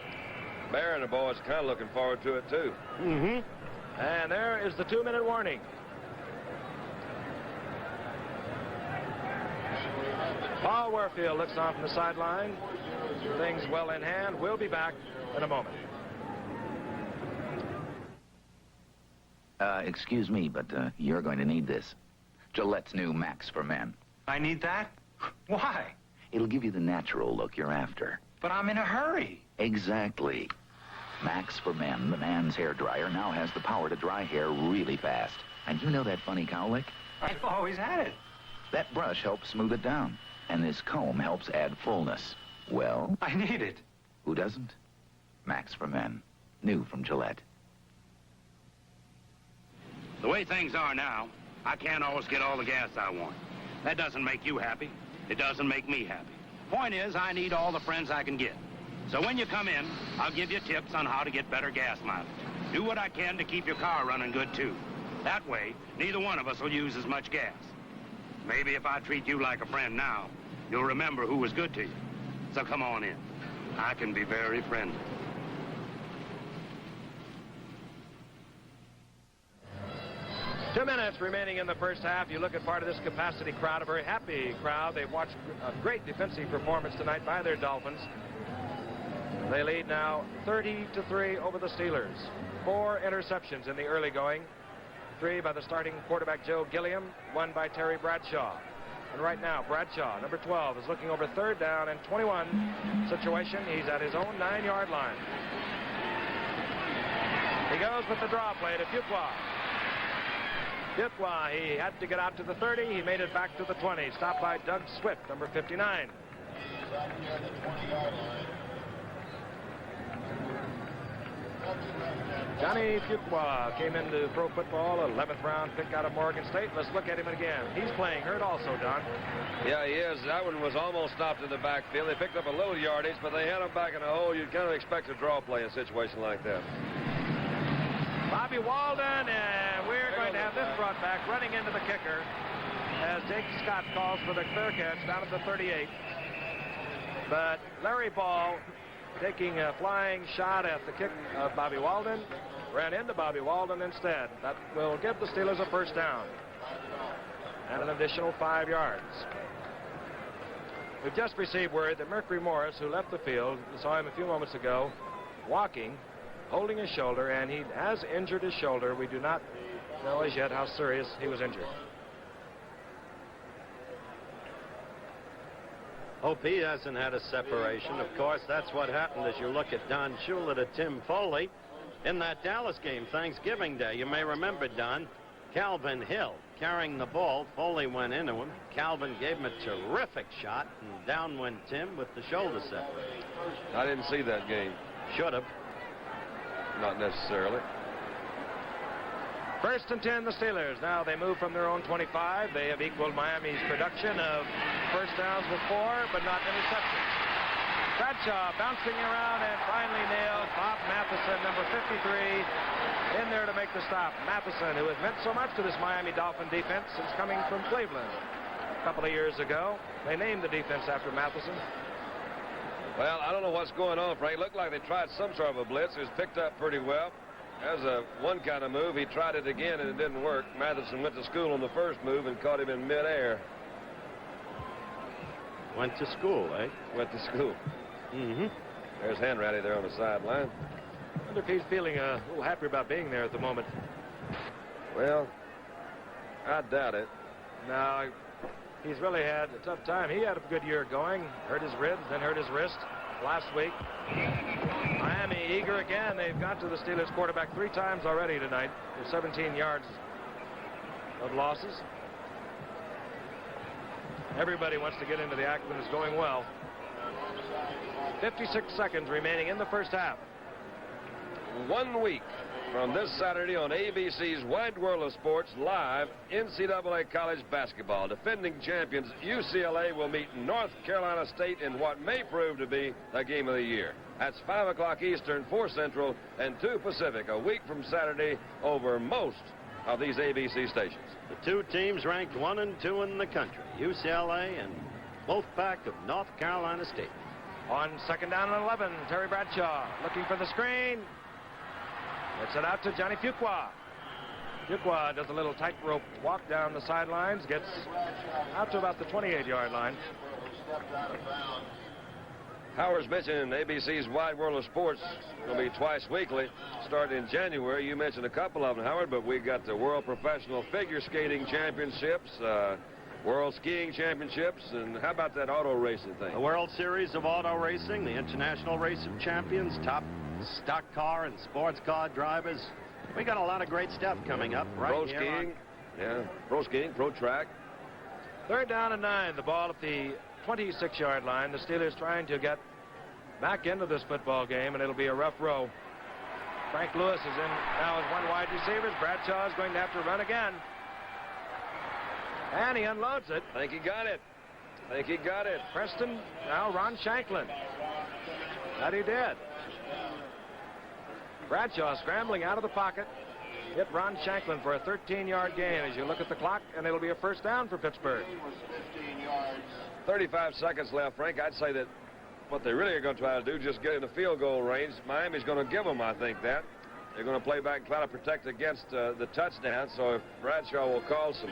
Bear and the boys kind of looking forward to it, too. Mm-hmm. And there is the 2-minute warning. Paul Warfield looks on from the sideline. Things well in hand. We'll be back in a moment. Excuse me, but you're going to need this. Gillette's new Max for Men. I need that? Why? It'll give you the natural look you're after. But I'm in a hurry. Exactly. Max for Men, the man's hair dryer, now has the power to dry hair really fast. And you know that funny cowlick? I've always had it. That brush helps smooth it down. And this comb helps add fullness. Well? I need it. Who doesn't? Max for Men. New from Gillette. The way things are now, I can't always get all the gas I want. That doesn't make you happy. It doesn't make me happy. Point is, I need all the friends I can get. So when you come in, I'll give you tips on how to get better gas mileage. do what I can to keep your car running good, too. That way, neither one of us will use as much gas. Maybe if I treat you like a friend now, you'll remember who was good to you. So come on in. I can be very friendly. Two minutes remaining in the first half. You look at part of this capacity crowd, a very happy crowd. They've watched a great defensive performance tonight by their Dolphins. They lead now 30-3 over the Steelers. 4 interceptions in the early going. 3 by the starting quarterback Joe Gilliam, 1 by Terry Bradshaw. And right now, Bradshaw, number 12, is looking over third down and 21 situation. He's at his own 9-yard line. He goes with the draw play to Fuqua. Fuqua, he had to get out to the 30. He made it back to the 20. Stopped by Doug Swift, number 59. Johnny Fuqua came into pro football, 11th round pick out of Morgan State. Let's look at him again. He's playing hurt also, Don. Yeah, he is. That one was almost stopped in the backfield. They picked up a little yardage, but they had him back in the hole. You'd kind of expect a draw play in a situation like that. Bobby Walden, and we're going to have this brought back, running into the kicker, as Jake Scott calls for the clear catch down at the 38. But Larry Ball, taking a flying shot at the kick of Bobby Walden, ran into Bobby Walden instead. That will give the Steelers a first down and an additional 5 yards. We've just received word that Mercury Morris, who left the field, we saw him a few moments ago, walking, holding his shoulder, and he has injured his shoulder. We do not know as yet how serious he was injured. Hope he hasn't had a separation. Of course, that's what happened as you look at Don Shula to Tim Foley in that Dallas game Thanksgiving Day. You may remember, Don, Calvin Hill carrying the ball. Foley went into him. Calvin gave him a terrific shot, and down went Tim with the shoulder separation. I didn't see that game. Should have. Not necessarily. First and 10, the Steelers. Now they move from their own 25. They have equaled Miami's production of first downs with 4, but not interceptions. Bradshaw bouncing around and finally nailed Bob Matheson, number 53, in there to make the stop. Matheson, who has meant so much to this Miami Dolphin defense since coming from Cleveland a couple of years ago. They named the defense after Matheson. Well, I don't know what's going on, Frank. It looked like they tried some sort of a blitz. It was picked up pretty well. As a one kind of move, he tried it again and it didn't work. Matheson went to school on the first move and caught him in midair. Went to school, eh? Went to school. Mm-hmm. There's Hanratty there on the sideline. I wonder if he's feeling a little happy about being there at the moment. Well, I doubt it. No, he's really had a tough time. He had a good year going. Hurt his ribs, then hurt his wrist last week. Miami eager again. They've got to the Steelers quarterback 3 times already tonight. There's 17 yards of losses. Everybody wants to get into the act when it's going well. 56 seconds remaining in the first half. 1 week from this Saturday on ABC's Wide World of Sports, live NCAA college basketball. Defending champions UCLA will meet North Carolina State in what may prove to be the game of the year. That's 5 o'clock Eastern, 4 Central, and 2 Pacific, a week from Saturday over most of these ABC stations. The 2 teams ranked 1 and 2 in the country, UCLA and Wolfpack of North Carolina State. On second down and 11, Terry Bradshaw looking for the screen. Gets it out to Johnny Fuqua. Fuqua does a little tightrope walk down the sidelines, gets out to about the 28-yard line. Howard's mentioned ABC's Wide World of Sports will be twice weekly, starting in January. You mentioned a couple of them, Howard, but we got the World Professional Figure Skating Championships, World Skiing Championships, and how about that auto racing thing? The World Series of Auto Racing, the International Race of Champions, top stock car and sports car drivers. We got a lot of great stuff coming up right Pro here skiing, yeah, pro skiing, pro track. Third down and 9, the ball at the 26-yard line. The Steelers trying to get back into this football game, and it'll be a rough row. Frank Lewis is in now as one wide receivers. Bradshaw is going to have to run again. And he unloads it. I think he got it. Preston, now Ron Shanklin. That he did. Bradshaw scrambling out of the pocket. Hit Ron Shanklin for a 13-yard gain as you look at the clock, and it'll be a first down for Pittsburgh. 35 seconds left, Frank. I'd say that what they really are going to try to do is just get in the field goal range. Miami's going to give them, I think, that. They're going to play back and try to protect against the touchdown. So if Bradshaw will call some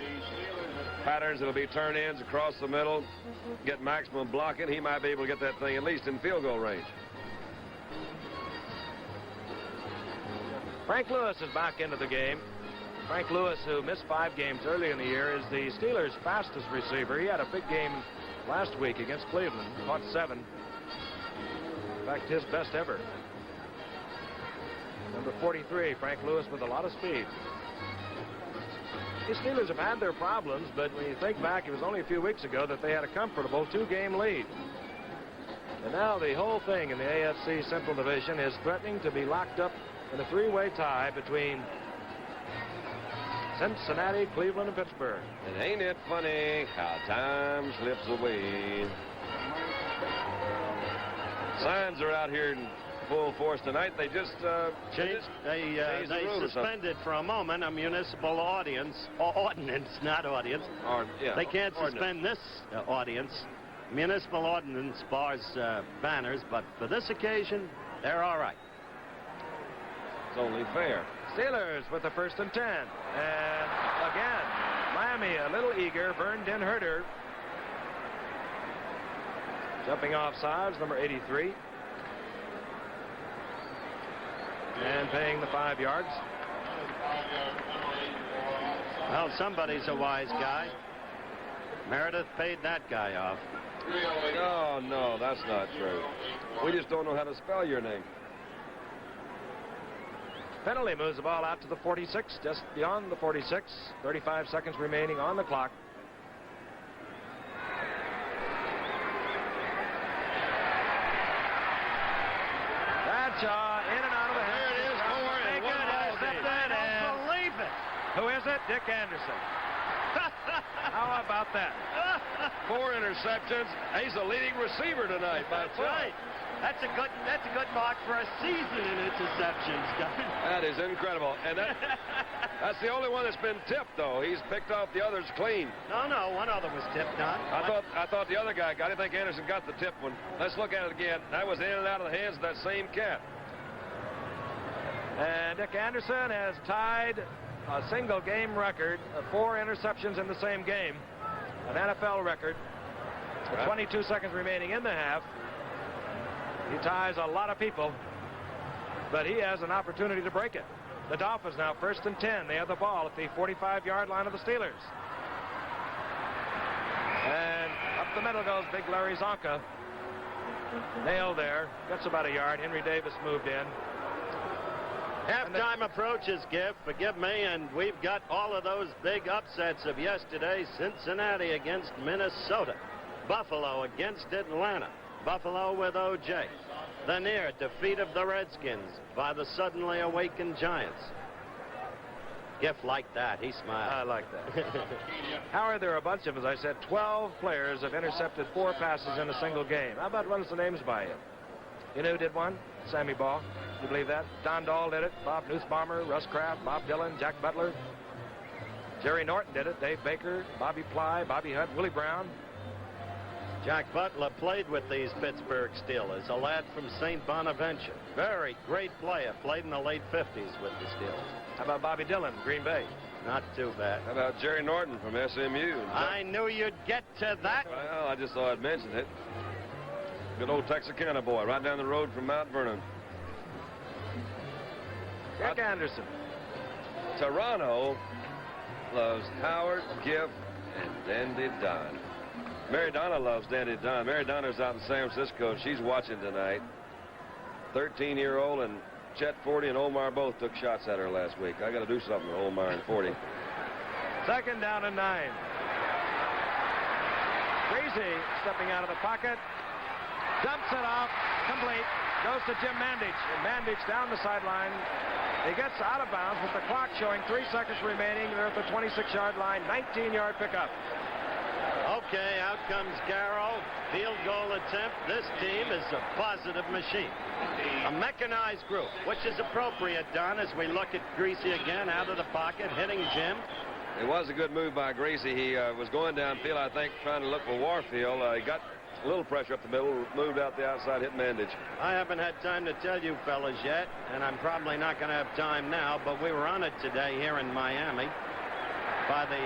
patterns, it'll be turn-ins across the middle, get maximum blocking, he might be able to get that thing at least in field goal range. Frank Lewis is back into the game. Frank Lewis, who missed 5 games early in the year, is the Steelers' fastest receiver. He had a big game last week against Cleveland, caught 7. In fact, his best ever. Number 43, Frank Lewis, with a lot of speed. The Steelers have had their problems, but when you think back, it was only a few weeks ago that they had a comfortable 2-game lead. And now the whole thing in the AFC Central Division is threatening to be locked up in a 3-way tie between Cincinnati, Cleveland, and Pittsburgh. And ain't it funny how time slips away? Signs are out here in full force tonight. They just changed they suspended for a moment a municipal ordinance, not audience. They can't suspend this audience. Municipal ordinance bars banners, but for this occasion, they're all right. It's only fair. Steelers with the 1st and 10. And again, Miami a little eager. Vern Den Herter. Jumping off sides, number 83. And paying the 5 yards. Well, somebody's a wise guy. Meredith paid that guy off. Oh, no, that's not true. We just don't know how to spell your name. Penalty moves the ball out to the 46, just beyond the 46. 35 seconds remaining on the clock. Bradshaw in and out of the hands. There it is, 4 and 1. I don't believe it. Who is it? Dick Anderson. How about that? 4 interceptions. He's a leading receiver tonight. That's right. That's a good mark for a season in interceptions. That is incredible. And that's the only one that's been tipped, though. He's picked off the others clean. No, one other was tipped, Don. I thought the other guy got it. I think Anderson got the tip one. Let's look at it again. That was in and out of the hands of that same cat. And Dick Anderson has tied a single game record of 4 interceptions in the same game. An NFL record. With 22 seconds remaining in the half. He ties a lot of people, but he has an opportunity to break it. The Dolphins now 1st and 10. They have the ball at the 45-yard line of the Steelers. And up the middle goes big Larry Zonka. Nailed there. Gets about a yard. Henry Davis moved in. Halftime approaches, forgive me, and we've got all of those big upsets of yesterday. Cincinnati against Minnesota. Buffalo against Atlanta. Buffalo with O.J. The near defeat of the Redskins by the suddenly awakened Giants. Gift like that. He smiled. I like that. Howard, there are a bunch of, as I said, 12 players have intercepted 4 passes in a single game. How about run some names by you? You know who did one? Sammy Baugh. You believe that? Don Dahl did it. Bob Nussbaumer, Russ Kraft, Bob Dylan, Jack Butler. Jerry Norton did it. Dave Baker, Bobby Ply, Bobby Hunt, Willie Brown. Jack Butler played with these Pittsburgh Steelers, a lad from St. Bonaventure. Very great player, played in the late 50s with the Steelers. How about Bobby Dillon, Green Bay? Not too bad. How about Jerry Norton from SMU? I knew you'd get to that. Well, I just thought I'd mention it. Good old Texarkana boy, right down the road from Mount Vernon. Dick Anderson. Toronto loves Howard, Giff, and Dandy Don. Mary Donna loves Dandy Don. Mary Donna's out in San Francisco, and she's watching tonight. 13-year-old and Chet 40 and Omar both took shots at her last week. I got to do something with Omar and 40. 2nd down and 9. Greasy stepping out of the pocket. Dumps it off. Complete. Goes to Jim Mandich. And Mandich down the sideline. He gets out of bounds with the clock showing 3 seconds remaining. They're at the 26-yard line. 19-yard pickup. Okay, out comes Garrow. Field goal attempt. This team is a positive machine. A mechanized group, which is appropriate, Don, as we look at Greasy again out of the pocket, hitting Jim. It was a good move by Greasy. He was going downfield, I think, trying to look for Warfield. He got a little pressure up the middle, moved out the outside, hit Mandage. I haven't had time to tell you fellas yet, and I'm probably not going to have time now, but we were on it today here in Miami by the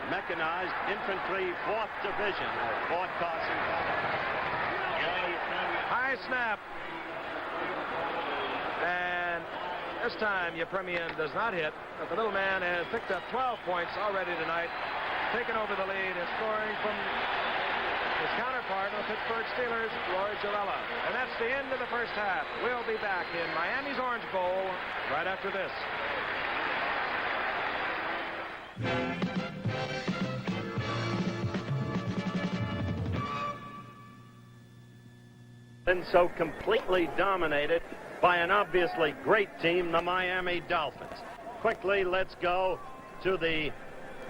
Mechanized Infantry 4th Division of Fort Carson. High snap. And this time, Yepremian does not hit, but the little man has picked up 12 points already tonight, taken over the lead and scoring from his counterpart, the Pittsburgh Steelers, Roy Girella. And that's the end of the first half. We'll be back in Miami's Orange Bowl right after this. Been so completely dominated by an obviously great team, the Miami Dolphins. Quickly, let's go to the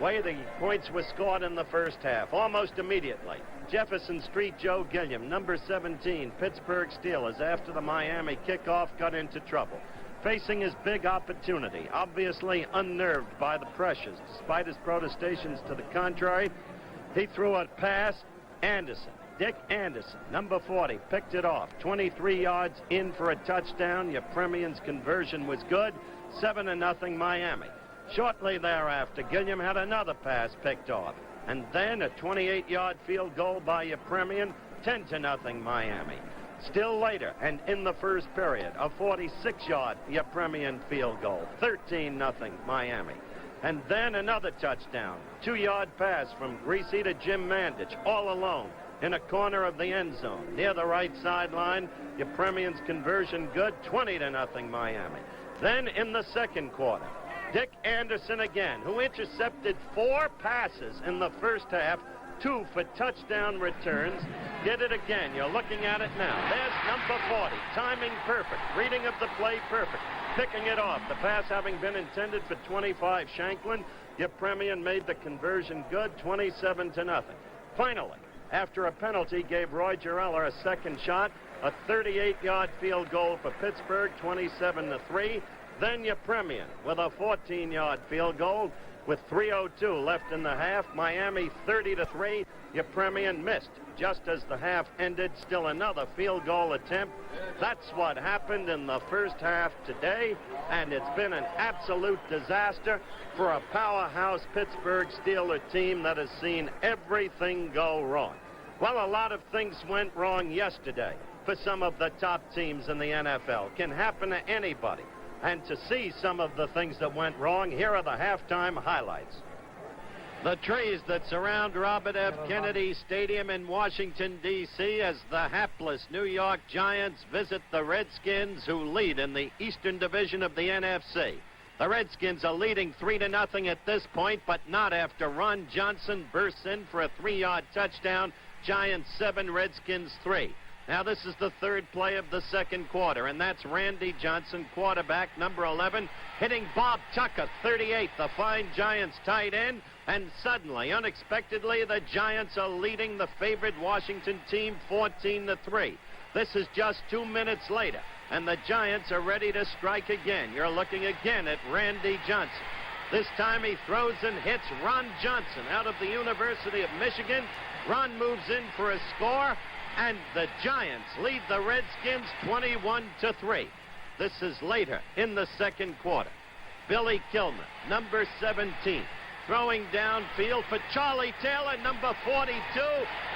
way the points were scored in the first half. Almost immediately, Jefferson Street Joe Gilliam, number 17, Pittsburgh Steelers, after the Miami kickoff, got into trouble. Facing his big opportunity, obviously unnerved by the pressures, despite his protestations to the contrary, he threw a pass. Anderson, Dick Anderson, number 40, picked it off. 23 yards in for a touchdown. Yepremian's conversion was good. 7-0 Miami. Shortly thereafter, Gilliam had another pass picked off. And then a 28-yard field goal by Yepremian. 10-0 Miami. Still later, and in the first period, a 46-yard Yepremian field goal. 13-0 Miami. And then another touchdown. 2-yard pass from Greasy to Jim Mandich, all alone in a corner of the end zone near the right sideline. Yepremian's conversion good. 20-0 Miami. Then in the second quarter, Dick Anderson again, who intercepted 4 passes in the first half, 2 for touchdown returns, did it again. You're looking at it now. There's number 40, timing perfect, reading of the play perfect, picking it off. The pass having been intended for 25 Shanklin, Yepremian made the conversion good, 27-0. Finally, after a penalty gave Roy Girella a second shot, a 38-yard field goal for Pittsburgh, 27-3. Then Yepremian with a 14-yard field goal with 3:02 left in the half. Miami 30-3. Yepremian missed just as the half ended. Still another field goal attempt. That's what happened in the first half today, and it's been an absolute disaster for a powerhouse Pittsburgh Steelers team that has seen everything go wrong. Well, a lot of things went wrong yesterday for some of the top teams in the NFL. Can happen to anybody. And to see some of the things that went wrong, here are the halftime highlights. The trees that surround Robert F. Kennedy Stadium in Washington, D.C. as the hapless New York Giants visit the Redskins, who lead in the Eastern Division of the NFC. The Redskins are leading 3-0 at this point, but not after Ron Johnson bursts in for a 3-yard touchdown. Giants 7, Redskins 3. Now, this is the third play of the second quarter, and that's Randy Johnson, quarterback, number 11, hitting Bob Tucker, 38, the fine Giants tight end, and suddenly, unexpectedly, the Giants are leading the favored Washington team 14-3. This is just 2 minutes later, and the Giants are ready to strike again. You're looking again at Randy Johnson. This time he throws and hits Ron Johnson out of the University of Michigan. Ron moves in for a score, and the Giants lead the Redskins 21-3. This is later in the second quarter. Billy Kilmer, number 17, throwing downfield for Charlie Taylor, number 42.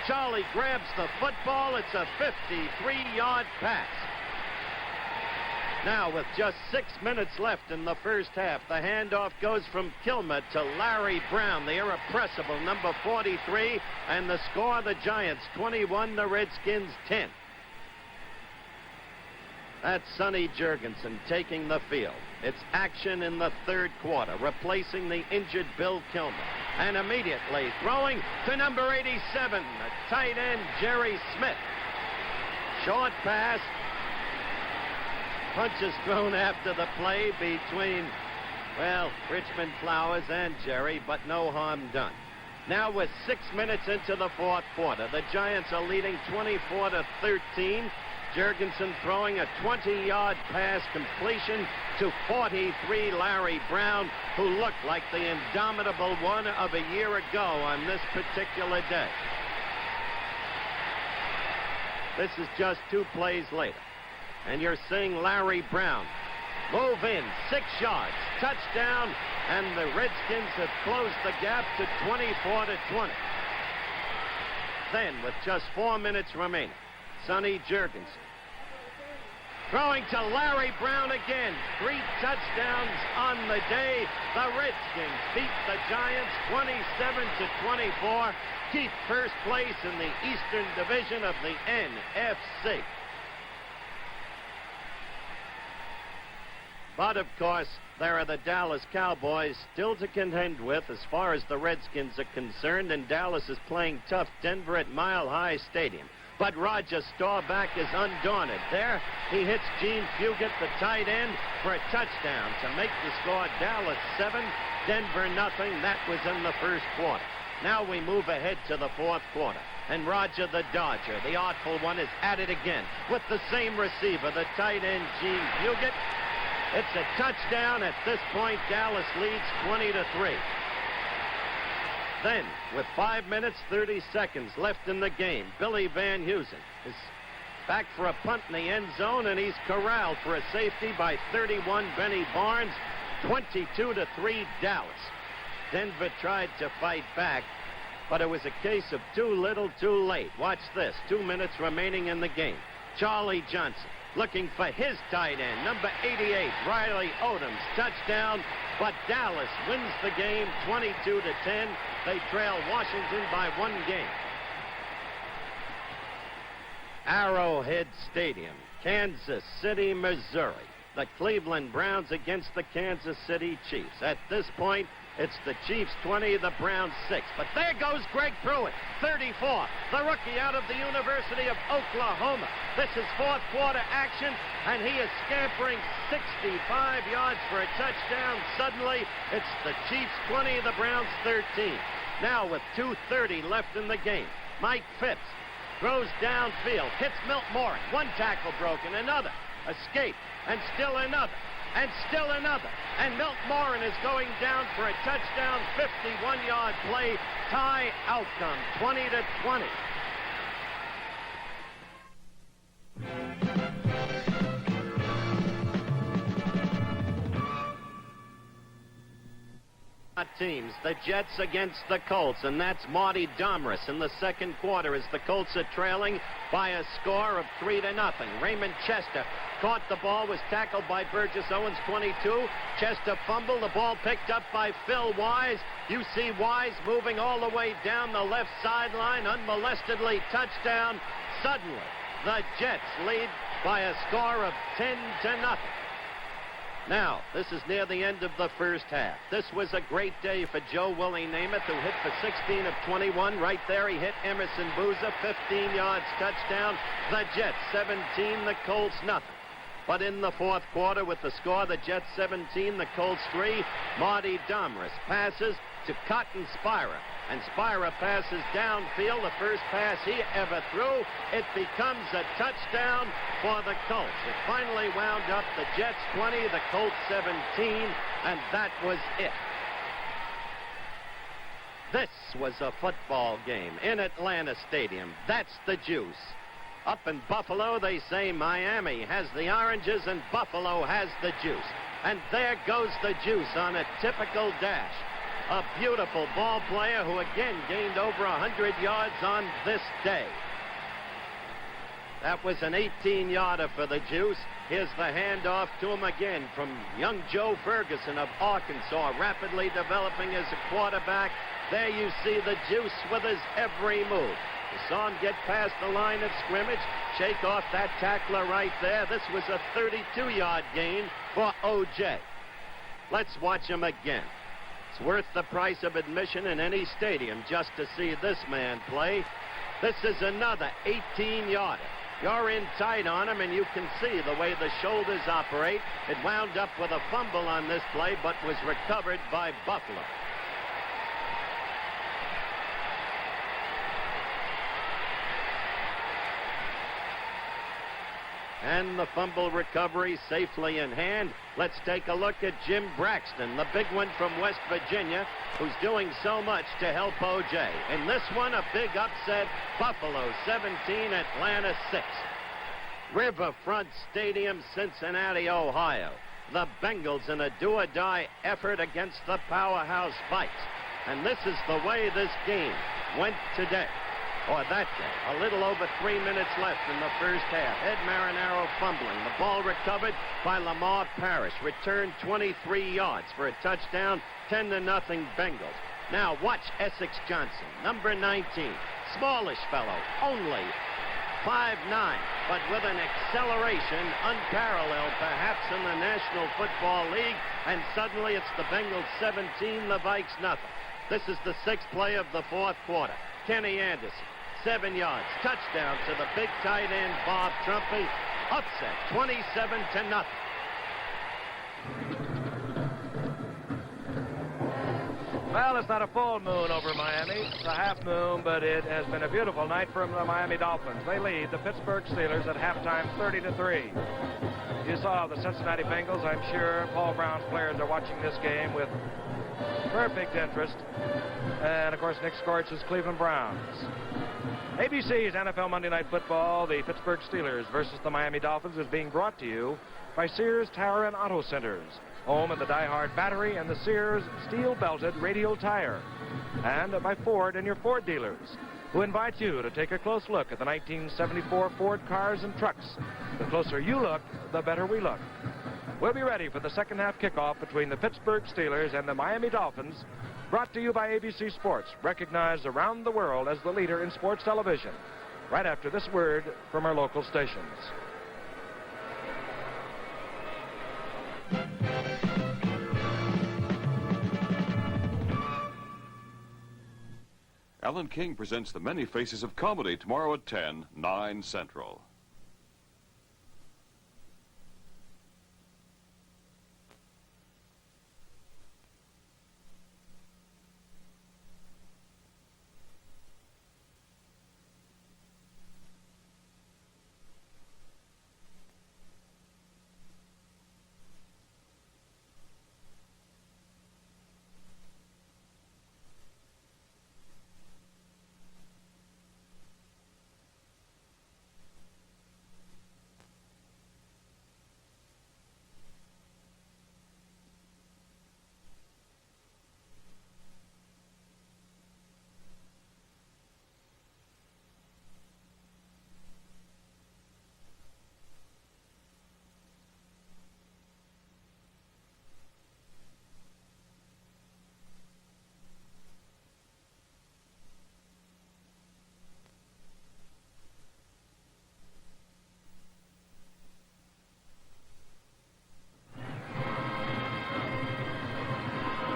Charlie grabs the football. It's a 53-yard pass. Now, with just 6 minutes left in the first half, the handoff goes from Kilmer to Larry Brown, the irrepressible number 43, and the score, the Giants 21, the Redskins 10. That's Sonny Jurgensen taking the field. It's action in the third quarter, replacing the injured Bill Kilmer. And immediately throwing to number 87, the tight end Jerry Smith. Short pass. Punches thrown after the play between, well, Richmond Flowers and Jerry, but no harm done. Now with 6 minutes into the fourth quarter, the Giants are leading 24-13. Jurgensen throwing a 20-yard pass completion to 43 Larry Brown, who looked like the indomitable one of a year ago on this particular day. This is just 2 plays later, and you're seeing Larry Brown move in 6 yards, touchdown, and the Redskins have closed the gap to 24-20. Then, with just 4 minutes remaining, Sonny Jurgensen throwing to Larry Brown again. 3 touchdowns on the day. The Redskins beat the Giants 27-24, keep first place in the Eastern Division of the NFC. But, of course, there are the Dallas Cowboys still to contend with as far as the Redskins are concerned, and Dallas is playing tough Denver at Mile High Stadium. But Roger Staubach is undaunted. There, he hits Gene Fugit, the tight end, for a touchdown to make the score Dallas 7, Denver nothing. That was in the first quarter. Now we move ahead to the fourth quarter. And Roger the Dodger, the artful one, is at it again with the same receiver, the tight end Gene Fugit. It's a touchdown. At this point, Dallas leads 20-3. Then, with 5 minutes, 30 seconds left in the game, Billy Van Heusen is back for a punt in the end zone, and he's corralled for a safety by 31 Benny Barnes. 22-3 Dallas. Denver tried to fight back, but it was a case of too little, too late. Watch this. 2 minutes remaining in the game. Charlie Johnson looking for his tight end, number 88, Riley Odoms, touchdown. But Dallas wins the game 22-10. They trail Washington by 1 game. Arrowhead Stadium, Kansas City, Missouri. The Cleveland Browns against the Kansas City Chiefs. At this point, it's the Chiefs 20, the Browns 6. But there goes Greg Pruitt, 34, the rookie out of the University of Oklahoma. This is fourth quarter action, and he is scampering 65 yards for a touchdown. Suddenly, it's the Chiefs 20, the Browns 13. Now with 2:30 left in the game, Mike Phipps throws downfield, hits Milt Morin. 1 tackle broken, another, escape, and still another. And still another. And Milt Morin is going down for a touchdown, 51-yard play, tie outcome, 20-20. Teams, the Jets against the Colts, and that's Marty Domris in the second quarter as the Colts are trailing by a score of 3-0. Raymond Chester caught the ball, was tackled by Burgess Owens, 22. Chester fumbled, the ball picked up by Phil Wise. You see Wise moving all the way down the left sideline, unmolestedly, touchdown. Suddenly, the Jets lead by a score of 10-0. Now, this is near the end of the first half. This was a great day for Joe Willie Namath, who hit for 16 of 21. Right there, he hit Emerson Boozer, 15 yards, touchdown. The Jets 17, the Colts nothing. But in the fourth quarter with the score, the Jets 17, the Colts 3, Marty Domris passes to Cotton Spira. And Spira passes downfield, the first pass he ever threw. It becomes a touchdown for the Colts. It finally wound up the Jets 20, the Colts 17, and that was it. This was a football game in Atlanta Stadium. That's the juice. Up in Buffalo, they say Miami has the oranges and Buffalo has the juice. And there goes the juice on a typical dash. A beautiful ball player who again gained over 100 yards on this day. That was an 18-yarder for the Juice. Here's the handoff to him again from young Joe Ferguson of Arkansas, rapidly developing as a quarterback. There you see the Juice with his every move. You saw him get past the line of scrimmage, shake off that tackler right there. This was a 32-yard gain for O.J. Let's watch him again. It's worth the price of admission in any stadium just to see this man play. This is another 18-yarder. You're in tight on him, and you can see the way the shoulders operate. It wound up with a fumble on this play, but was recovered by Buffalo. And the fumble recovery safely in hand. Let's take a look at Jim Braxton, the big one from West Virginia, who's doing so much to help O.J. In this one, a big upset. Buffalo 17, Atlanta 6. Riverfront Stadium, Cincinnati, Ohio. The Bengals in a do-or-die effort against the powerhouse Vikes. And this is the way this game went today. Or that day. A little over 3 minutes left in the first half. Ed Marinaro fumbling. The ball recovered by Lamar Parrish. Returned 23 yards for a touchdown. 10-0 Bengals. Now watch Essex Johnson, number 19. Smallish fellow, only 5'9", but with an acceleration unparalleled perhaps in the National Football League. And suddenly it's the Bengals 17, the Vikes nothing. This is the 6th play of the 4th quarter. Kenny Anderson, 7 yards, touchdown to the big tight end Bob Trumpy. Upset, 27-0. Well, it's not a full moon over Miami. It's a half moon, but it has been a beautiful night from the Miami Dolphins. They lead the Pittsburgh Steelers at halftime 30-3. You saw the Cincinnati Bengals. I'm sure Paul Brown's players are watching this game with perfect interest. And, of course, Nick Scorch's Cleveland Browns. ABC's NFL Monday Night Football, the Pittsburgh Steelers versus the Miami Dolphins, is being brought to you by Sears Tire and Auto Centers, home of the Die-Hard battery and the Sears steel-belted radial tire, and by Ford and your Ford dealers, who invite you to take a close look at the 1974 Ford cars and trucks. The closer you look, the better we look. We'll be ready for the second half kickoff between the Pittsburgh Steelers and the Miami Dolphins, brought to you by ABC Sports, recognized around the world as the leader in sports television, right after this word from our local stations. Alan King presents The Many Faces of Comedy tomorrow at 10, 9 Central.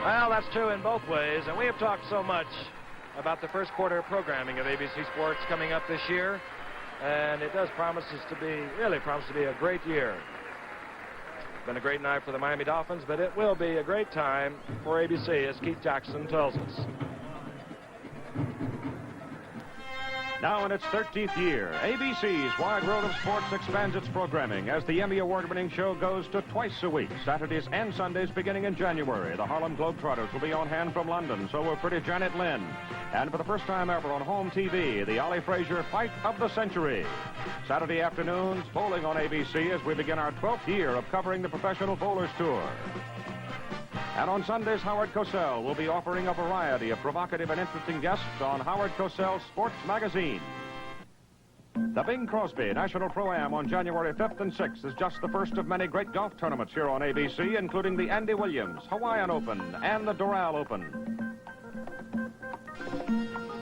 Well, that's true in both ways, and we have talked so much about the first quarter programming of ABC Sports coming up this year, and it really promises to be a great year. It's been a great night for the Miami Dolphins, but it will be a great time for ABC, as Keith Jackson tells us. Now in its 13th year, ABC's Wide World of Sports expands its programming as the Emmy Award-winning show goes to twice a week, Saturdays and Sundays beginning in January. The Harlem Globetrotters will be on hand from London, so will pretty Janet Lynn. And for the first time ever on home TV, the Ollie Frazier Fight of the Century. Saturday afternoons, bowling on ABC as we begin our 12th year of covering the Professional Bowlers Tour. And on Sundays, Howard Cosell will be offering a variety of provocative and interesting guests on Howard Cosell's Sports Magazine. The Bing Crosby National Pro-Am on January 5th and 6th is just the first of many great golf tournaments here on ABC, including the Andy Williams, Hawaiian Open, and the Doral Open.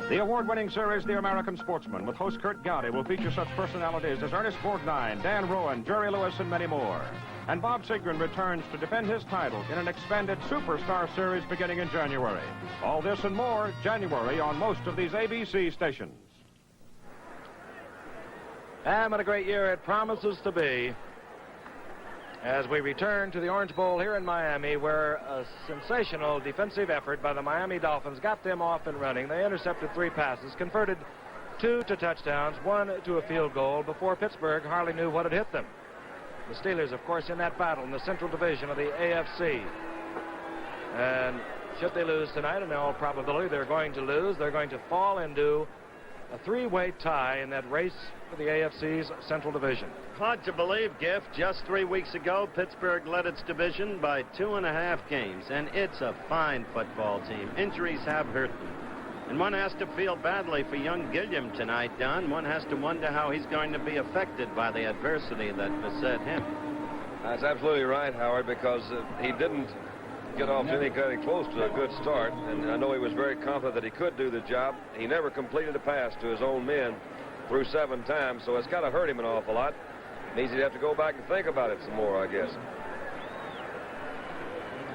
The award-winning series, The American Sportsman, with host Kurt Gowdy, will feature such personalities as Ernest Borgnine, Dan Rowan, Jerry Lewis, and many more. And Bob Seagren returns to defend his title in an expanded Superstar Series beginning in January. All this and more, January, on most of these ABC stations. And what a great year it promises to be as we return to the Orange Bowl here in Miami, where a sensational defensive effort by the Miami Dolphins got them off and running. They intercepted 3 passes, converted 2 to touchdowns, 1 to a field goal before Pittsburgh hardly knew what had hit them. The Steelers, of course, in that battle in the Central Division of the AFC. And should they lose tonight, in all probability they're going to lose, they're going to fall into a three-way tie in that race for the AFC's Central Division. Hard to believe, Giff. Just 3 weeks ago, Pittsburgh led its division by 2.5 games, and it's a fine football team. Injuries have hurt them. And one has to feel badly for young Gilliam tonight, Don. One has to wonder how he's going to be affected by the adversity that beset him. That's absolutely right, Howard, because he didn't get off to any kind of close to a good start, and I know he was very confident that he could do the job. He never completed a pass to his own men through 7 times, so it's got to hurt him an awful lot. Means he'd have to go back and think about it some more, I guess.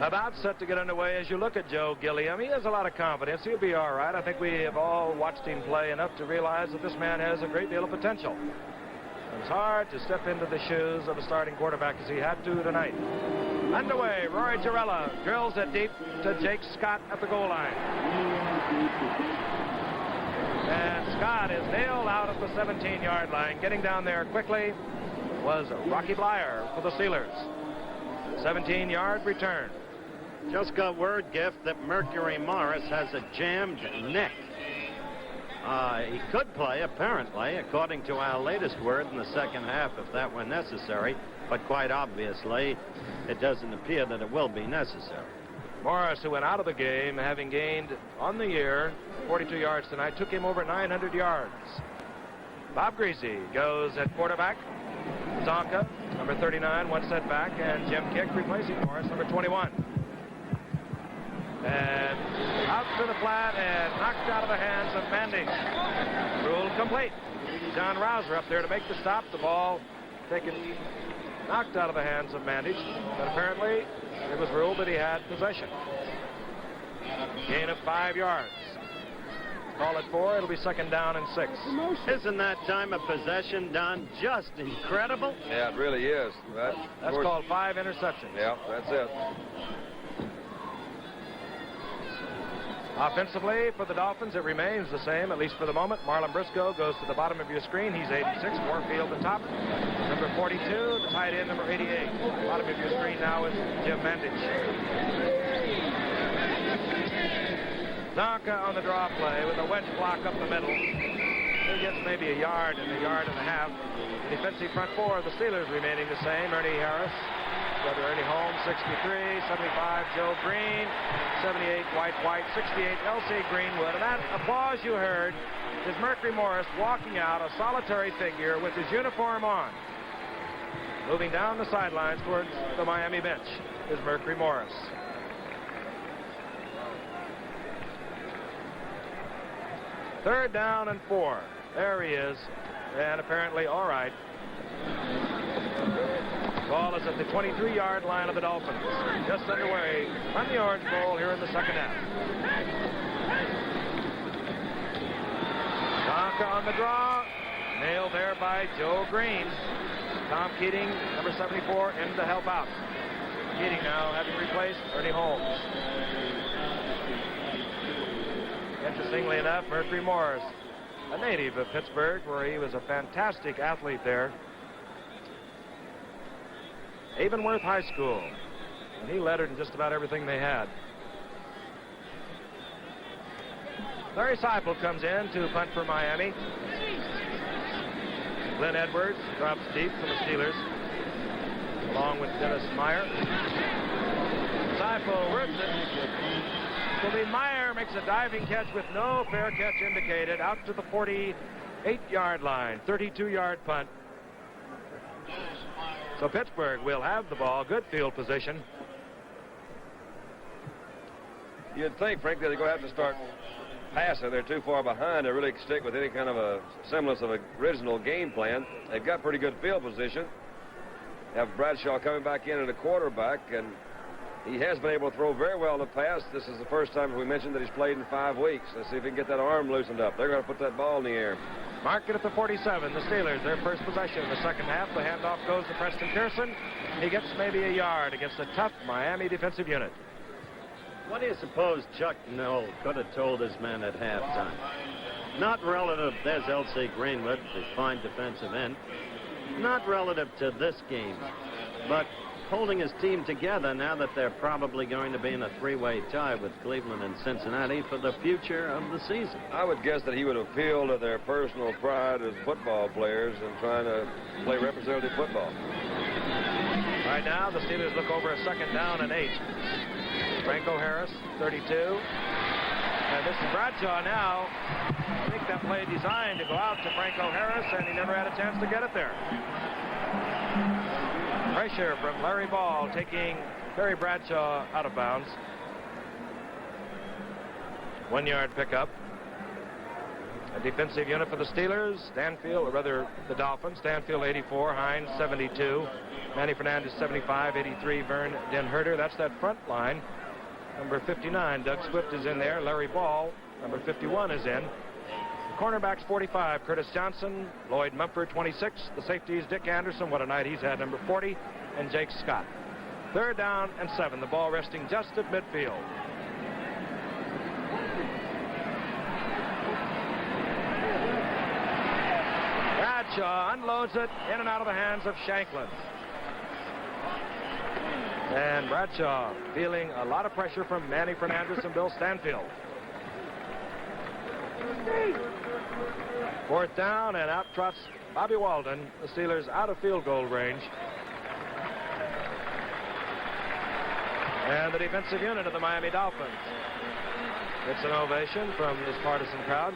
About set to get underway as you look at Joe Gilliam. He has a lot of confidence. He'll be all right. I think we have all watched him play enough to realize that this man has a great deal of potential. It's hard to step into the shoes of a starting quarterback as he had to tonight. Underway, Rory Girella drills it deep to Jake Scott at the goal line. And Scott is nailed out at the 17-yard line. Getting down there quickly was Rocky Blyer for the Steelers. 17-yard return. Just got word, Giff, that Mercury Morris has a jammed neck. He could play, apparently, according to our latest word, in the second half if that were necessary. But quite obviously, it doesn't appear that it will be necessary. Morris, who went out of the game, having gained on the year 42 yards tonight, took him over 900 yards. Bob Greasy goes at quarterback. Zonka, number 39, one set back, and Jim Kick replacing Morris, number 21. And out to the flat and knocked out of the hands of Mandy. Rule complete. John Rouser up there to make the stop. The ball taken, knocked out of the hands of Mandich, but apparently it was ruled that he had possession. Gain of 5 yards. Call it 4. It'll be second down and 6. Isn't that time of possession, Don, just incredible? Yeah, it really is. That's called 5 interceptions. Yeah, that's it. Offensively, for the Dolphins, it remains the same, at least for the moment. Marlon Briscoe goes to the bottom of your screen. He's 86. Warfield the top. Number 42, the tight end, number 88. Bottom of your screen now is Jim Mandich. Zonka on the draw play with a wedge block up the middle. He gets maybe a yard and a yard and a half. Defensive front four of the Steelers remaining the same. Ernie Harris, brother Ernie Holmes, 63, 75, Joe Green, 78, White, 68, L.C. Greenwood. And that applause you heard is Mercury Morris walking out, a solitary figure with his uniform on. Moving down the sidelines towards the Miami bench is Mercury Morris. Third down and 4. There he is. And apparently all right. Ball is at the 23-yard line of the Dolphins. Just underway on the Orange Bowl here in the second half. Donka on the draw. Nailed there by Joe Green. Tom Keating, number 74, in to help out. Keating now having replaced Ernie Holmes. Interestingly enough, Mercury Morris, a native of Pittsburgh, where he was a fantastic athlete there. Avonworth High School. And he lettered in just about everything they had. Larry Seipel comes in to punt for Miami. Glenn Edwards drops deep for the Steelers, along with Dennis Meyer. Seipel rips it. Will be Meyer makes a diving catch with no fair catch indicated out to the 48-yard line. 32-yard punt. So Pittsburgh will have the ball. Good field position. You'd think, frankly, they're going to have to start passing. They're too far behind to really stick with any kind of a semblance of an original game plan. They've got pretty good field position. Have Bradshaw coming back in at a quarterback, and he has been able to throw very well in the past. This is the first time, as we mentioned, that he's played in 5 weeks. Let's see if he can get that arm loosened up. They're going to put that ball in the air. Mark it at the 47. The Steelers, their first possession in the second half. The handoff goes to Preston Pearson. He gets maybe a yard against a tough Miami defensive unit. What do you suppose Chuck Noll could have told his men at halftime? Not relative, there's L.C. Greenwood, the fine defensive end. Not relative to this game, but holding his team together now that they're probably going to be in a three-way tie with Cleveland and Cincinnati for the future of the season. I would guess that he would appeal to their personal pride as football players and trying to play representative football. Right now, the Steelers look over a 2nd down and 8. Franco Harris, 32. And this is Bradshaw now. I think that play designed to go out to Franco Harris, and he never had a chance to get it there. Pressure from Larry Ball taking Terry Bradshaw out of bounds. 1-yard pickup. A defensive unit for the Steelers. Stanfield, or rather the Dolphins. Stanfield 84, Hines 72, Manny Fernandez 75, 83 Vern Den Herder. That's that front line. Number 59, Doug Swift is in there. Larry Ball, number 51, is in. Cornerbacks 45, Curtis Johnson, Lloyd Mumford 26. The safeties, Dick Anderson, what a night he's had, number 40, and Jake Scott. 3rd down and 7. The ball resting just at midfield. Bradshaw unloads it in and out of the hands of Shanklin. And Bradshaw feeling a lot of pressure from Manny Fernandez and Bill Stanfield. 4th down, and out trots Bobby Walden. The Steelers out of field goal range. And the defensive unit of the Miami Dolphins. It's an ovation from this partisan crowd.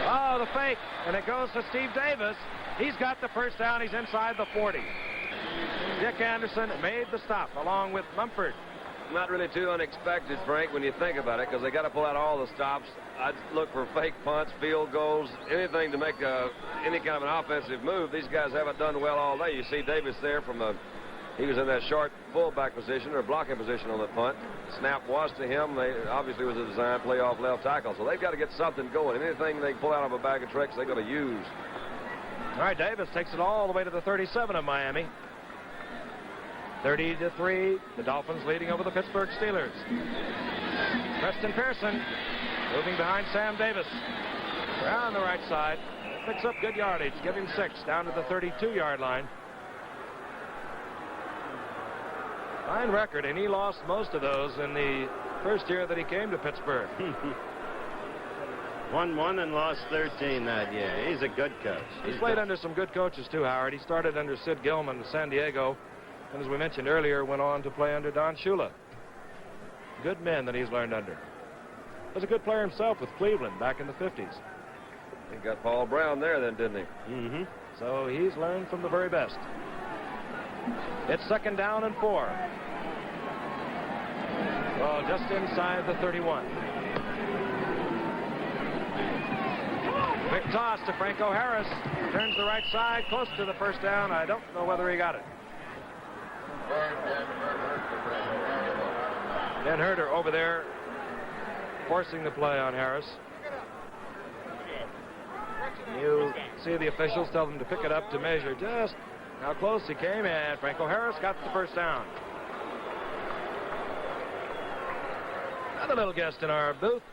Oh, the fake, and it goes to Steve Davis. He's got the first down. He's inside the 40. Dick Anderson made the stop along with Mumford. Not really too unexpected, Frank, when you think about it, because they got to pull out all the stops. I'd look for fake punts, field goals, anything to make any kind of an offensive move. These guys haven't done well all day. You see Davis there he was in that short fullback position or blocking position on the punt. Snap was to him. Obviously was a design play off left tackle, so they've got to get something going. Anything they can pull out of a bag of tricks, they're going to use. All right, Davis takes it all the way to the 37 of Miami. 30-3, the Dolphins leading over the Pittsburgh Steelers. Preston Pearson moving behind Sam Davis. Around the right side, picks up good yardage, give him 6 down to the 32-yard line. Fine record, and he lost most of those in the first year that he came to Pittsburgh. Won 1 and lost 13 that year. He's a good coach. He's played under some good coaches too, Howard. He started under Sid Gilman in San Diego, and as we mentioned earlier, went on to play under Don Shula. Good men that he's learned under. Was a good player himself with Cleveland back in the 50s. He got Paul Brown there then, didn't he? Mm-hmm. So he's learned from the very best. It's 2nd down and 4. Well, just inside the 31. Quick toss to Franco Harris. Turns the right side, close to the first down. I don't know whether he got it. Dan Herder over there forcing the play on Harris. You see the officials tell them to pick it up to measure just how close he came, and Franco Harris got the first down. Another little guest in our booth,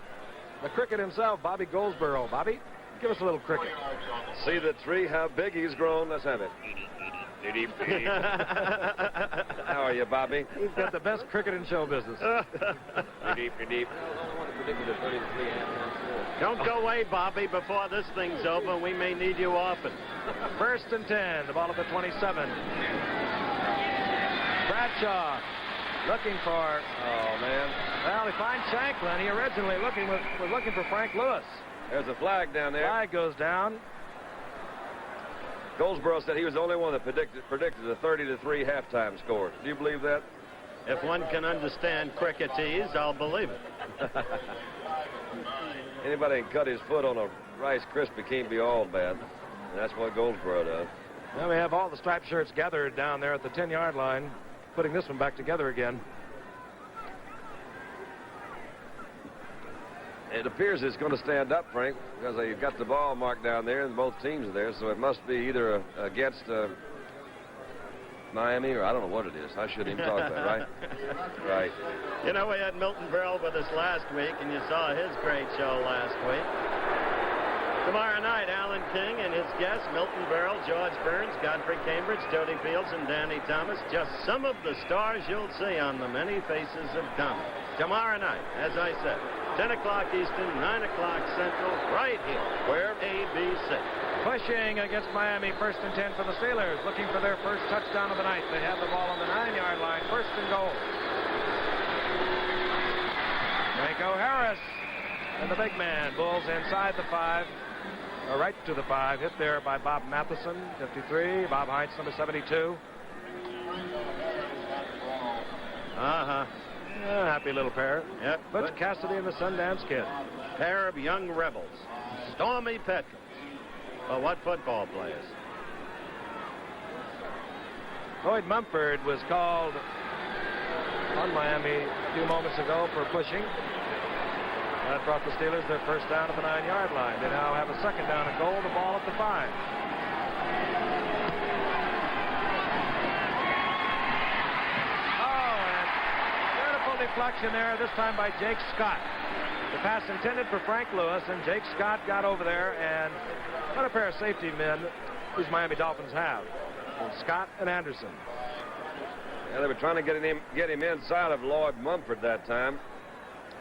the cricket himself, Bobby Goldsboro. Bobby, give us a little cricket. See the tree, how big he's grown. Let's have it. How are you, Bobby? He's got the best cricket in show business. Don't go away, Bobby, before this thing's over. We may need you often. 1st and 10, the ball at the 27. Bradshaw looking for, oh, man. Well, he finds Shanklin. He originally was looking for Frank Lewis. There's a flag down there. Flag goes down. Goldsboro said he was the only one that predicted a 30-3 halftime score. Do you believe that? If one can understand cricketese, I'll believe it. Anybody can cut his foot on a Rice Krispie can't be all bad. And that's what Goldsboro does. Now we have all the striped shirts gathered down there at the 10-yard line, putting this one back together again. It appears it's going to stand up, Frank, because they've got the ball marked down there, and both teams are there, so it must be either against Miami, or I don't know what it is. I shouldn't even talk about it, right? Right. You know, we had Milton Berle with us last week, and you saw his great show last week. Tomorrow night, Alan King and his guests, Milton Berle, George Burns, Godfrey Cambridge, Jody Fields, and Danny Thomas. Just some of the stars you'll see on the many faces of comedy. Tomorrow night, as I said, 10 o'clock Eastern, 9 o'clock Central, right here. Where? ABC. Pushing against Miami, 1st and 10 for the Steelers, looking for their first touchdown of the night. They have the ball on the 9-yard line, 1st and goal. Franco Harris and the big man. Bulls inside the 5, or right to the 5. Hit there by Bob Matheson, 53. Bob Heitz, number 72. Happy little pair. Yep. Butch Cassidy and the Sundance Kid. Pair of young rebels. Stormy Petrels. Well, what football players? Lloyd Mumford was called on Miami a few moments ago for pushing. That brought the Steelers their first down at the 9-yard line. They now have a 2nd down and goal, the ball at the 5. Deflection there, this time by Jake Scott. The pass intended for Frank Lewis, and Jake Scott got over there, and what a pair of safety men these Miami Dolphins have. And Scott and Anderson. Yeah, they were trying to get him inside of Lloyd Mumford that time.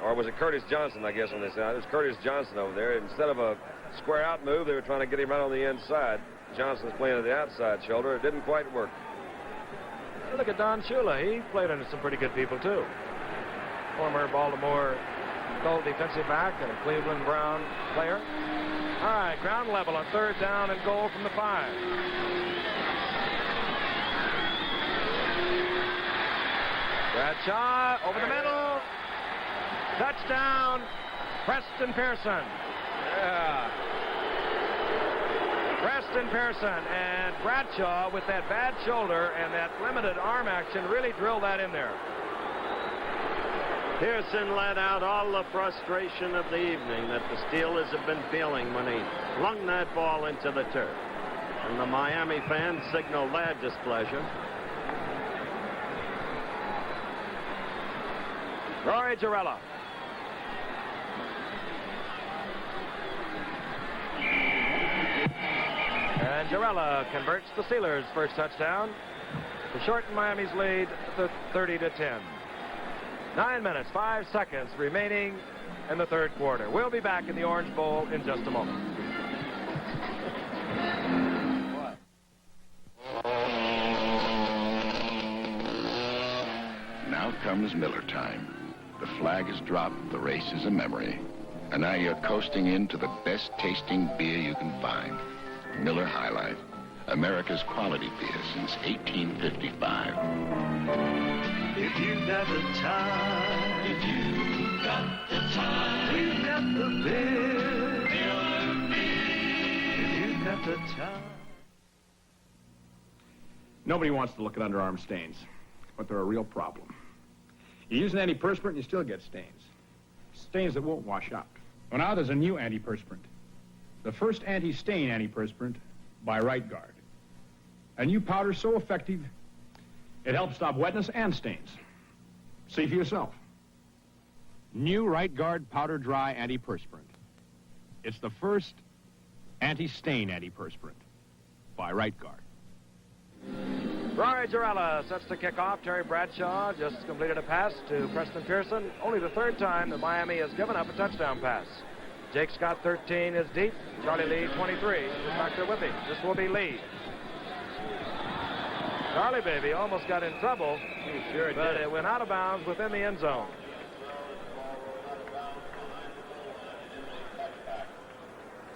Or was it Curtis Johnson, I guess, on this side? It was Curtis Johnson over there. Instead of a square out move, they were trying to get him right on the inside. Johnson's playing at the outside shoulder. It didn't quite work. Look at Don Shula. He played under some pretty good people, too. Former Baltimore Gold defensive back and a Cleveland Brown player. All right, ground level on 3rd down and goal from the 5. Bradshaw over the middle. Touchdown, Preston Pearson. Yeah. Preston Pearson, and Bradshaw with that bad shoulder and that limited arm action really drilled that in there. Pearson let out all the frustration of the evening that the Steelers have been feeling when he flung that ball into the turf. And the Miami fans signaled their displeasure. Rory Jarella. And Jarella converts the Steelers' first touchdown to shorten Miami's lead to 30-10. 9 minutes, 5 seconds remaining in the 3rd quarter. We'll be back in the Orange Bowl in just a moment. Now comes Miller time. The flag is dropped, the race is a memory. And now you're coasting into the best tasting beer you can find. Miller High Life, America's quality beer since 1855. If you've got the time, if you've got the time, you've got the beer, if you've got the time. Nobody wants to look at underarm stains, but they're a real problem. You use an antiperspirant and you still get stains. Stains that won't wash out. Well, now there's a new antiperspirant. The first anti-stain antiperspirant by Right Guard. A new powder so effective, it helps stop wetness and stains. See for yourself. New Right Guard Powder Dry Antiperspirant. It's the first anti-stain antiperspirant by Right Guard. Rory Jarella sets to kick off. Terry Bradshaw just completed a pass to Preston Pearson. Only the 3rd time that Miami has given up a touchdown pass. Jake Scott, 13, is deep. Charlie Lee, 23, is back there with him. This will be Lee. Charlie Baby almost got in trouble, but it went out of bounds within the end zone.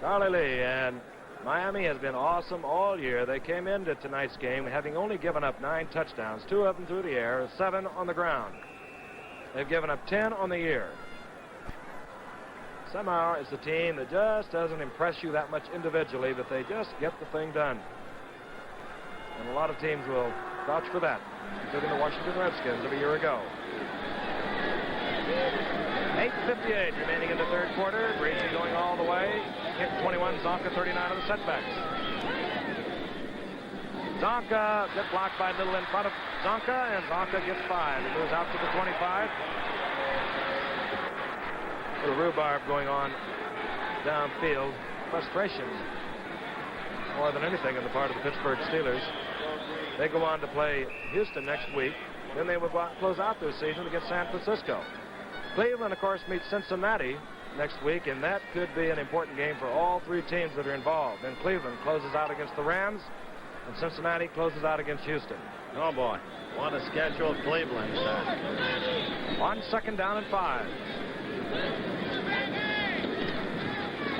Charlie Lee, and Miami has been awesome all year. They came into tonight's game having only given up 9 touchdowns, 2 of them through the air, 7 on the ground. They've given up 10 on the year. Somehow it's a team that just doesn't impress you that much individually, but they just get the thing done. And a lot of teams will vouch for that, including the Washington Redskins of a year ago. 8:58 remaining in the 3rd quarter. Brady going all the way. Hit 21, Zonka 39 of the setbacks. Zonka gets blocked by Little in front of Zonka, and Zonka gets 5. He moves out to the 25. Little rhubarb going on downfield. Frustration more than anything on the part of the Pittsburgh Steelers. They go on to play Houston next week. Then they will close out their season against San Francisco. Cleveland, of course, meets Cincinnati next week, and that could be an important game for all three teams that are involved. Then Cleveland closes out against the Rams, and Cincinnati closes out against Houston. Oh, boy. What a schedule Cleveland has. On 2nd down and 5.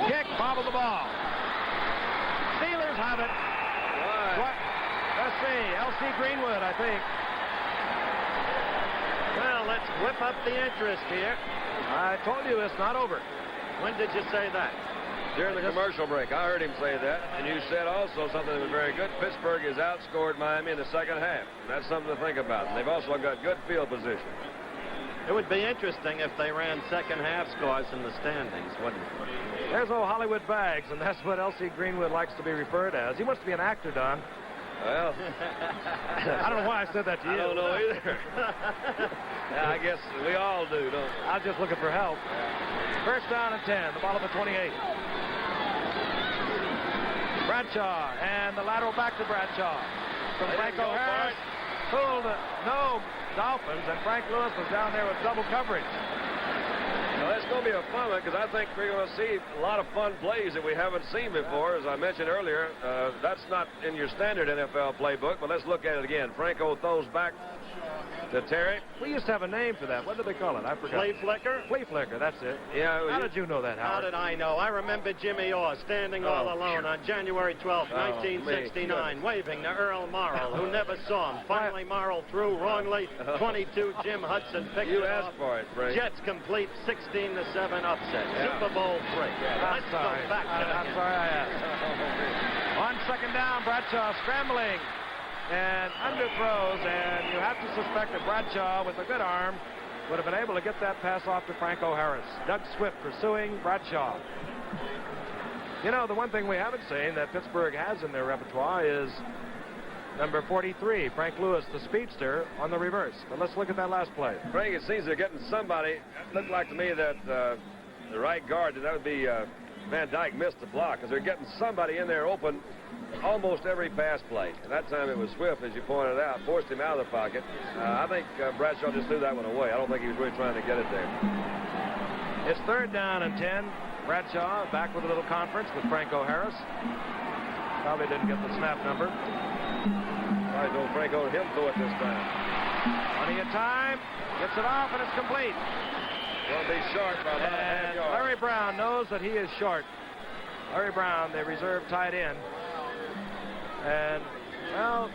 Kick, bobble the ball. Steelers have it. What? Let's see. L.C. Greenwood, I think. Well, let's whip up the interest here. I told you it's not over. When did you say that? During the commercial break. I heard him say that. And you said also something that was very good. Pittsburgh has outscored Miami in the second half. That's something to think about. And they've also got good field position. It would be interesting if they ran second half scores in the standings, wouldn't it? There's old Hollywood Bags, and that's what L.C. Greenwood likes to be referred as. He wants to be an actor, Don. Well, I don't know why I said that to you. I don't know either. Yeah, I guess we all do, don't we? I was just looking for help. First down and 10, the ball at the 28. Bradshaw, and the lateral back to Bradshaw. From Franco Harris. Fooled no Dolphins, and Frank Lewis was down there with double coverage. Well, that's going to be a fun one because I think we're going to see a lot of fun plays that we haven't seen before. As I mentioned earlier, that's not in your standard NFL playbook, but let's look at it again. Franco throws back to Terry. We used to have a name for that. What did they call it? I forgot. Flea flicker? Flea flicker, that's it. Yeah. How did you know that, Howard? How did I know? I remember Jimmy Orr standing all alone on January 12, 1969, waving to Earl Morrill, who never saw him. Finally, Morrill threw wrongly. 22, Jim Hudson picked it asked off. for it, Frank. Jets complete 16-7 upset. Super Bowl 3. Let's go back to I'm sorry I asked. On 2nd down, Bradshaw scrambling and underthrows, and you have to suspect that Bradshaw, with a good arm, would have been able to get that pass off to Franco Harris. Doug Swift pursuing Bradshaw. You know, the one thing we haven't seen that Pittsburgh has in their repertoire is number 43, Frank Lewis, the speedster, on the reverse. But let's look at that last play. Frank, it seems they're getting somebody. It looked like to me that the right guard, that would be Van Dyke, missed the block because they're getting somebody in there open almost every pass play. And that time it was Swift, as you pointed out, forced him out of the pocket. I think Bradshaw just threw that one away. I don't think he was really trying to get it there. It's 3rd down and 10. Bradshaw back with a little conference with Franco Harris. Probably didn't get the snap number. I told Franco him throw it this time. Plenty of time. Gets it off, and it's complete. Going to be short by about a half yard. Larry Brown knows that he is short. Larry Brown, the reserve tight end. And, well,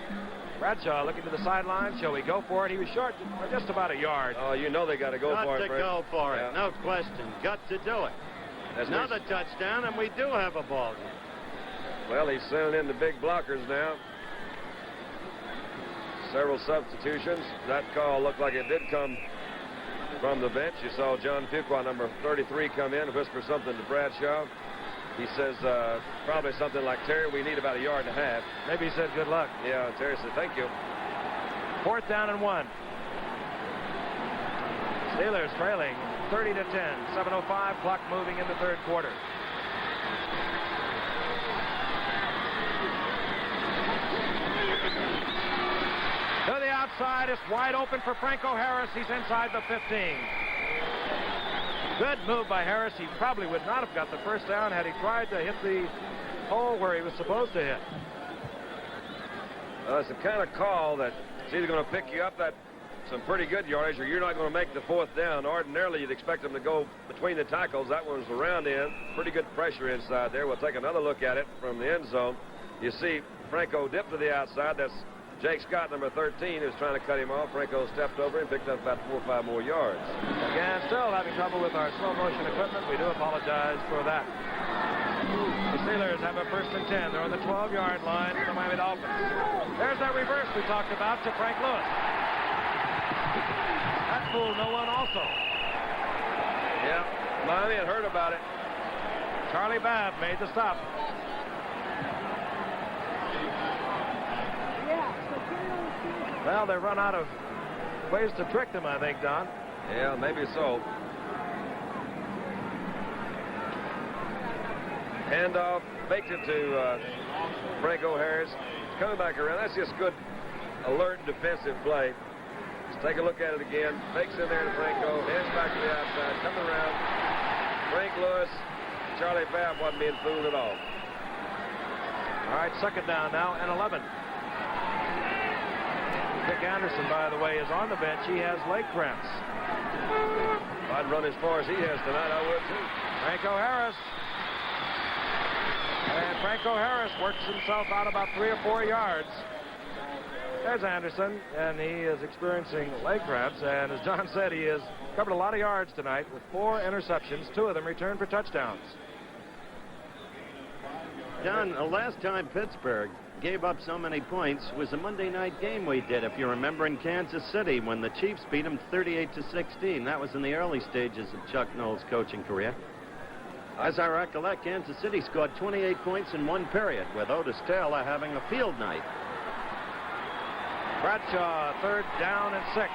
Bradshaw looking to the sideline. Shall we go for it? He was short for just about a yard. Oh, you know they got to go for it, Frank. Go for it. No question. Got to do it. That's another touchdown, and we do have a ball game. Well, he's sending in the big blockers now. Several substitutions. That call looked like it did come from the bench. You saw John Fuqua, number 33, come in, whisper something to Bradshaw. He says probably something like, Terry, we need about a yard and a half. Maybe he said good luck. Yeah, Terry said, thank you. 4th down and 1. Steelers trailing 30-10. 7:05, clock moving in the 3rd quarter. To the outside, it's wide open for Franco Harris. He's inside the 15. Good move by Harris. He probably would not have got the first down had he tried to hit the hole where he was supposed to hit. It's the kind of call that it's either going to pick you up that some pretty good yardage or you're not going to make the 4th down. Ordinarily, you'd expect them to go between the tackles. That one's the round end. Pretty good pressure inside there. We'll take another look at it from the end zone. You see Franco dip to the outside. That's Jake Scott, number 13, who's trying to cut him off. Franco stepped over and picked up about 4 or 5 more yards. Again, still having trouble with our slow motion equipment. We do apologize for that. The Steelers have a 1st and 10. They're on the 12-yard line for the Miami Dolphins. There's that reverse we talked about to Frank Lewis. That fooled no one also. Yeah, Miami had heard about it. Charlie Babb made the stop. Well, they've run out of ways to trick them, I think, Don. Yeah, maybe so. Handoff, faked it to Franco Harris. Coming back around. That's just good, alert defensive play. Let's take a look at it again. Fakes in there to Franco. Hands back to the outside. Coming around. Frank Lewis. Charlie Babb wasn't being fooled at all. All right, second down now and 11. Dick Anderson, by the way, is on the bench. He has leg cramps. If I'd run as far as he has tonight, I would too. Franco Harris. And Franco Harris works himself out about 3 or 4 yards. There's Anderson, and he is experiencing leg cramps. And as John said, he has covered a lot of yards tonight with 4 interceptions, 2 of them returned for touchdowns. John, the last time Pittsburgh gave up so many points was a Monday night game we did, if you remember, in Kansas City when the Chiefs beat them 38-16. That was in the early stages of Chuck Noll's coaching career. As I recollect, Kansas City scored 28 points in 1 period, with Otis Taylor having a field night. Bradshaw, third down and 6.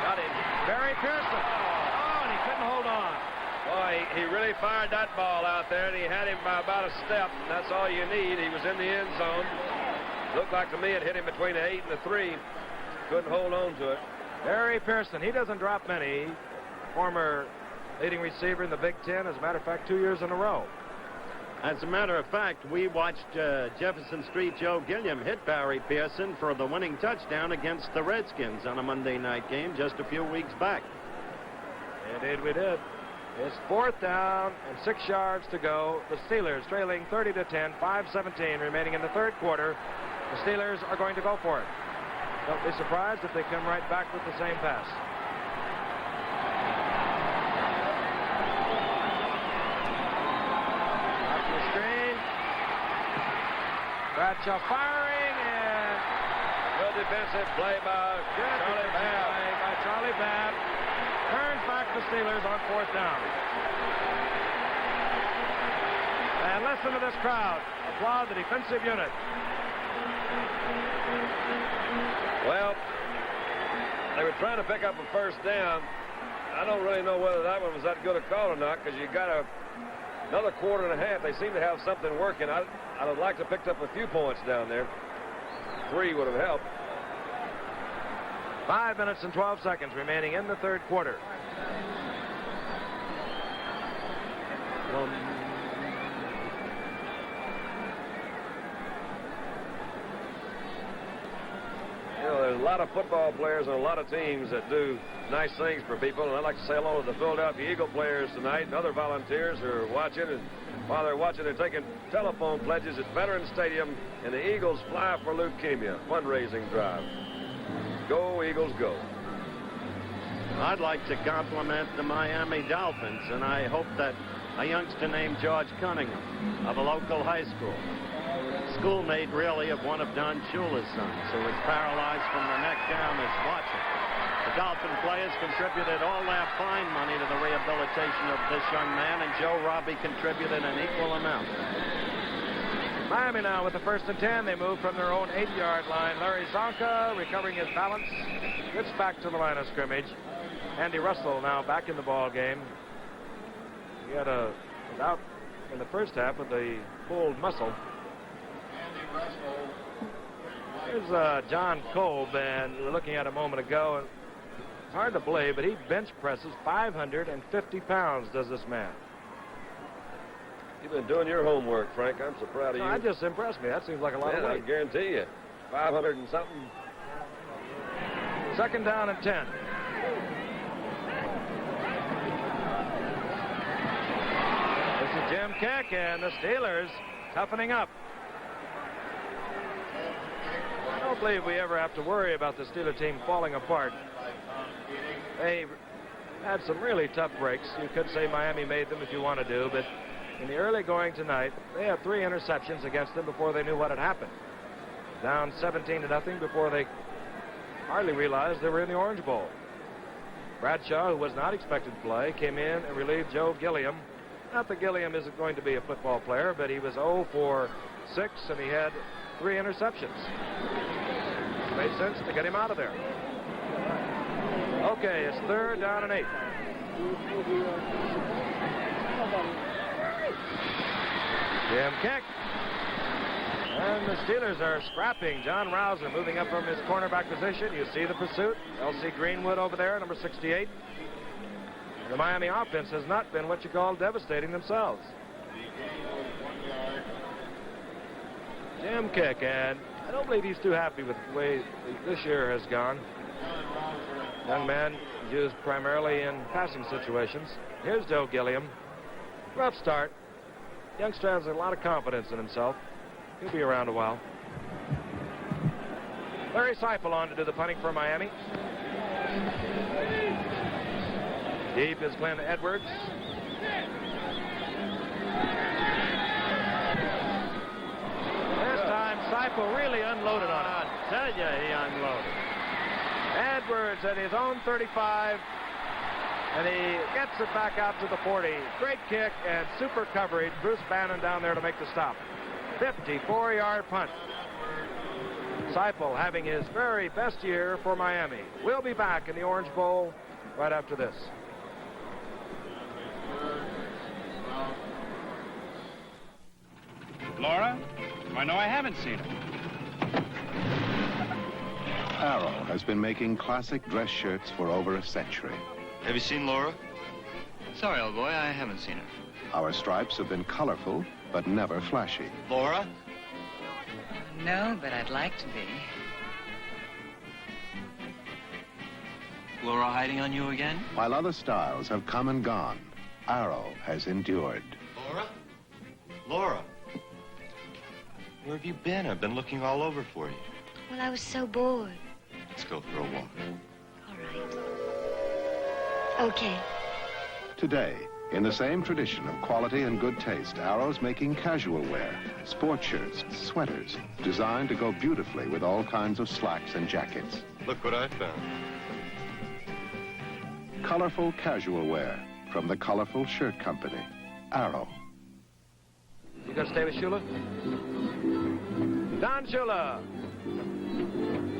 Got him. Barry Pearson. Oh, and he couldn't hold on. Boy, he really fired that ball out there, and he had him by about a step, and that's all you need. He was in the end zone. Looked like to me it hit him between the 8 and the 3. Couldn't hold on to it. Barry Pearson, he doesn't drop many. Former leading receiver in the Big Ten, as a matter of fact, 2 years in a row. As a matter of fact, we watched Jefferson Street Joe Gilliam hit Barry Pearson for the winning touchdown against the Redskins on a Monday night game just a few weeks back. Indeed we did. It's 4th down and 6 yards to go. The Steelers trailing 30-10, 5:17 remaining in the third quarter. The Steelers are going to go for it. Don't be surprised if they come right back with the same pass. Off the screen. Bradshaw firing, and good defensive play by Charlie Babb. Turns back the Steelers on 4th down. And listen to this crowd. Applaud the defensive unit. Well, they were trying to pick up a first down. I don't really know whether that one was that good a call or not, because you got another quarter and a half. They seem to have something working. I'd have liked to have picked up a few points down there. 3 would have helped. 5 minutes and 12 seconds remaining in the third quarter. You know, there's a lot of football players and a lot of teams that do nice things for people, and I'd like to say hello to the Philadelphia Eagle players tonight and other volunteers who are watching. And while they're watching, they're taking telephone pledges at Veterans Stadium in the Eagles Fly for Leukemia fundraising drive. Go, Eagles, go. I'd like to compliment the Miami Dolphins, and I hope that a youngster named George Cunningham of a local high school, schoolmate really of one of Don Shula's sons, who was paralyzed from the neck down, is watching. The Dolphin players contributed all their fine money to the rehabilitation of this young man, and Joe Robbie contributed an equal amount. Miami now with the 1st and 10. They move from their own 8-yard line. Larry Zonka recovering his balance. Gets back to the line of scrimmage. Andy Russell now back in the ball game. He was out in the first half with a pulled muscle. Here's John Kolb, and we were looking at a moment ago. And it's hard to believe, but he bench presses 550 pounds, does this man. You've been doing your homework, Frank. I'm so proud of you. That just impressed me. That seems like a lot of weight. I guarantee you. 500 and something. 2nd down and 10. This is Jim Keck, and the Steelers toughening up. I don't believe we ever have to worry about the Steeler team falling apart. They had some really tough breaks. You could say Miami made them if you want to do, but in the early going tonight, they had 3 interceptions against them before they knew what had happened. Down 17-0 before they hardly realized they were in the Orange Bowl. Bradshaw, who was not expected to play, came in and relieved Joe Gilliam. Not that Gilliam isn't going to be a football player, but he was 0 for 6, and he had 3 interceptions. Made sense to get him out of there. Okay, it's 3rd down and 8. Jim kick. And the Steelers are scrapping. John Rouser moving up from his cornerback position. You see the pursuit. L.C. Greenwood over there, number 68. The Miami offense has not been what you call devastating themselves. Jim kick, and I don't believe he's too happy with the way this year has gone. Young man used primarily in passing situations. Here's Joe Gilliam. Rough start. Youngster has a lot of confidence in himself. He'll be around a while. Larry Seifel on to do the punting for Miami. Deep is Glenn Edwards. This time Seifel really unloaded on it. I tell you, he unloaded. Edwards at his own 35, and he gets it back out to the 40. Great kick and super coverage. Bruce Bannon down there to make the stop. 54-yard punt. Seifel having his very best year for Miami. We'll be back in the Orange Bowl right after this. Laura? I know I haven't seen her. Arrow has been making classic dress shirts for over a century. Have you seen Laura? Sorry, old boy, I haven't seen her. Our stripes have been colorful, but never flashy. Laura? No, but I'd like to be. Laura hiding on you again? While other styles have come and gone, Arrow has endured. Laura? Laura? Where have you been? I've been looking all over for you. Well, I was so bored. Let's go for a walk. All right. Okay. Today, in the same tradition of quality and good taste, Arrow's making casual wear, sports shirts, sweaters, designed to go beautifully with all kinds of slacks and jackets. Look what I found. Colorful casual wear from the Colorful Shirt Company, Arrow. You gonna stay with Shula? Don Shula.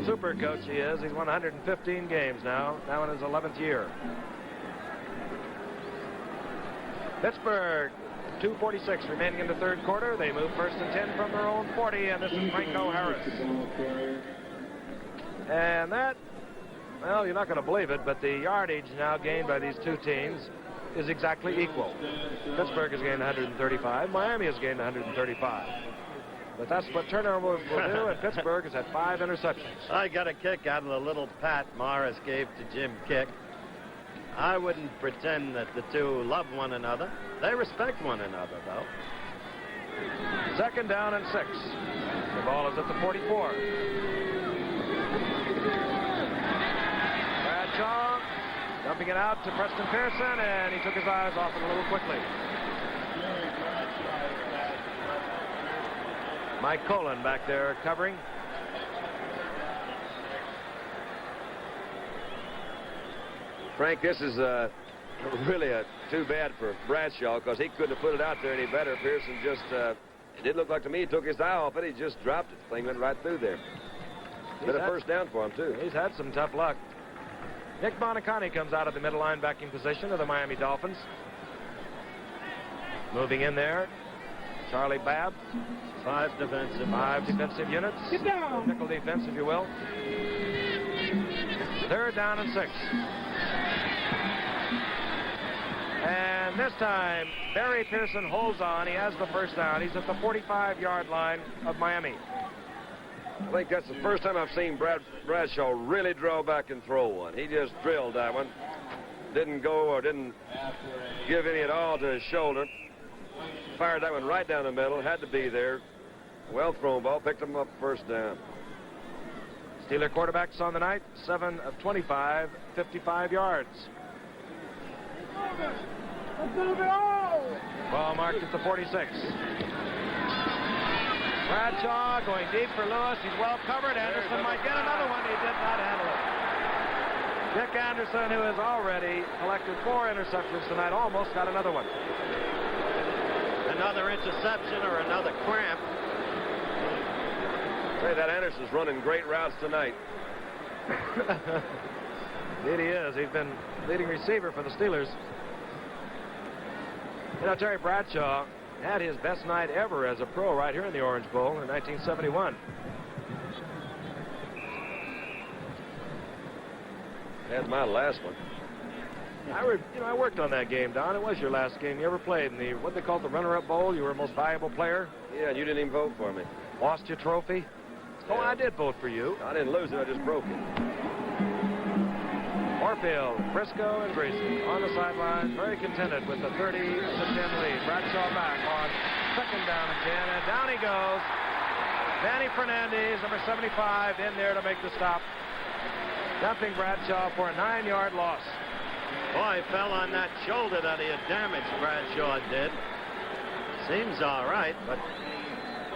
Super coach he is. He's won 115 games now in his 11th year. Pittsburgh, 2:46 remaining in the 3rd quarter. They move 1st and 10 from their own 40, and this is Franco Harris. And that, well, you're not going to believe it, but the yardage now gained by these two teams is exactly equal. Pittsburgh has gained 135. Miami has gained 135. But that's what Turner will do, and Pittsburgh has had 5 interceptions. I got a kick out of the little pat Morris gave to Jim Kick. I wouldn't pretend that the two love one another. They respect one another, though. 2nd down and 6. The ball is at the 44. Bradshaw dumping it out to Preston Pearson, and he took his eyes off it a little quickly. Mike Colon back there covering. Frank, this is really too bad for Bradshaw because he couldn't have put it out there any better. Pearson just, it didn't look like to me he took his eye off it. He just dropped it. The thing went right through there. Been a first down for him, too. He's had some tough luck. Nick Bonicani comes out of the middle linebacking position of the Miami Dolphins. Moving in there, Charlie Babb. 5 defensive units. Get down. Nickel defense, if you will. 3rd down and 6. And this time, Barry Pearson holds on. He has the first down. He's at the 45-yard line of Miami. I think that's the first time I've seen Bradshaw really draw back and throw one. He just drilled that one. Didn't go or didn't give any at all to his shoulder. Fired that one right down the middle. Had to be there. Well thrown ball. Picked him up first down. Steeler quarterbacks on the night. 7 of 25, 55 yards. Ball marked at the 46. Bradshaw going deep for Lewis. He's well covered. Anderson might get another one. He did not handle it. Dick Anderson, who has already collected 4 interceptions tonight, almost got another one. Another interception or another cramp. Hey, that Anderson's running great routes tonight. Indeed he is. He's been leading receiver for the Steelers. You know, Terry Bradshaw had his best night ever as a pro right here in the Orange Bowl in 1971. That's my last one. I worked on that game, Don. It was your last game you ever played in the, what they call the runner-up bowl. You were most valuable player. Yeah, and you didn't even vote for me. Lost your trophy. Oh, I did vote for you. I didn't lose it. I just broke it. Orfield, Briscoe, and Greasy on the sideline, very contented with the 30-10 lead. Bradshaw back on second down again, and down he goes. Danny Fernandez, number 75, in there to make the stop. Dumping Bradshaw for a 9-yard loss. Boy, he fell on that shoulder that he had damaged, Bradshaw did. Seems all right, but...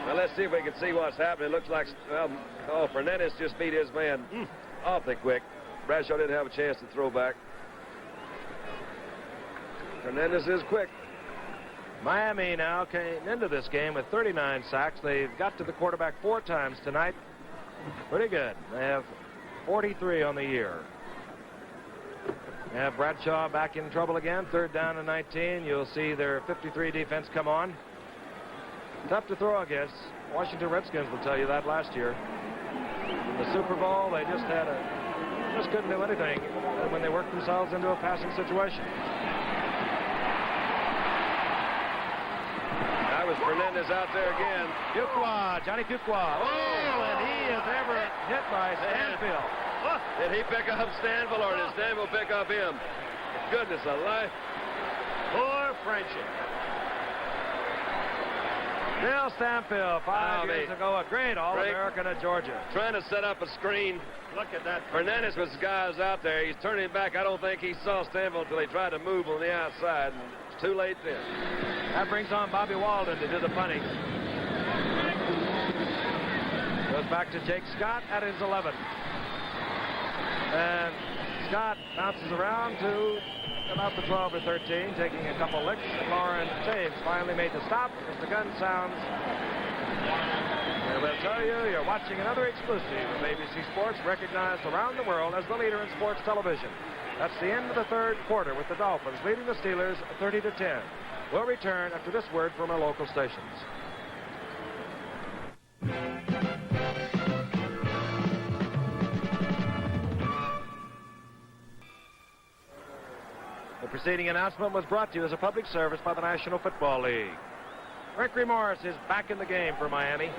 Well, let's see if we can see what's happening. It looks like, well, Fernandez just beat his man awfully quick. Bradshaw didn't have a chance to throw back. Fernandez is quick. Miami now came into this game with 39 sacks. They've got to the quarterback 4 times tonight. Pretty good. They have 43 on the year. They have Bradshaw back in trouble again. 3rd down and 19. You'll see their 53 defense come on. Tough to throw against. Washington Redskins will tell you that last year. In the Super Bowl, they just couldn't do anything when they worked themselves into a passing situation. That was Fernandez out there again. Fuqua, Johnny Fuqua. Oh, and he is ever hit by Stanfield. Did he pick up Stanfield or did Stanfield pick up him? Goodness alive. Poor Frenchie. Bill Stanfield, 5 years ago, a great All-American at Georgia. Trying to set up a screen. Look at that. Fernandez was the guy who's out there. He's turning back. I don't think he saw Stanfield until he tried to move on the outside. And it's too late then. That brings on Bobby Walden to do the punting. Goes back to Jake Scott at his 11. And Scott bounces around to about the 12 or 13, taking a couple licks. And Lawrence James finally made the stop as the gun sounds. And we'll tell you, you're watching another exclusive of ABC Sports, recognized around the world as the leader in sports television. That's the end of the 3rd quarter with the Dolphins leading the Steelers 30-10. We'll return after this word from our local stations. The preceding announcement was brought to you as a public service by the National Football League. Mercury Morris is back in the game for Miami.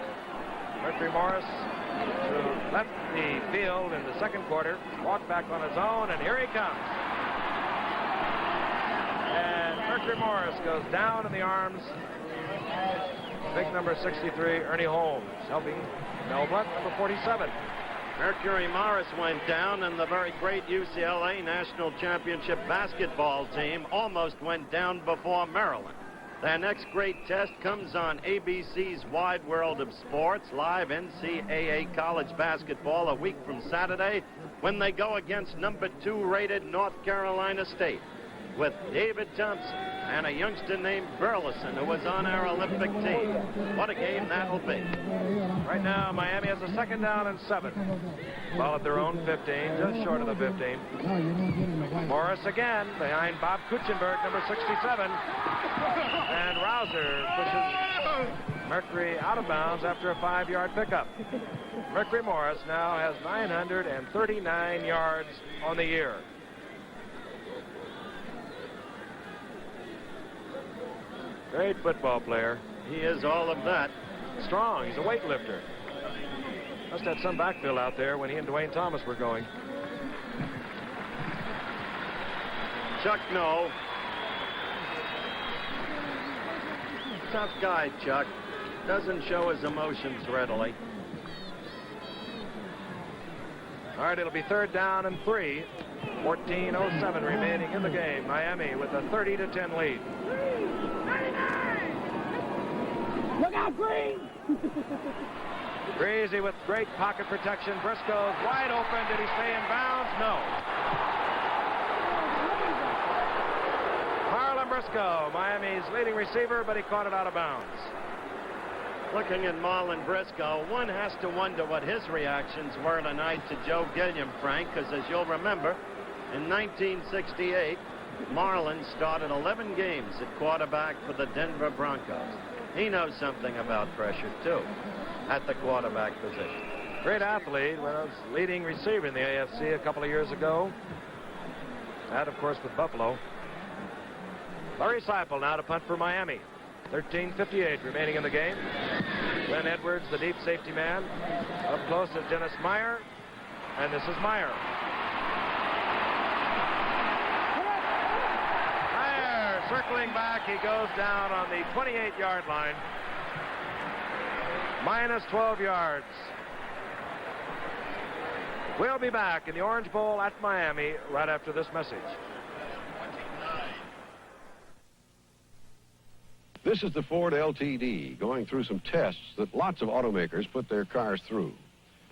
Mercury Morris, who left the field in the 2nd quarter, walked back on his own, and here he comes. And Mercury Morris goes down in the arms. Big number 63, Ernie Holmes, helping Mel Blunt, number 47. Mercury Morris went down, and the very great UCLA National Championship basketball team almost went down before Maryland. Their next great test comes on ABC's Wide World of Sports, live NCAA college basketball a week from Saturday, when they go against number 2 rated North Carolina State, with David Thompson and a youngster named Burleson, who was on our Olympic team. What a game that'll be. Right now, Miami has a 2nd down and 7. Ball at their own 15, just short of the 15. Morris again behind Bob Kuchenberg, number 67. And Rouser pushes Mercury out of bounds after a 5-yard pickup. Mercury Morris now has 939 yards on the year. Great football player. He is all of that. Strong. He's a weightlifter. Must have some backfield out there when he and Dwayne Thomas were going. Chuck No. Tough guy, Chuck. Doesn't show his emotions readily. All right, it'll be 3rd down and 3. 14:07 remaining in the game. Miami with a 30-10 lead. Look out, Green! Greasy with great pocket protection. Briscoe's wide open. Did he stay in bounds? No. Harlan Briscoe, Miami's leading receiver, but he caught it out of bounds. Looking at Marlon Briscoe, one has to wonder what his reactions were tonight to Joe Gilliam, Frank, because as you'll remember, in 1968, Marlon started 11 games at quarterback for the Denver Broncos. He knows something about pressure, too, at the quarterback position. Great athlete. Was leading receiver in the AFC a couple of years ago. That, of course, with Buffalo. Larry Seipel now to punt for Miami. 13:58 remaining in the game. Glenn Edwards, the deep safety man. Up close is Dennis Meyer. And this is Meyer. Meyer circling back. He goes down on the 28-yard line. Minus 12 yards. We'll be back in the Orange Bowl at Miami right after this message. This is the Ford LTD going through some tests that lots of automakers put their cars through.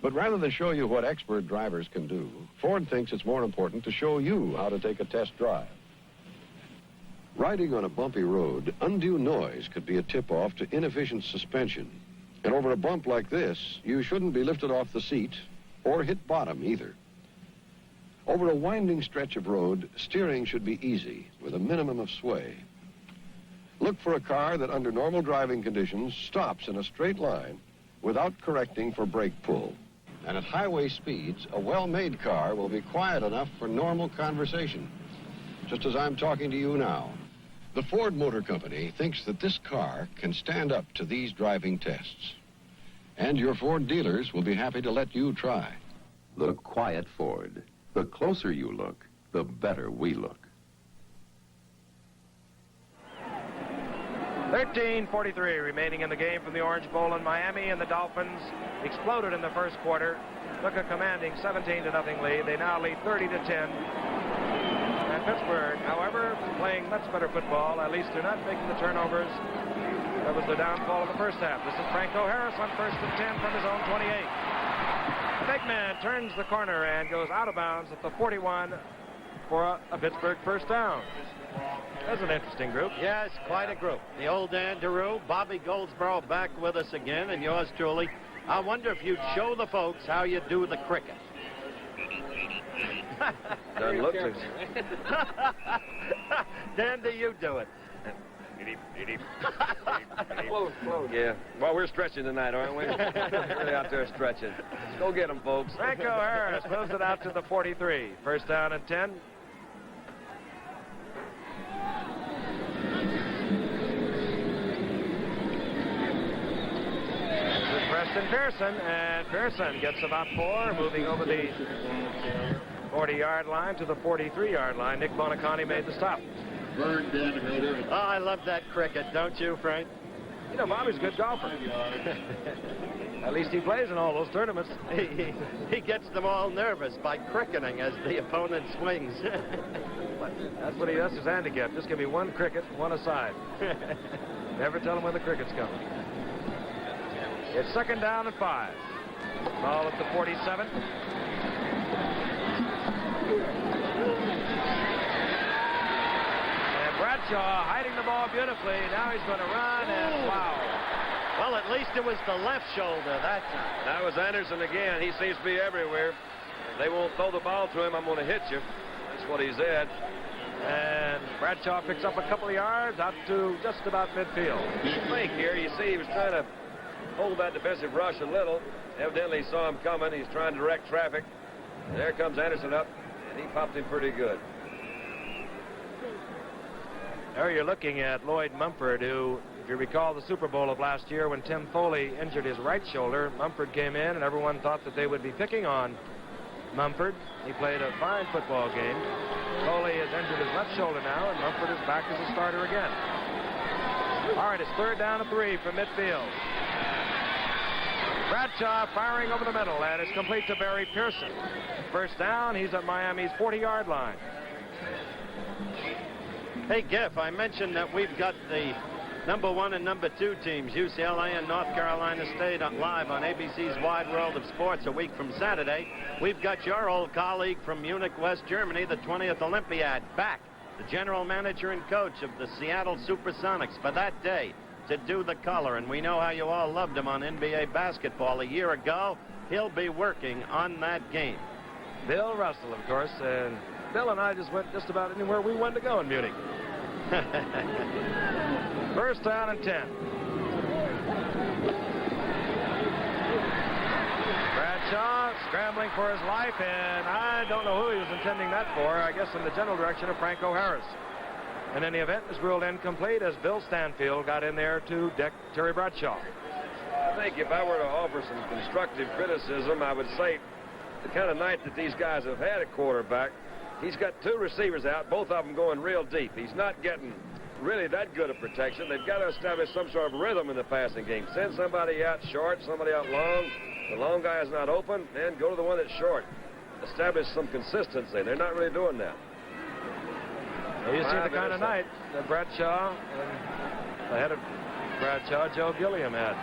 But rather than show you what expert drivers can do, Ford thinks it's more important to show you how to take a test drive. Riding on a bumpy road, undue noise could be a tip-off to inefficient suspension. And over a bump like this, you shouldn't be lifted off the seat or hit bottom either. Over a winding stretch of road, steering should be easy with a minimum of sway. Look for a car that under normal driving conditions stops in a straight line without correcting for brake pull. And at highway speeds, a well-made car will be quiet enough for normal conversation, just as I'm talking to you now. The Ford Motor Company thinks that this car can stand up to these driving tests. And your Ford dealers will be happy to let you try. The quiet Ford. The closer you look, the better we look. 13:43 remaining in the game from the Orange Bowl in Miami, and the Dolphins exploded in the first quarter. Took a commanding 17-0 lead. They now lead 30-10. And Pittsburgh, however, playing much better football. At least they're not making the turnovers. That was the downfall of the first half. This is Franco Harris on 1st and 10 from his own 28. The big man turns the corner and goes out of bounds at the 41 for a Pittsburgh first down. That's an interesting group. Yes, quite a group. The old Andrew, Bobby Goldsboro back with us again, and yours truly. I wonder if you'd show the folks how you do the cricket. Doesn't look too. Dan, do you do it? Close. Yeah. Well, we're stretching tonight, aren't we? We're out there stretching. Let's go get them, folks. Franco Harris moves it out to the 43. First down and 10. Preston Pearson, and Pearson gets about 4, moving over the 40-yard line to the 43-yard line. Nick Bonaconti made the stop. Oh, I love that cricket, don't you, Frank? You know, Bobby's a good golfer. At least he plays in all those tournaments. He gets them all nervous by cricketing as the opponent swings. That's what he does, his handicap. Just give me one cricket, one aside. Never tell him when the cricket's coming. It's second down and 5. Ball at the 47. And Bradshaw hiding the ball beautifully. Now he's going to run, and wow. Well, at least it was the left shoulder that time. That was Anderson again. He seems to be everywhere. If they won't throw the ball to him, I'm going to hit you. That's what he said. And Bradshaw picks up a couple of yards out to just about midfield. Think here, you see he was trying to hold that defensive rush a little. Evidently he saw him coming. He's trying to direct traffic. And there comes Anderson up, and he popped him pretty good. There you're looking at Lloyd Mumford, who, if you recall the Super Bowl of last year when Tim Foley injured his right shoulder, Mumford came in, and everyone thought that they would be picking on Mumford. He played a fine football game. Foley has injured his left shoulder now, and Mumford is back as a starter again. All right, it's third down and 3 from midfield. Bradshaw firing over the middle, and it's complete to Barry Pearson. First down, he's at Miami's 40-yard line. Hey, Giff, I mentioned that we've got the number 1 and number 2 teams, UCLA and North Carolina State, live on ABC's Wide World of Sports a week from Saturday. We've got your old colleague from Munich, West Germany, the 20th Olympiad, back, the general manager and coach of the Seattle Supersonics for that day. to do the color, and we know how you all loved him on NBA basketball a year ago. He'll be working on that game. Bill Russell, of course, and Bill and I just went just about anywhere we wanted to go in Munich. First down and 10. Bradshaw scrambling for his life, and I don't know who he was intending that for. I guess in the general direction of Franco Harris. And in the event was ruled incomplete as Bill Stanfield got in there to deck Terry Bradshaw. I think if I were to offer some constructive criticism, I would say the kind of night that these guys have had at quarterback, he's got two receivers out, both of them going real deep. He's not getting really that good of protection. They've got to establish some sort of rhythm in the passing game. Send somebody out short, somebody out long. The long guy is not open, and go to the one that's short. Establish some consistency. They're not really doing that. You see the kind of night that Bradshaw, the head of Bradshaw, Joe Gilliam had.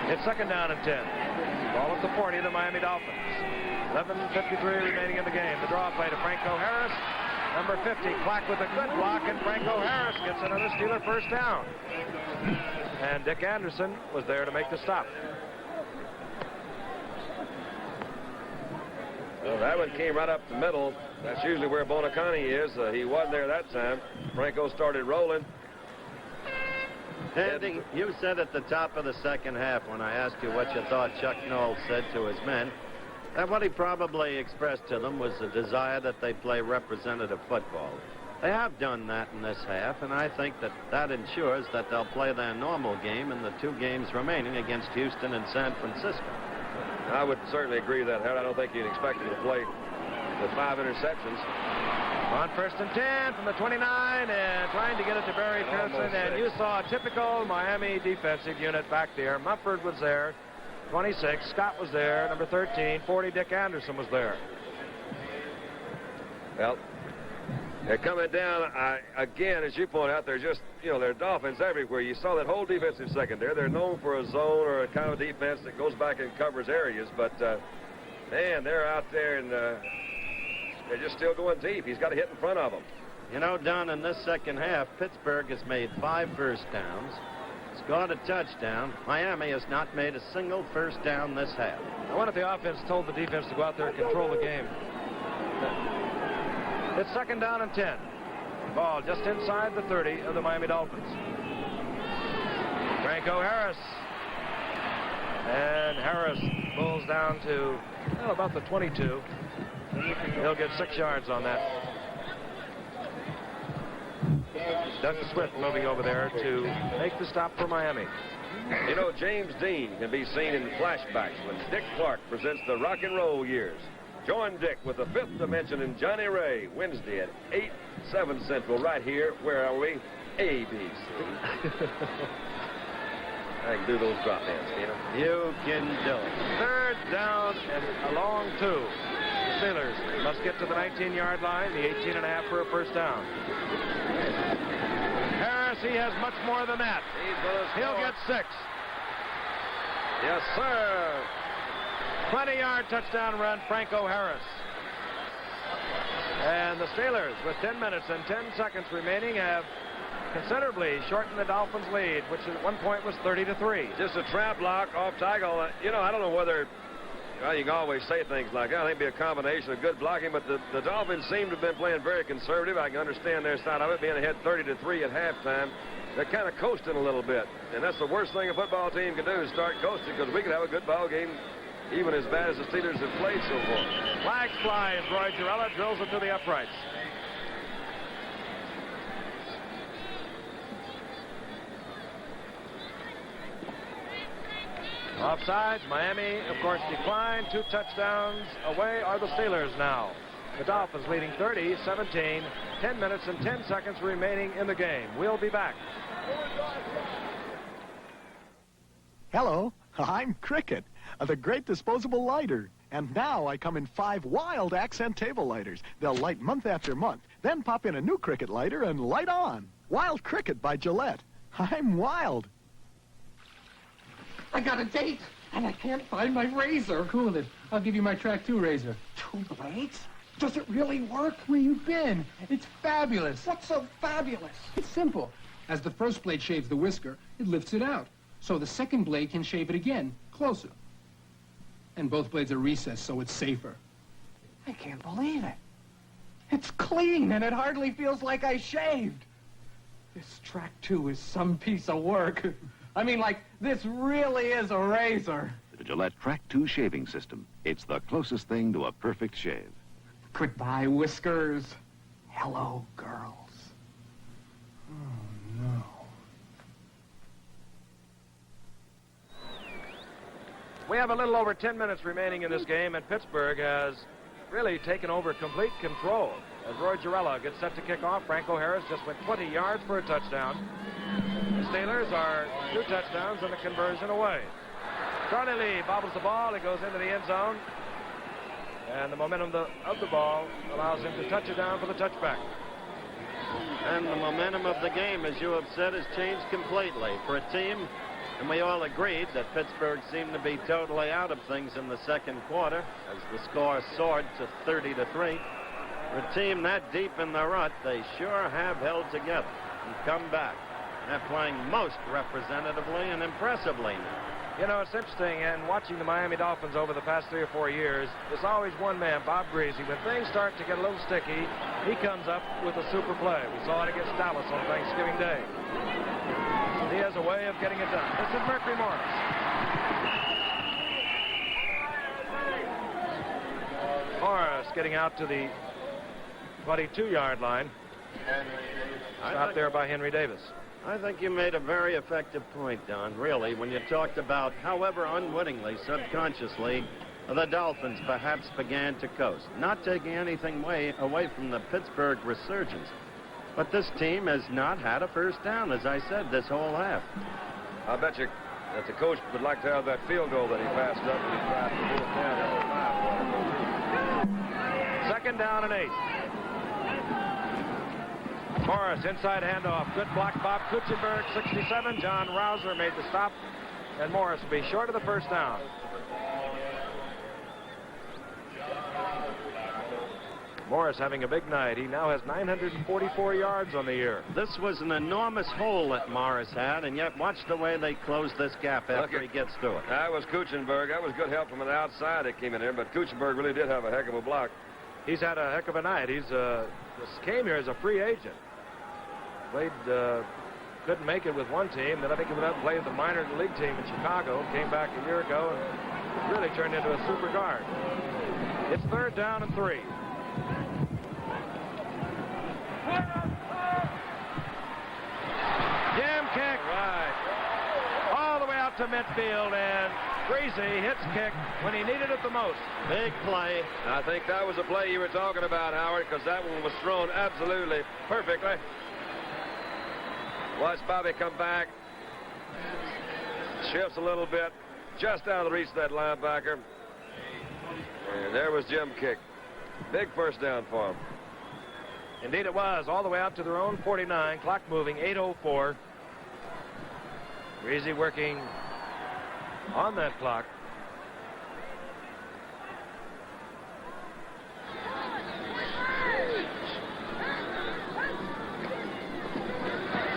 It's second down and 10. Ball at the 40 of the Miami Dolphins. 11:53 remaining in the game. The draw play to Franco Harris. Number 50, Clack with a good block, and Franco Harris gets another Steeler first down. And Dick Anderson was there to make the stop. Well, that one came right up the middle. That's usually where Bonacani is. He wasn't there that time. Franco started rolling. Andy, you said at the top of the second half when I asked you what you thought Chuck Noll said to his men, that what he probably expressed to them was a desire that they play representative football. They have done that in this half, and I think that ensures that they'll play their normal game in the two games remaining against Houston and San Francisco. I would certainly agree with that, Howard. I don't think you'd expect him to play with 5 interceptions. On first and 10 from the 29, and trying to get it to Barry Pearson, and you saw a typical Miami defensive unit back there. Mufford was there, 26. Scott was there, number 13. 40, Dick Anderson was there. Well, they're coming down. Again, as you point out, they're just, there are Dolphins everywhere. You saw that whole defensive secondary. They're known for a zone or a kind of defense that goes back and covers areas, but, man, they're out there, and they're just still going deep. He's got to hit in front of them. You know, Don, in this second half, Pittsburgh has made 5 first downs, scored a touchdown. Miami has not made a single first down this half. I wonder if the offense told the defense to go out there and control the game. It's second down and 10. Ball just inside the 30 of the Miami Dolphins. Franco Harris. And Harris pulls down to, about the 22. He'll get 6 yards on that. Doug Swift moving over there to make the stop for Miami. You know, James Dean can be seen in flashbacks when Dick Clark presents the rock and roll years. Join Dick with the Fifth Dimension and Johnny Ray Wednesday at 8/7 Central right here. Where are we? ABC. I can do those drop hands, You can do it. Third down and a long 2. The Steelers must get to the 19-yard line, the 18.5 for a first down. Harris, he has much more than that. He'll get 6. Yes, sir. 20-yard touchdown run, Franco Harris. And the Steelers, with 10 minutes and 10 seconds remaining, have considerably shortened the Dolphins' lead, which at one point was 30-3. Just a trap block off tackle. I don't know whether, you can always say things like that. I think it'd be a combination of good blocking, but the Dolphins seem to have been playing very conservative. I can understand their side of it, being ahead 30-3 at halftime. They're kind of coasting a little bit, and that's the worst thing a football team can do is start coasting, because we could have a good ball game even as bad as the Steelers have played so far. Flags fly as Roy Girella drills it to the uprights. Offsides, Miami, of course, declined. 2 touchdowns away are the Steelers now. The Dolphins leading 30-17. 10 minutes and 10 seconds remaining in the game. We'll be back. Hello, I'm Cricket, the great disposable lighter. And now I come in 5 wild accent table lighters. They'll light month after month, then pop in a new Cricket lighter and light on. Wild Cricket by Gillette. I'm wild. I got a date, and I can't find my razor. Cool it. I'll give you my Track 2 razor. 2 blades? Does it really work? Where you been? It's fabulous. What's so fabulous? It's simple. As the first blade shaves the whisker, it lifts it out, so the second blade can shave it again, closer. And both blades are recessed, so it's safer. I can't believe it. It's clean, and it hardly feels like I shaved. This Track 2 is some piece of work. I mean, like, this really is a razor. The Gillette Track 2 shaving system. It's the closest thing to a perfect shave. Goodbye, whiskers. Hello, girls. Oh, no. We have a little over 10 minutes remaining in this game, and Pittsburgh has really taken over complete control. As Roy Girella gets set to kick off, Franco Harris just went 20 yards for a touchdown. The Steelers are 2 touchdowns and a conversion away. Charlie Lee bobbles the ball. It goes into the end zone. And the momentum of the ball allows him to touch it down for the touchback. And the momentum of the game, as you have said, has changed completely for a team. And we all agreed that Pittsburgh seemed to be totally out of things in the second quarter as the score soared to 30-3. For a team that deep in the rut, they sure have held together and come back. They're playing most representatively and impressively now. You know, it's interesting, and watching the Miami Dolphins over the past 3 or 4 years, there's always one man, Bob Greasy. When things start to get a little sticky, he comes up with a super play. We saw it against Dallas on Thanksgiving Day. He has a way of getting it done. This is Mercury Morris. Morris getting out to the 22-yard line. Stopped there by Henry Davis. I think you made a very effective point, Don, really, when you talked about, however unwittingly, subconsciously, the Dolphins perhaps began to coast, not taking anything away from the Pittsburgh resurgence. But this team has not had a first down, as I said, this whole half. I'll bet you that the coach would like to have that field goal that he passed up when he tried to 4th down. Second down and 8. Morris, inside handoff. Good block, Bob Kuchenberg, 67. John Rouser made the stop, and Morris will be short of the first down. Morris having a big night. He now has 944 yards on the year. This was an enormous hole that Morris had, and yet watch the way they close this gap after he gets to it. That was Kuchenberg. That was good help from the outside that came in there, but Kuchenberg really did have a heck of a block. He's had a heck of a night. He's came here as a free agent. Played, couldn't make it with one team. Then I think he went out and played with the minor league team in Chicago. Came back a year ago and really turned into a super guard. It's 3rd down and 3. Jim kick. Right. All the way out to midfield, and Greasy hits kick when he needed it the most. Big play. I think that was the play you were talking about, Howard, because that one was thrown absolutely perfectly. Watch Bobby come back. Shifts a little bit. Just out of the reach of that linebacker. And there was Jim kick. Big first down for him. Indeed it was, all the way out to their own 49. Clock moving, 8:04. Greasy working on that clock.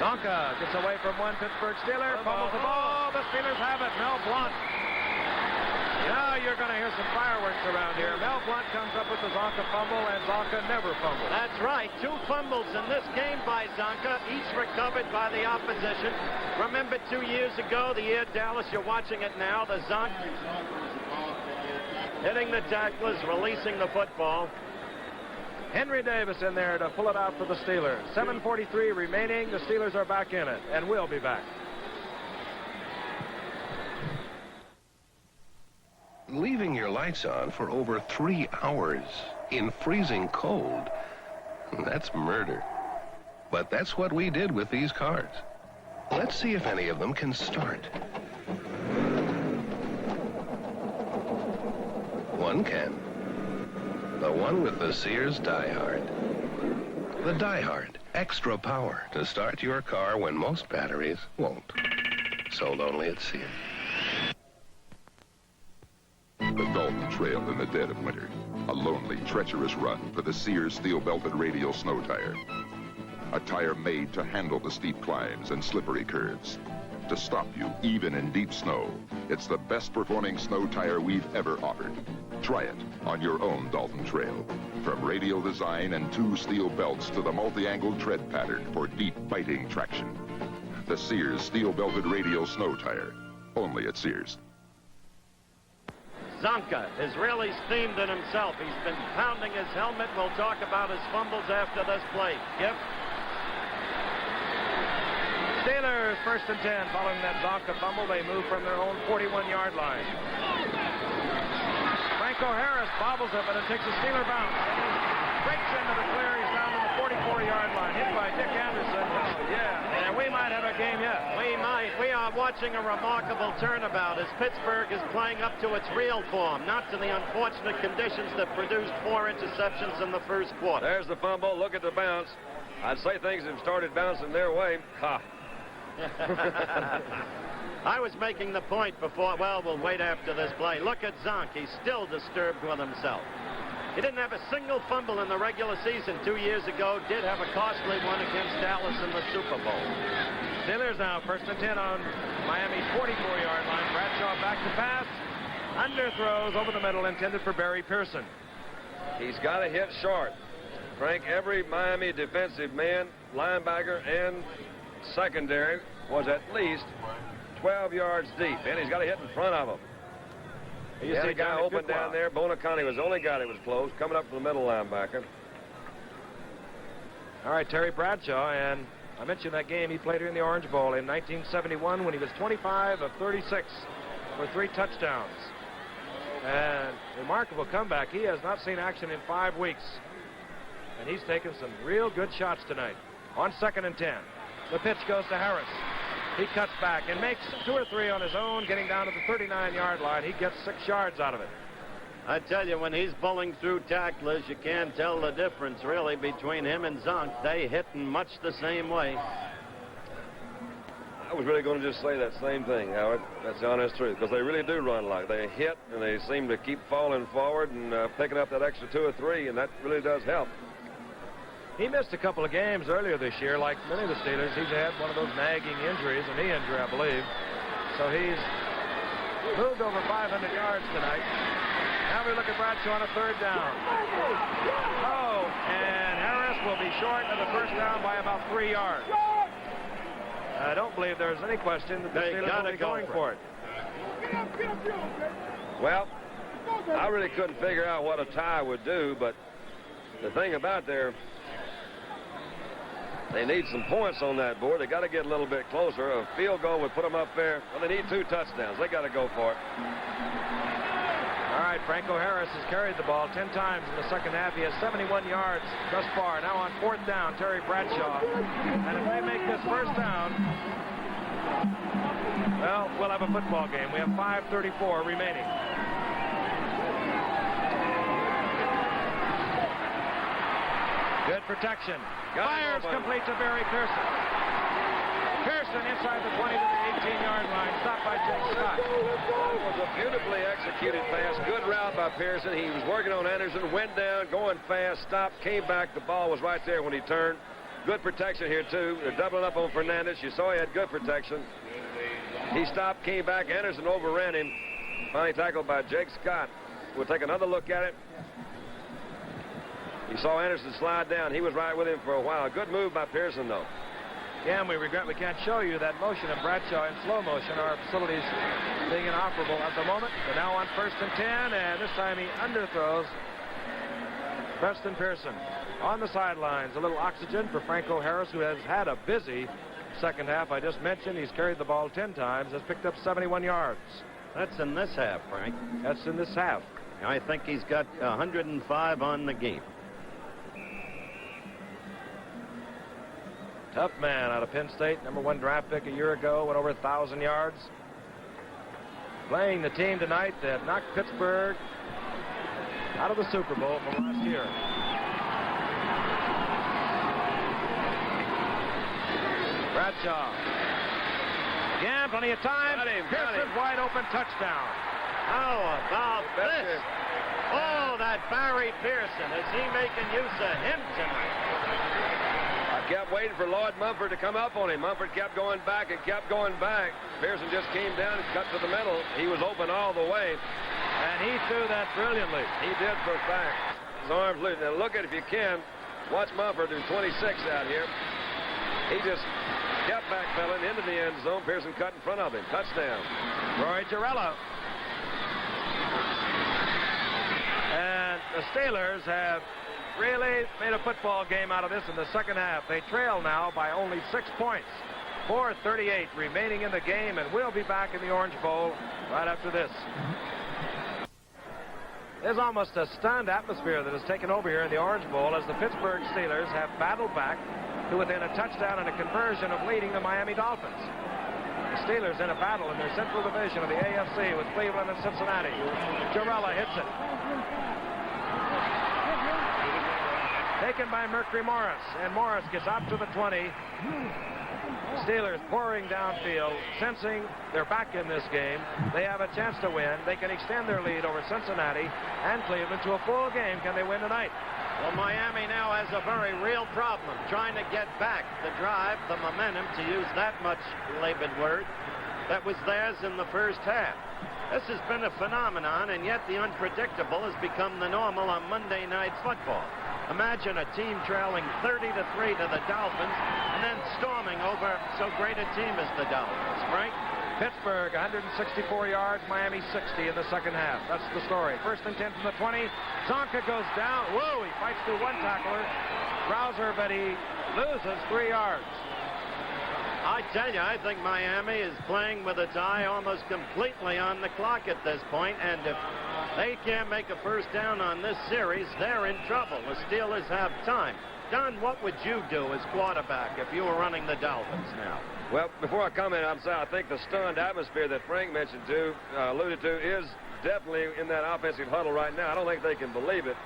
Zonka gets away from one Pittsburgh Steeler, fumbles the ball. The Steelers have it. Mel Blount. Now you're going to hear some fireworks around here. Mel Blount comes up with the Zonka fumble, and Zonka never fumbles. That's right. 2 fumbles in this game by Zonka, each recovered by the opposition. Remember 2 years ago, the year Dallas, you're watching it now, the Zonka hitting the tacklers, releasing the football. Henry Davis in there to pull it out for the Steelers. 7:43 remaining. The Steelers are back in it, and will be back. Leaving your lights on for over 3 hours in freezing cold, that's murder. But that's what we did with these cars. Let's see if any of them can start. One can. The one with the Sears Die Hard. The Die Hard, extra power to start your car when most batteries won't. Sold only at Sears. The Dalton Trail in the dead of winter. A lonely, treacherous run for the Sears steel-belted radial snow tire. A tire made to handle the steep climbs and slippery curves. To stop you, even in deep snow. It's the best performing snow tire we've ever offered. Try it on your own Dalton Trail. From radial design and 2 steel belts to the multi-angle tread pattern for deep biting traction. The Sears steel-belted radial snow tire. Only at Sears. Zonka is really steamed in himself. He's been pounding his helmet. We'll talk about his fumbles after this play. Gift. Steelers first and 10. Following that Zonka fumble, they move from their own 41-yard line. Franco Harris bobbles it, but it takes a Steeler bounce. Breaks into the clear. He's down to the 44-yard line. Hit by Dick Anderson. Oh, yeah. And we might have a game yet. We might. We are watching a remarkable turnabout as Pittsburgh is playing up to its real form, not to the unfortunate conditions that produced 4 interceptions in the first quarter. There's the fumble. Look at the bounce. I'd say things have started bouncing their way. Ha. I was making the point before. Well, we'll wait after this play. Look at Zonk. He's still disturbed with himself. He didn't have a single fumble in the regular season 2 years ago. Did have a costly one against Dallas in the Super Bowl. Steelers now first and 10 on Miami's 44-yard line. Bradshaw back to pass. Underthrows over the middle, intended for Barry Pearson. He's got to hit short. Frank, every Miami defensive man, linebacker, and secondary was at least 12 yards deep, and he's got to hit in front of him. You see a guy open down there. Bonacani was the only guy that was close, coming up from the middle linebacker. All right, Terry Bradshaw, and I mentioned that game he played here in the Orange Bowl in 1971 when he was 25 of 36 for 3 touchdowns. And remarkable comeback. He has not seen action in 5 weeks. And he's taken some real good shots tonight. On second and 10, the pitch goes to Harris. He cuts back and makes 2 or 3 on his own, getting down to the 39-yard line. He gets 6 yards out of it. I tell you, when he's bowling through tacklers, you can't tell the difference, really, between him and Zonk. They hit in much the same way. I was really going to just say that same thing, Howard. That's the honest truth, because they really do run like they hit, and they seem to keep falling forward and picking up that extra 2 or 3, and that really does help. He missed a couple of games earlier this year, like many of the Steelers. He's had one of those nagging injuries, a knee injury, I believe. So he's moved over 500 yards tonight. Now we look at Bradshaw on a 3rd down. Oh, and Harris will be short of the first down by about 3 yards. I don't believe there's any question that the Steelers will be going for it. Well, I really couldn't figure out what a tie would do, but the thing about they need some points on that board. They got to get a little bit closer. A field goal would put them up there. Well, they need 2 touchdowns. They got to go for it. All right, Franco Harris has carried the ball 10 times in the second half. He has 71 yards thus far. Now on 4th down, Terry Bradshaw. And if they make this first down, well, we'll have a football game. We have 5:34 remaining. Good protection. Fires complete to Barry Pearson. Pearson inside the 20 to the 18-yard line. Stopped by Jake Scott. That was a beautifully executed pass. Good route by Pearson. He was working on Anderson. Went down, going fast, stopped, came back. The ball was right there when he turned. Good protection here, too. They're doubling up on Fernandez. You saw he had good protection. He stopped, came back. Anderson overran him. Finally tackled by Jake Scott. We'll take another look at it. You saw Anderson slide down. He was right with him for a while. Good move by Pearson, though. Yeah, and we regret we can't show you that motion of Bradshaw in slow motion. Our facilities being inoperable at the moment. But now on 1st and 10, and this time he underthrows Preston Pearson. On the sidelines, a little oxygen for Franco Harris, who has had a busy second half. I just mentioned he's carried the ball 10 times, has picked up 71 yards. That's in this half, Frank. That's in this half. I think he's got 105 on the game. Tough man out of Penn State, #1 draft pick a year ago, went over 1,000 yards. Playing the team tonight that knocked Pittsburgh out of the Super Bowl from last year. Bradshaw. Again, plenty of time. Pearson's wide open touchdown. How about this? Oh, that that Barry Pearson? Is he making use of him tonight? I kept waiting for Lloyd Mumford to come up on him. Mumford kept going back and kept going back. Pearson just came down and cut to the middle. He was open all the way. And he threw that brilliantly. He did for a fact. His arms loose. Now look at, if you can, watch Mumford do 26 out here. He just kept backpedaling into the end zone. Pearson cut in front of him. Touchdown. Roy Girella. And the Steelers have really made a football game out of this in the second half. They trail now by only 6 points. 4:38 remaining in the game, and we'll be back in the Orange Bowl right after this. There's almost a stunned atmosphere that has taken over here in the Orange Bowl as the Pittsburgh Steelers have battled back to within a touchdown and a conversion of leading the Miami Dolphins. The Steelers in a battle in their Central Division of the AFC with Cleveland and Cincinnati. Girella hits it. Taken by Mercury Morris, and Morris gets out to the 20. Steelers pouring downfield, sensing they're back in this game. They have a chance to win. They can extend their lead over Cincinnati and Cleveland to a full game. Can they win tonight? Well, Miami now has a very real problem trying to get back the drive, the momentum, to use that much labored word, that was theirs in the first half. This has been a phenomenon, and yet the unpredictable has become the normal on Monday Night Football. Imagine a team trailing 30-3 to the Dolphins and then storming over so great a team as the Dolphins, Frank? Pittsburgh, 164 yards, Miami 60 in the second half. That's the story. First and 10 from the 20. Zonka goes down. Whoa, he fights through one tackler. Browser, but he loses 3 yards. I tell you, I think Miami is playing with its eye almost completely on the clock at this point, and if they can't make a first down on this series, they're in trouble. The Steelers have time. Don, what would you do as quarterback if you were running the Dolphins now? Well, before I comment, I'm sorry, I think the stunned atmosphere that Frank mentioned to, alluded to, is definitely in that offensive huddle right now. I don't think they can believe it.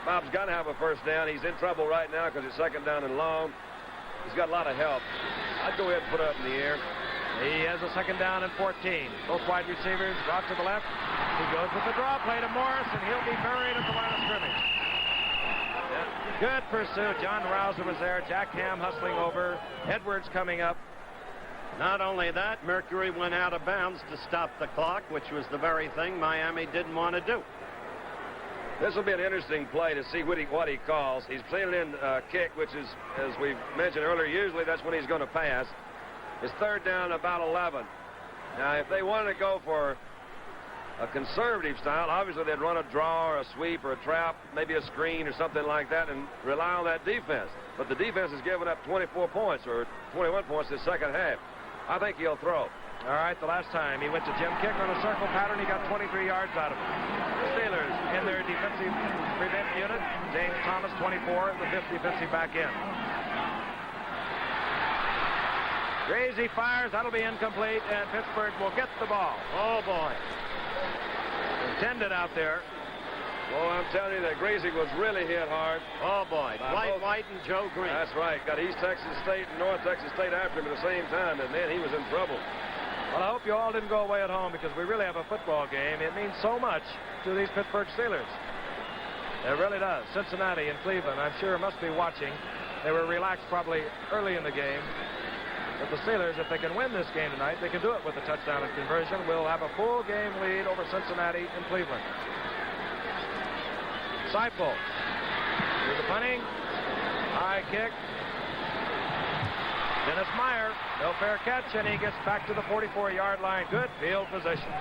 Bob's got to have a first down. He's in trouble right now because it's second down and long. He's got a lot of help. I'd go ahead and put it up in the air. He has a second down and 14. Both wide receivers drop to the left. He goes with the draw play to Morris, and he'll be buried at the line of scrimmage. Good pursuit. John Rouser was there. Jack Ham hustling over. Edwards coming up. Not only that, Mercury went out of bounds to stop the clock, which was the very thing Miami didn't want to do. This will be an interesting play to see what he calls. He's playing in kick, which is, as we've mentioned earlier, usually that's when he's going to pass. It's third down, about 11. Now, if they wanted to go for a conservative style, obviously they'd run a draw or a sweep or a trap, maybe a screen or something like that, and rely on that defense. But the defense has given up 24 points or 21 points this second half. I think he'll throw. All right, the last time he went to Jim Kick on a circle pattern, he got 23 yards out of it. The Steelers in their defensive prevent unit. James Thomas, 24, the 5th defensive back end. Grazy fires, that'll be incomplete, and Pittsburgh will get the ball. Oh, boy. Intended out there. Well, I'm telling you that Grazy was really hit hard. Oh, boy. Dwight White and Joe Green. That's right. Got East Texas State and North Texas State after him at the same time, and man, he was in trouble. Well, I hope you all didn't go away at home because we really have a football game. It means so much to these Pittsburgh Steelers. It really does. Cincinnati and Cleveland, I'm sure, must be watching. They were relaxed probably early in the game. But the Steelers, if they can win this game tonight, they can do it with a touchdown and conversion. We'll have a full game lead over Cincinnati and Cleveland. Seipel. Here's the punting. High kick. Dennis Meyer, no fair catch, and he gets back to the 44-yard line. Good field position.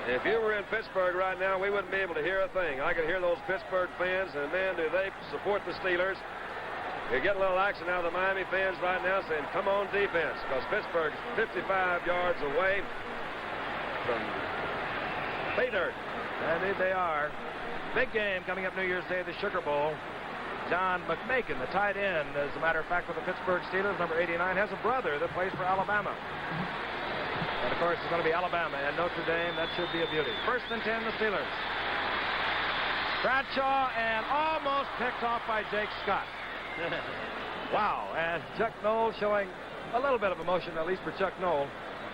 If you were in Pittsburgh right now, we wouldn't be able to hear a thing. I could hear those Pittsburgh fans, and man, do they support the Steelers. You're getting a little action out of the Miami fans right now saying, come on defense, because Pittsburgh's 55 yards away from pay dirt. Indeed they are. Big game coming up New Year's Day, the Sugar Bowl. John McMakin, the tight end, as a matter of fact, for the Pittsburgh Steelers, number 89, has a brother that plays for Alabama. And, of course, it's going to be Alabama and Notre Dame. That should be a beauty. First and 10, the Steelers. Bradshaw, and almost picked off by Jake Scott. Wow, and Chuck Noll showing a little bit of emotion, at least for Chuck Noll.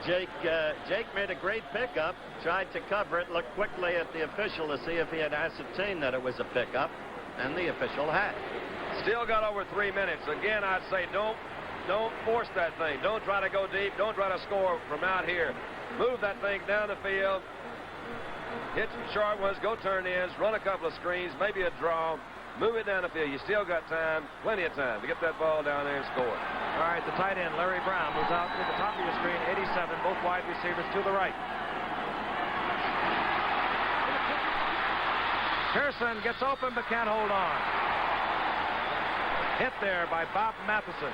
Jake made a great pickup, tried to cover it, looked quickly at the official to see if he had ascertained that it was a pickup, and the official had. Still got over 3 minutes. Again, I'd say don't force that thing. Don't try to go deep. Don't try to score from out here. Move that thing down the field. Hit some short ones, go turn ins, run a couple of screens, maybe a draw. Move it down the field. You still got time, plenty of time to get that ball down there and score. All right, the tight end, Larry Brown, moves out to the top of your screen, 87, both wide receivers to the right. Pearson gets open but can't hold on. Hit there by Bob Matheson.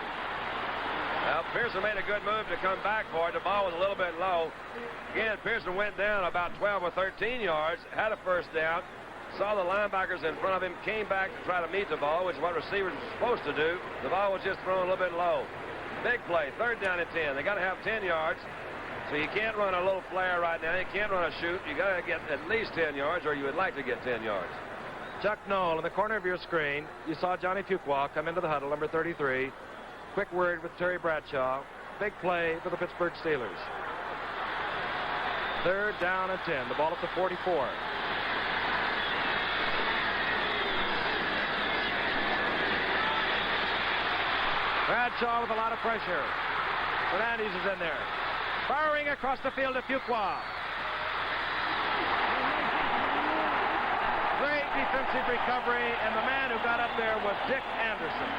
Well, Pearson made a good move to come back for it. The ball was a little bit low. Again, Pearson went down about 12 or 13 yards, had a first down, saw the linebackers in front of him, came back to try to meet the ball, which is what receivers are supposed to do. The ball was just thrown a little bit low. Big play, 3rd down and 10. They got to have 10 yards, so you can't run a little flare right now. You can't run a shoot. You got to get at least 10 yards, or you would like to get 10 yards. Chuck Knoll in the corner of your screen. You saw Johnny Fuqua come into the huddle, number 33. Quick word with Terry Bradshaw. Big play for the Pittsburgh Steelers. 3rd down and 10. The ball at the 44. Bradshaw with a lot of pressure. Fernandez is in there. Firing across the field to Fuqua. Great defensive recovery, and the man who got up there was Dick Anderson.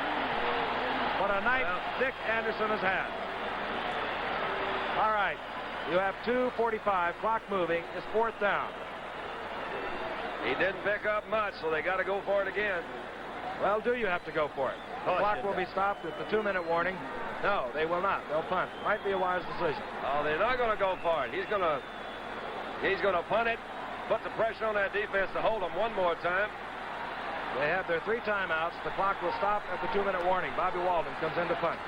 What a night Dick Anderson has had. All right, you have 2:45, clock moving, it's 4th down. He didn't pick up much, so they got to go for it again. Well, do you have to go for it? The clock will be stopped at the 2-minute warning. No, they will not. They'll punt. Might be a wise decision. Oh, they're not going to go for it. He's going to punt it, put the pressure on that defense to hold them one more time. They have their 3 timeouts. The clock will stop at the 2-minute warning. Bobby Walden comes in to punt.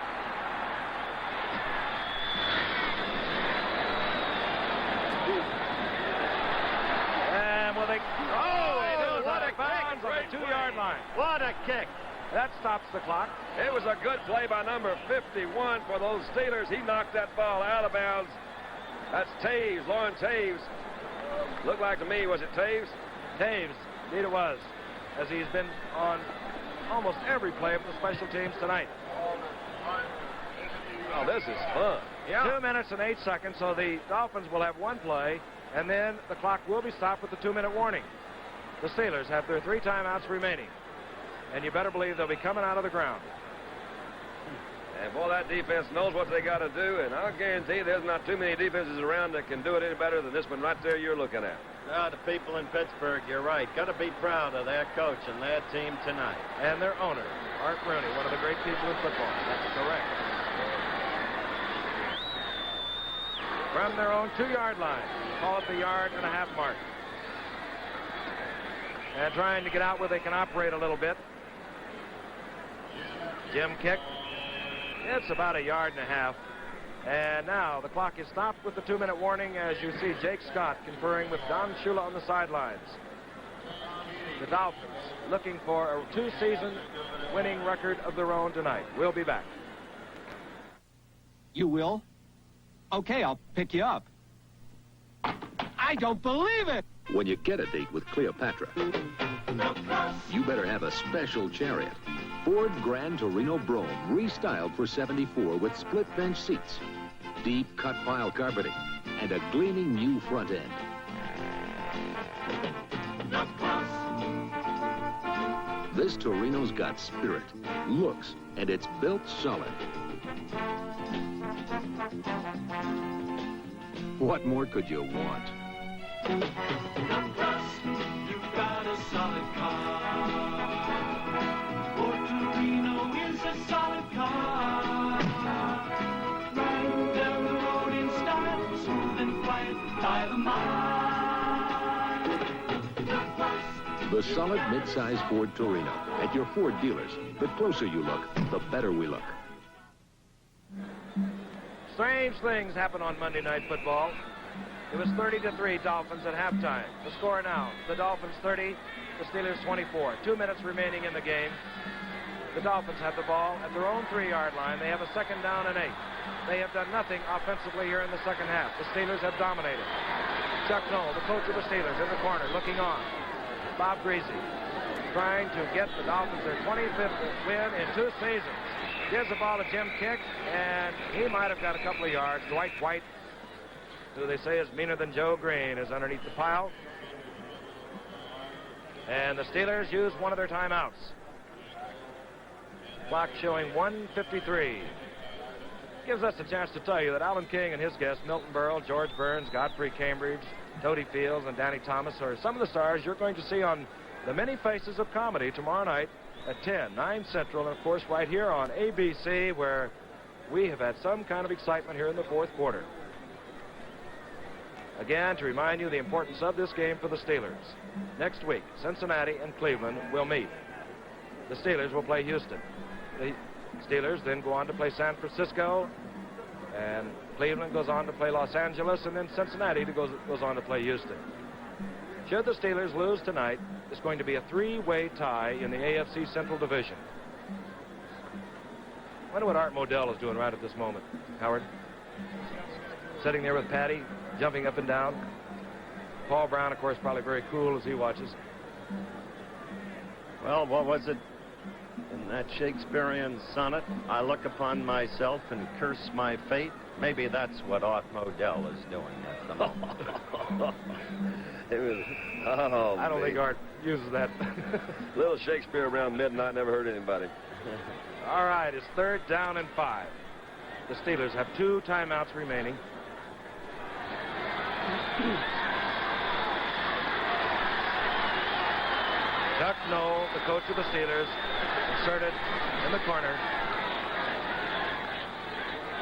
And will they... Oh, they do it out of bounds on the 2-yard line. What a kick. That stops the clock. It was a good play by number 51 for those Steelers. He knocked that ball out of bounds. That's Taves, Lauren Taves. Looked like to me, was it Taves? Taves, indeed it was, as he's been on almost every play of the special teams tonight. Oh, this is fun. Yeah. 2 minutes and 8 seconds, so the Dolphins will have 1 play, and then the clock will be stopped with the 2-minute warning. The Steelers have their 3 timeouts remaining, and you better believe they'll be coming out of the ground. And, boy, that defense knows what they got to do, and I'll guarantee there's not too many defenses around that can do it any better than this one right there you're looking at. The people in Pittsburgh, you're right, got to be proud of their coach and their team tonight. And their owner, Art Rooney, one of the great people in football. That's correct. From their own 2-yard line, call it the 1.5-yard mark. And trying to get out where they can operate a little bit. Jim kick. It's about 1.5 yards. And now the clock is stopped with the 2-minute warning as you see Jake Scott conferring with Don Shula on the sidelines. The Dolphins looking for a 2-season winning record of their own tonight. We'll be back. You will? Okay, I'll pick you up. I don't believe it! When you get a date with Cleopatra, you better have a special chariot. Ford Grand Torino Brougham, restyled for 74 with split bench seats, deep cut pile carpeting, and a gleaming new front end. This Torino's got spirit, looks, and it's built solid. What more could you want? You've got a solid car. Ford Torino is a solid car. Riding down the road in style, smooth and quiet by the mile. The solid midsize Ford Torino at your Ford dealers. The closer you look, the better we look. Strange things happen on Monday Night Football. It was 30-3 Dolphins at halftime. The score now, the Dolphins 30, the Steelers 24. 2 minutes remaining in the game. The Dolphins have the ball at their own 3-yard line. They have a 2nd down and 8. they have done nothing offensively here in the second half. The Steelers have dominated. Chuck Noll, the coach of the Steelers, in the corner, looking on. Bob Greasy trying to get the Dolphins their 25th win in 2 seasons. Gives the ball to Jim Kick, and he might have got a couple of yards. Dwight White, who they say is meaner than Joe Green, is underneath the pile. And the Steelers use one of their timeouts. Clock showing 1:53. Gives us a chance to tell you that Alan King and his guests, Milton Berle, George Burns, Godfrey Cambridge, Toady Fields, and Danny Thomas, are some of the stars you're going to see on The Many Faces of Comedy tomorrow night at 10, 9 Central, and of course right here on ABC, where we have had some kind of excitement here in the fourth quarter. Again, to remind you the importance of this game for the Steelers. Next week, Cincinnati and Cleveland will meet. The Steelers will play Houston. The Steelers then go on to play San Francisco, and Cleveland goes on to play Los Angeles, and then Cincinnati goes on to play Houston. Should the Steelers lose tonight, it's going to be a 3-way tie in the AFC Central Division. I wonder what Art Modell is doing right at this moment, Howard. Sitting there with Patty, jumping up and down. Paul Brown, of course, probably very cool as he watches. Well, what was it in that Shakespearean sonnet? I look upon myself and curse my fate. Maybe that's what Art Modell is doing at the moment. I don't think Art uses that. Little Shakespeare around midnight, never hurt anybody. All right, it's 3rd down and 5. The Steelers have 2 timeouts remaining. Chuck Noll, the coach of the Steelers, inserted in the corner.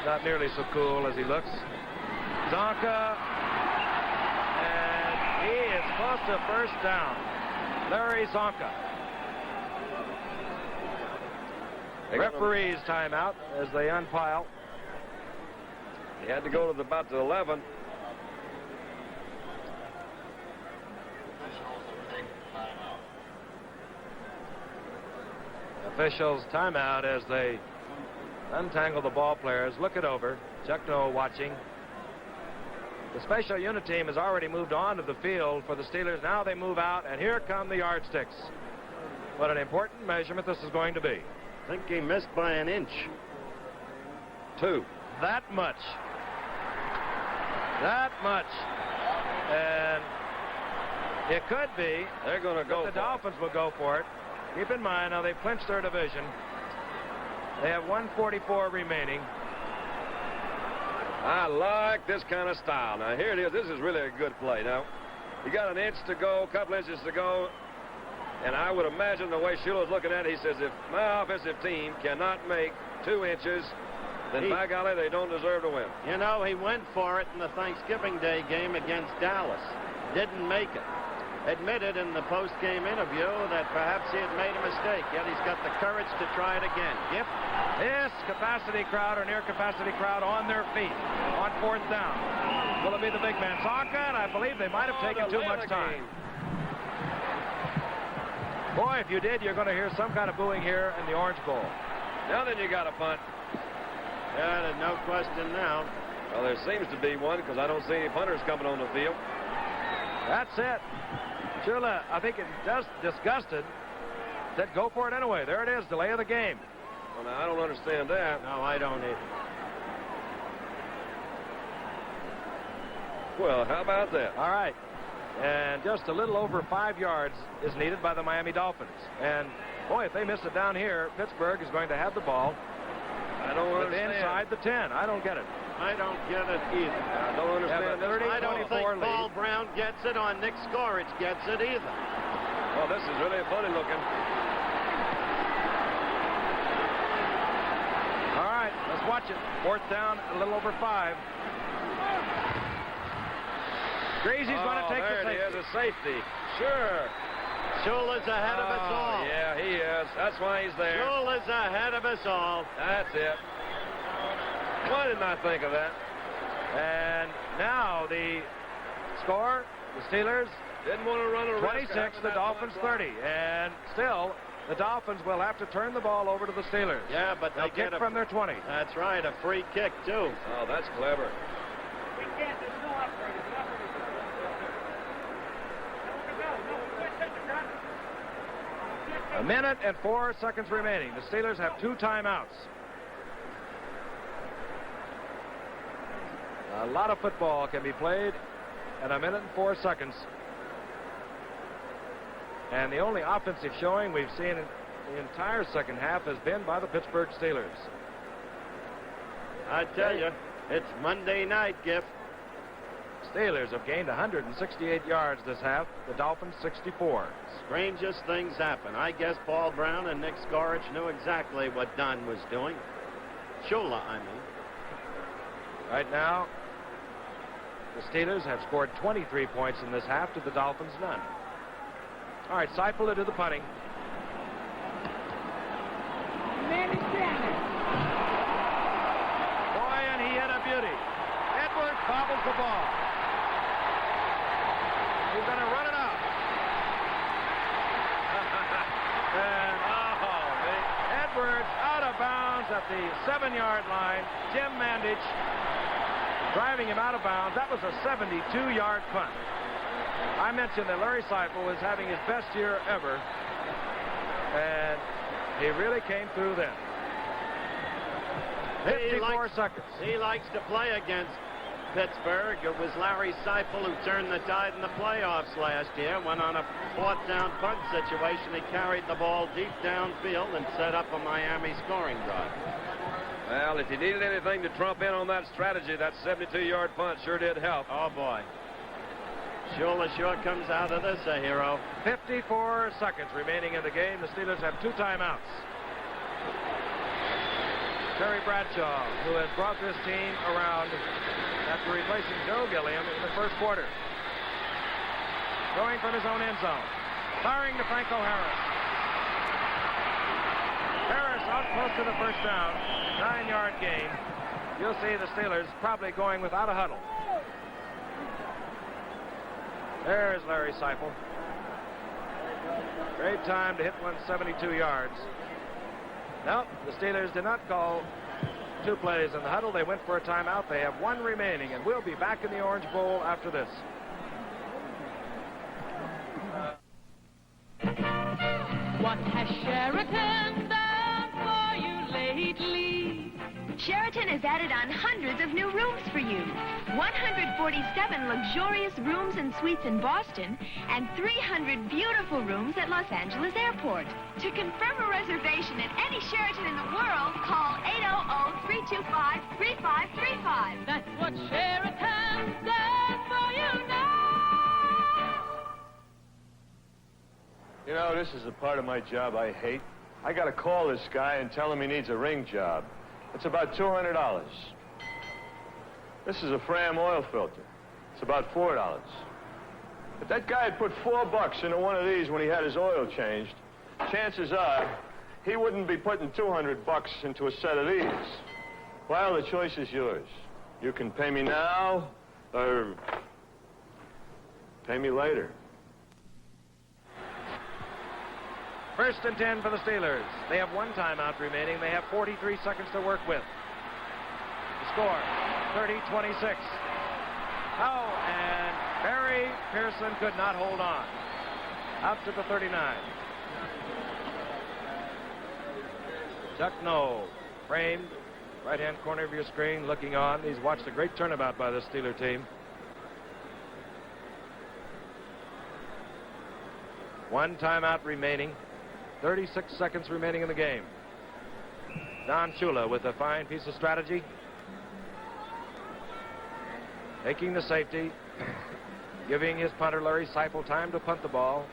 Not nearly so cool as he looks. Zonka, and he is close to first down. Larry Zonka. Referee's timeout as they unpile. He had to go to about the 11. Officials timeout as they untangle the ball players. Look it over. Chuck Noll watching. The special unit team has already moved on to the field for the Steelers. Now they move out, and here come the yardsticks. What an important measurement this is going to be. I think he missed by an inch. 2. That much. That much. And it could be. They're going to go. The Dolphins will go for it. Keep in mind, now they've clinched their division. They have 1:44 remaining. I like this kind of style. Now, here it is. This is really a good play. Now, you got an inch to go, a couple inches to go, and I would imagine the way Shula's looking at it, he says, if my offensive team cannot make 2 inches, then by golly, they don't deserve to win. You know, he went for it in the Thanksgiving Day game against Dallas. Didn't make it. Admitted in the post-game interview that perhaps he had made a mistake, yet he's got the courage to try it again. Gift. This capacity crowd or near capacity crowd on their feet on 4th down. Will it be the big man Zonka? And I believe they might have taken too much time. Boy, if you did, you're going to hear some kind of booing here in the Orange Bowl. Now then, you got a punt. Yeah, there's no question now. Well, there seems to be one because I don't see any punters coming on the field. That's it. Shula, I think, just disgusted, said go for it anyway. There it is, delay of the game. Well, now, I don't understand that. No, I don't either. Well, how about that? All right. And just a little over 5 yards is needed by the Miami Dolphins. And, boy, if they miss it down here, Pittsburgh is going to have the ball. I don't understand. Inside the 10. I don't get it. I don't get it either. I don't understand. I don't think Paul Brown gets it, or Nick Skorich gets it either. Well, this is really funny looking. All right, let's watch it. 4th down, a little over 5. Greasy's going to take the safety. There it is, a safety. Sure. Shula's ahead of us all. Yeah, he is. That's why he's there. Shula's ahead of us all. That's it. Why didn't I think of that? And now the score, the Steelers didn't want to run a 26, the Dolphins 30. And still, The Dolphins will have to turn the ball over to the Steelers. Yeah, but they'll they get kick from their 20. That's right, a free kick, too. Oh, that's clever. A minute and 4 seconds remaining. The Steelers have 2 timeouts. A lot of football can be played in a minute and 4 seconds. And the only offensive showing we've seen in the entire second half has been by the Pittsburgh Steelers. I tell you, it's Monday night, Giff. Steelers have gained 168 yards this half. The Dolphins 64. Strangest things happen. I guess Paul Brown and Nick Skorich knew exactly what Don was doing. Shula, I mean. Right now, the Steelers have scored 23 points in this half to the Dolphins none. All right, Seipel to do the punting. Boy, and he hit a beauty. Edwards bobbles the ball. He's going to run it out. And, Edwards out of bounds at the 7-yard line. Jim Mandich driving him out of bounds. That was a 72-yard punt. I mentioned that Larry Seipel was having his best year ever, and he really came through then. 54 seconds. He likes to play against Pittsburgh. It was Larry Seipel who turned the tide in the playoffs last year. When on a 4th down punt situation, he carried the ball deep downfield and set up a Miami scoring drive. Well, if you needed anything to trump in on that strategy, that 72-yard punt sure did help. Oh, boy. Shula sure comes out of this a hero. 54 seconds remaining in the game. The Steelers have 2 timeouts. Terry Bradshaw, who has brought this team around after replacing Joe Gilliam in the first quarter. Going from his own end zone. Firing to Franco Harris. Harris out close to the first down. 9-yard gain. You'll see the Steelers probably going without a huddle. There's Larry Seipel. Great time to hit 172 yards. No, the Steelers did not call 2 plays in the huddle. They went for a timeout. They have 1 remaining, and we'll be back in the Orange Bowl after this. What has Sheraton done for you lately? Sheraton has added on hundreds of new rooms for you. 147 luxurious rooms and suites in Boston and 300 beautiful rooms at Los Angeles Airport. To confirm a reservation at any Sheraton in the world, call 800-325-3535. That's what Sheraton does for you now. You know, this is the part of my job I hate. I got to call this guy and tell him he needs a ring job. It's about $200. This is a Fram oil filter. It's about $4. If that guy had put $4 into one of these when he had his oil changed, chances are he wouldn't be putting $200 into a set of these. Well, the choice is yours. You can pay me now or pay me later. 1st and 10 for the Steelers. They have 1 timeout remaining. They have 43 seconds to work with. The score, 30-26. Oh, and Barry Pearson could not hold on. Out to the 39. Chuck Noll, framed, right-hand corner of your screen, looking on. He's watched a great turnabout by the Steeler team. 1 timeout remaining. 36 seconds remaining in the game. Don Shula with a fine piece of strategy. Taking the safety. Giving his punter, Larry Seipel, time to punt the ball.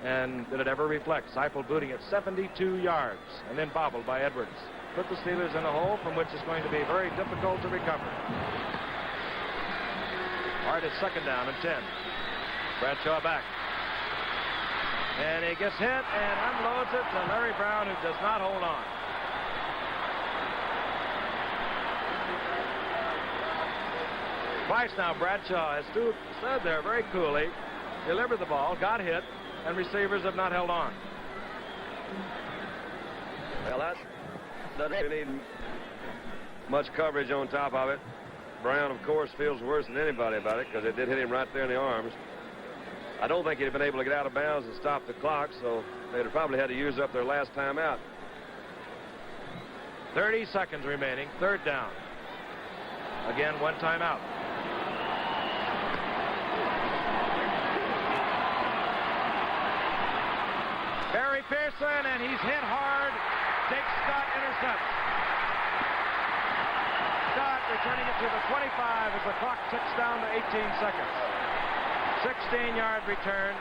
And did it ever reflect? Seipel booting it 72 yards and then bobbled by Edwards. Put the Steelers in a hole from which it's going to be very difficult to recover. All right, it's 2nd down and 10. Bradshaw back. And he gets hit and unloads it to Larry Brown, who does not hold on. Twice now, Bradshaw has stood there very coolly, delivered the ball, got hit, and receivers have not held on. Well, that doesn't need much coverage on top of it. Brown, of course, feels worse than anybody about it because it did hit him right there in the arms. I don't think he'd have been able to get out of bounds and stop the clock, so they'd have probably had to use up their last time out. 30 seconds remaining, third down. Again, one timeout. Barry Pearson, and he's hit hard. Dick Scott intercepts. Scott returning it to the 25 as the clock ticks down to 18 seconds. 16-yard return.